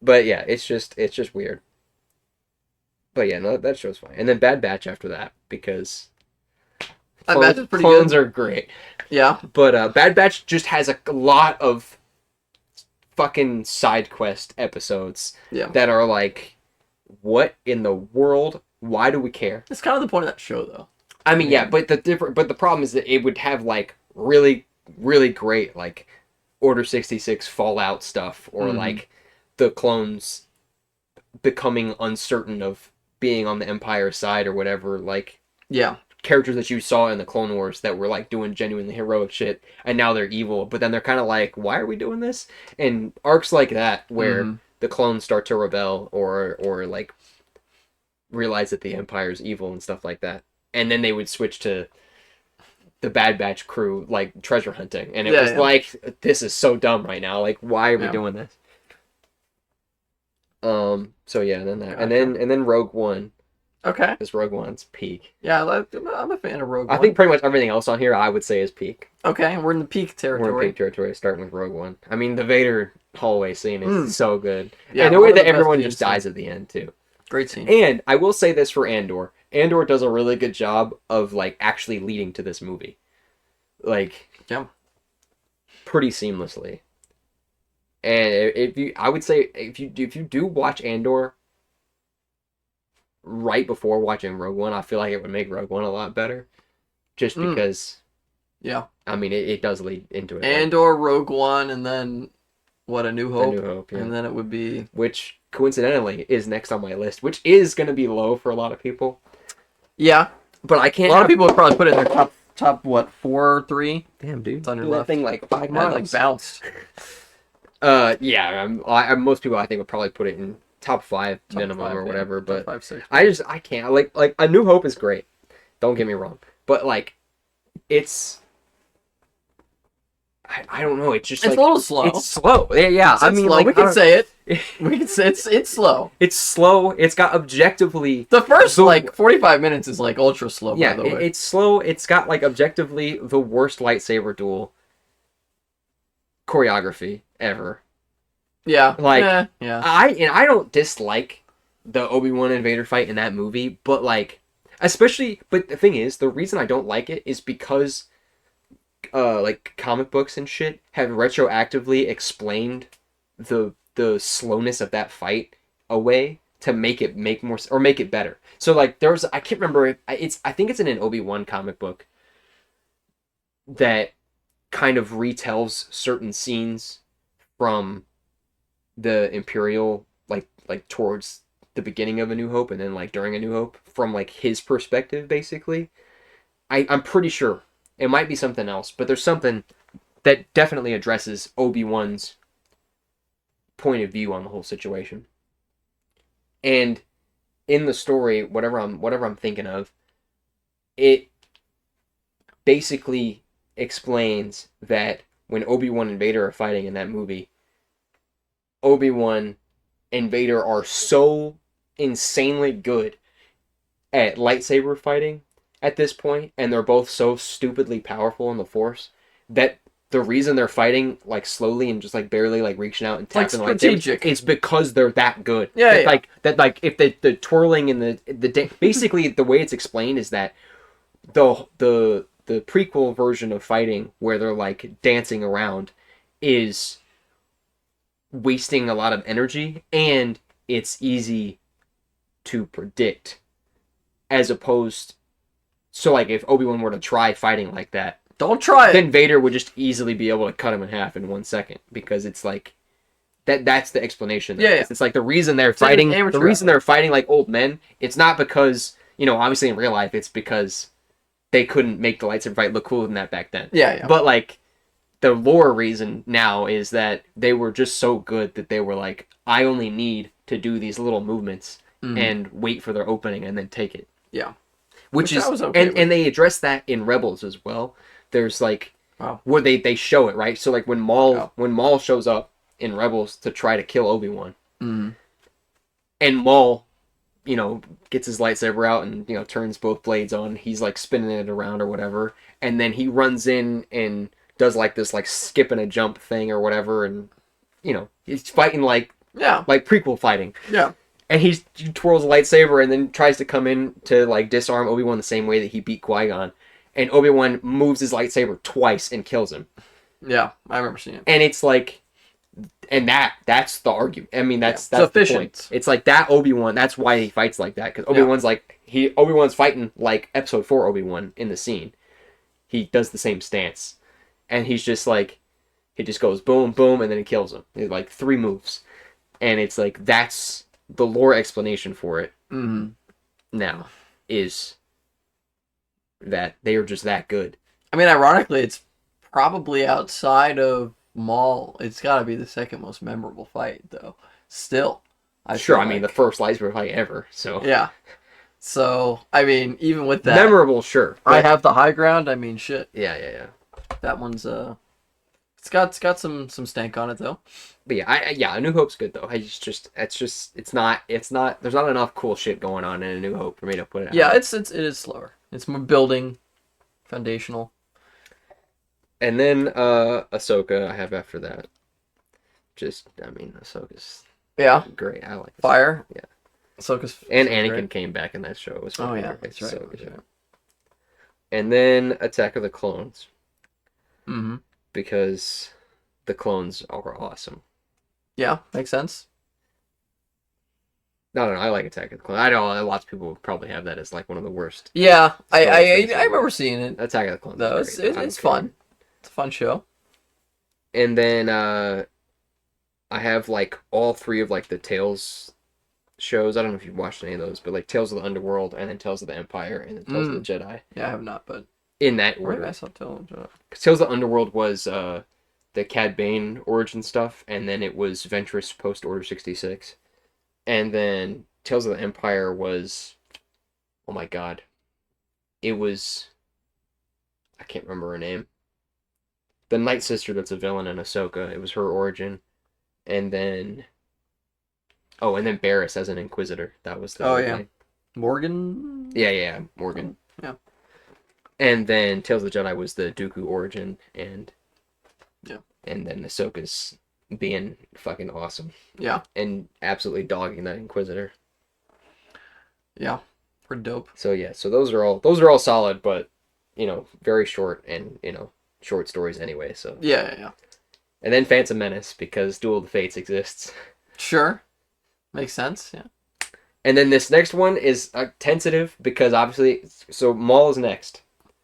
but yeah, it's just weird. But yeah, no, that show's fine. And then Bad Batch after that, because That Batch is pretty clones good. are great. Yeah. But Bad Batch just has a lot of fucking side quest episodes that are like, what in the world? Why do we care? It's kind of the point of that show, though. I mean, yeah, but the problem is that it would have like really, really great like Order 66 Fallout stuff, or like the clones becoming uncertain of being on the Empire side or whatever, like characters that you saw in the Clone Wars that were like doing genuinely heroic shit, and now they're evil, but then they're kind of like, why are we doing this? And arcs like that where the clones start to rebel or like realize that the Empire is evil and stuff like that, and then they would switch to the Bad Batch crew like treasure hunting, and it was like, this is so dumb right now, like, why are we doing this? So yeah, and then that, and then Rogue One. Okay. Because Rogue One's peak. Yeah, I'm a fan of Rogue One. I think pretty much everything else on here I would say is peak. Okay, we're in the peak territory. We're in peak territory, starting with Rogue One. I mean, the Vader hallway scene is so good. Yeah, and the way that everyone just dies at the end, too. Great scene. And I will say this for Andor. Andor does a really good job of, like, actually leading to this movie. Like, pretty seamlessly. And I would say, if you do watch Andor right before watching Rogue One, I feel like it would make Rogue One a lot better. Just because... Yeah. I mean, it does lead into it. Andor, Rogue One, and then, what, A New Hope? A New Hope, yeah. And then it would be... Which, coincidentally, is next on my list, which is going to be low for a lot of people. Yeah. But I can't... A lot of people would probably put it in their top what, 4 or 3? Damn, dude. It's on your left. That thing like 5 miles. Like bounced. Yeah, most people I think would probably put it in top 5 minimum or whatever, but 5, 6. I can't. Like A New Hope is great. Don't get me wrong. But like, it's... I don't know. It's just it's like, a little slow. It's slow. Yeah. I mean, slow. like, we can say it. We can say it's slow. It's slow. It's got objectively... The first, like, 45 minutes is, like, ultra slow, yeah, by the way. It's slow. It's got, like, objectively the worst lightsaber duel choreography ever. Yeah. Like, yeah. I don't dislike the Obi-Wan and Vader fight in that movie, but, like, especially... But the thing is, the reason I don't like it is because... like comic books and shit have retroactively explained the slowness of that fight away to make it make it better. So like there's I can't remember I think it's in an Obi-Wan comic book that kind of retells certain scenes from the Imperial like towards the beginning of A New Hope and then like during A New Hope from like his perspective basically. I'm pretty sure it might be something else, but there's something that definitely addresses Obi-Wan's point of view on the whole situation. And in the story, whatever I'm thinking of, it basically explains that when Obi-Wan and Vader are fighting in that movie, Obi-Wan and Vader are so insanely good at lightsaber fighting at this point, and they're both so stupidly powerful in the Force that the reason they're fighting like slowly and just like barely like reaching out and tapping like strategic. It's because they're that good. Yeah, that, yeah. Like if the twirling and the basically the way it's explained is that the prequel version of fighting where they're like dancing around is wasting a lot of energy and it's easy to predict, as opposed. So, like, if Obi-Wan were to try fighting like that... Don't try it! Then Vader would just easily be able to cut him in half in 1 second. Because it's like... That's the explanation. Yeah. It's like the reason they're fighting... The reason they're fighting like old men, it's not because... You know, obviously in real life, it's because they couldn't make the lightsaber fight look cooler than that back then. Yeah. But, like... the lore reason now is that they were just so good that they were like, I only need to do these little movements and wait for their opening and then take it. Yeah. Which is I was okay and they address that in Rebels as well. There's like where they show it, right? So like when Maul shows up in Rebels to try to kill Obi-Wan. And Maul, you know, gets his lightsaber out and, you know, turns both blades on. He's like spinning it around or whatever. And then he runs in and does like this like skip and a jump thing or whatever, and you know, he's fighting like prequel fighting. Yeah. And he twirls a lightsaber and then tries to come in to like disarm Obi-Wan the same way that he beat Qui-Gon. And Obi-Wan moves his lightsaber twice and kills him. Yeah, I remember seeing it. And it's like, and that's the argument. I mean, that's it's efficient. The point. It's like that Obi-Wan. That's why he fights like that, because Obi-Wan's like Obi-Wan's fighting like Episode 4 Obi-Wan in the scene. He does the same stance, and he's just like, he just goes boom, boom, and then he kills him. It's like 3 moves, and it's like that's the lore explanation for it. Now is that they are just that good. I mean, ironically, it's probably outside of Maul. It's got to be the second most memorable fight, though. Still, I mean, the first lightsaber fight ever. So yeah. So I mean, even with that, memorable, sure. I have the high ground. I mean, shit. Yeah. That one's it's got some stank on it though. But yeah, A New Hope's good though. It's not. There's not enough cool shit going on in A New Hope for me to put it. Yeah, it is slower. It's more building, foundational. And then Ahsoka, I have after that. Ahsoka's great. I like Fire. Yeah. Ahsoka's and Anakin great. came back in that show. It was that's right. That's right. And then Attack of the Clones. Because the clones are awesome. Yeah, makes sense. No, I like Attack of the Clones. I know lots of people probably have that as like one of the worst. Yeah, I remember seeing it. Attack of the Clones. No, it's fun. It's a fun show. And then I have like all 3 of like the Tales shows. I don't know if you've watched any of those, but like Tales of the Underworld, and then Tales of the Empire, and then Tales of the Jedi. Yeah, I have not, but in that order. I saw Tales of the Jedi. Tales of the Underworld was the Cad Bane origin stuff, and then it was Ventress post Order 66. And then Tales of the Empire was, oh my god, it was, I can't remember her name. The Night Sister that's a villain in Ahsoka, it was her origin. And then Barriss as an Inquisitor. That was the name. Morgan? Yeah, Morgan. Yeah. And then Tales of the Jedi was the Dooku origin, and then Ahsoka's being fucking awesome. Yeah. And absolutely dogging that Inquisitor. Yeah. Pretty dope. So those are all solid, but you know, very short, and you know, short stories anyway, so. Yeah. And then Phantom Menace, because Duel of the Fates exists. Sure. Makes sense, yeah. And then this next one is tentative, because obviously, so Maul is next.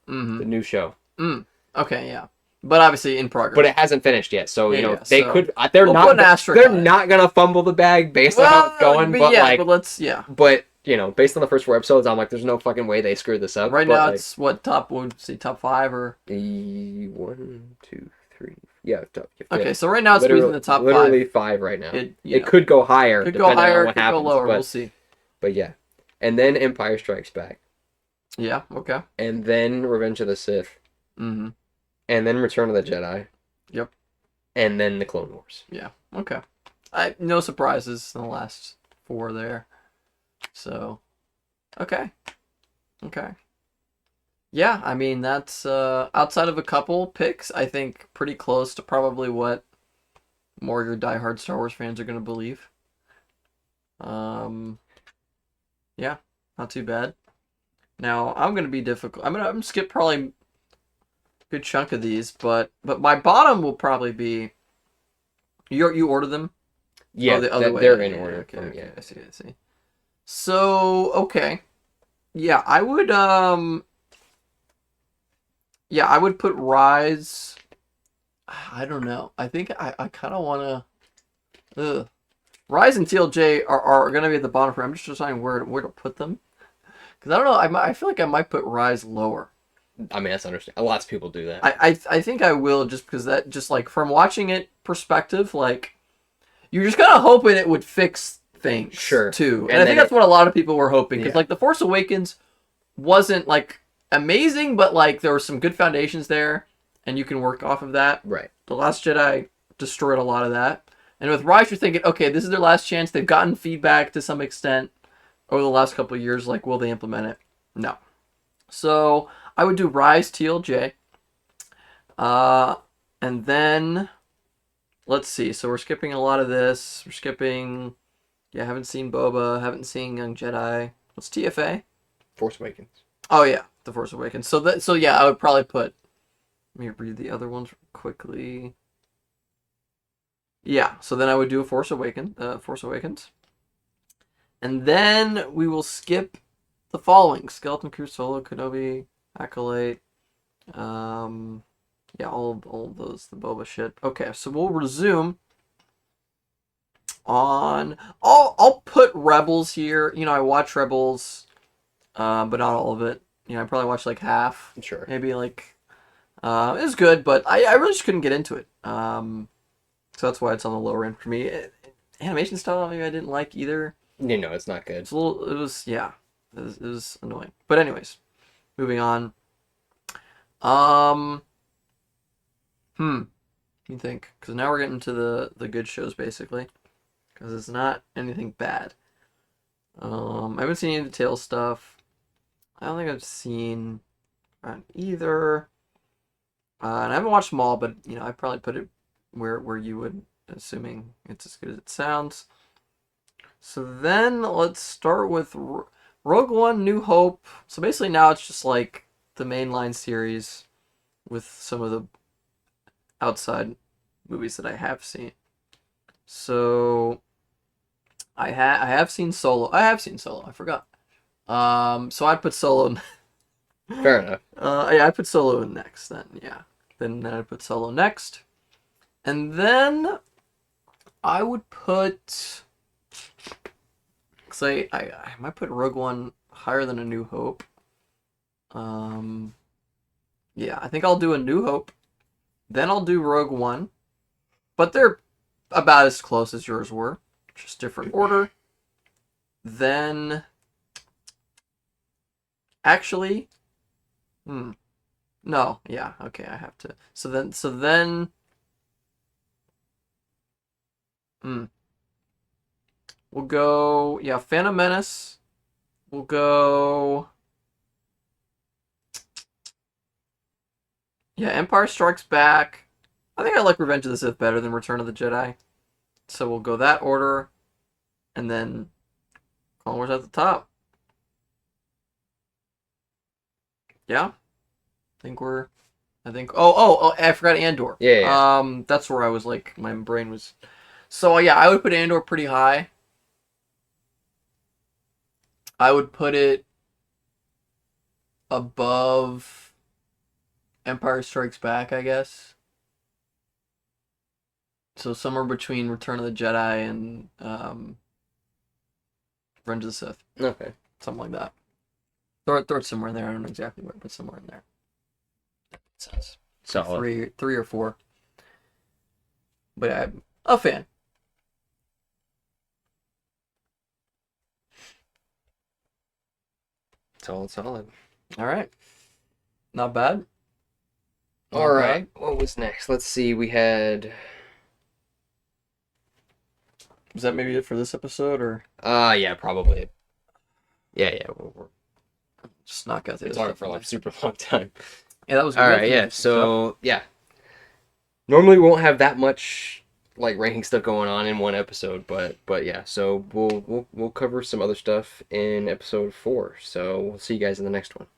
The new show. Okay, yeah. But obviously in progress. But it hasn't finished yet, so you know they could. They're not gonna fumble the bag based on how it's going. But you know, based on the first 4 episodes, I'm like, there's no fucking way they screwed this up. Right now, it's what top 5 or 1, 2, 3. Yeah, top. Okay, so right now it's within the top 5. Literally 5 right now. It could go higher. Could go higher. On what could happens, go lower. We'll see. But yeah, and then Empire Strikes Back. Yeah. Okay. And then Revenge of the Sith. And then Return of the Jedi. Yep. And then the Clone Wars. Yeah. Okay. No surprises in the last 4 there. So, okay. Yeah, I mean, that's outside of a couple picks, I think pretty close to probably what more your diehard Star Wars fans are going to believe. Yeah, not too bad. Now, I'm going to be difficult. I'm going to skip probably a good chunk of these, but my bottom will probably be... You order them? Yeah, the other way. They're in order. Okay, I see. So, okay. Yeah, I would put Rise. I don't know. I think I kind of want to... Rise and TLJ are going to be at the bottom for... I'm just deciding where to put them. Because I don't know. I feel like I might put Rise lower. I mean, that's understandable. Lots of people do that. I think I will, just because that, just like from watching it perspective, like you're just kind of hoping it would fix things Sure. too, and And I think then that's what a lot of people were hoping, because Yeah. like the Force Awakens wasn't like amazing, but like there were some good foundations there, and you can work off of that. Right. The Last Jedi destroyed a lot of that, and with Rise, you're thinking, okay, this is their last chance. They've gotten feedback to some extent over the last couple of years. Like, will they implement it? No. So I would do Rise TLJ. Uh, and then let's see. So we're skipping a lot of this. We're skipping. Yeah, haven't seen Boba. Haven't seen Young Jedi. What's TFA? Force Awakens. Oh yeah, The Force Awakens. So that. So yeah, I would probably put. Let me read the other ones quickly. Yeah. So then I would do a Force Awakens. Force Awakens. And then we will skip the following: Skeleton Crew, Solo, Kenobi, Acolyte. Yeah, all of those, the Boba shit. Okay, so we'll resume on. I'll put Rebels here. You know, I watch Rebels, but not all of it. You know, I probably watched like half, Sure. maybe like. It was good, but I really just couldn't get into it. So that's why it's on the lower end for me. Animation style, maybe I didn't like either. You know, it's not good. It's a little. It was yeah. It was annoying. But anyways, moving on. Um. You think? Because now we're getting to the good shows basically. Because it's not anything bad. I haven't seen any of the Tales stuff. I don't think I've seen either. And I haven't watched them all, but you know, I probably put it where you would, assuming it's as good as it sounds. So then let's start with Rogue One: New Hope. So basically now it's just like the mainline series with some of the outside movies that I have seen. So I have seen Solo. I have seen Solo. I forgot. So I'd put Solo. Fair enough. Yeah, I put Solo in next. Then yeah, then I put Solo next, and then I would put. Cause I might put Rogue One higher than A New Hope. Yeah, I think I'll do A New Hope. Then I'll do Rogue One. But they're about as close as yours were. Just different order. Then actually no, yeah, okay, I have to. So then we'll go, yeah, Phantom Menace. We'll go, yeah, Empire Strikes Back. I think I like Revenge of the Sith better than Return of the Jedi. So we'll go that order, and then Clone Wars at the top. Yeah, I think. Oh, I forgot Andor. Yeah, yeah. That's where I was like, my brain was. So yeah, I would put Andor pretty high. I would put it above Empire Strikes Back, I guess. So somewhere between Return of the Jedi and Revenge of the Sith, Okay. something like that. Throw it somewhere in there. I don't know exactly where, but somewhere in there. That makes sense. Solid. Three or four. But I'm a fan. Solid. All right, not bad. Not All right. bad. What was next? Let's see. We had. Is that maybe it for this episode, or Yeah, probably. Yeah. We're just knock out the other talking stuff? for like super long time. Yeah, that was good. All right. Yeah. So yeah. Normally we won't have that much like ranking stuff going on in one episode, but yeah. So we'll cover some other stuff in episode 4. So we'll see you guys in the next one.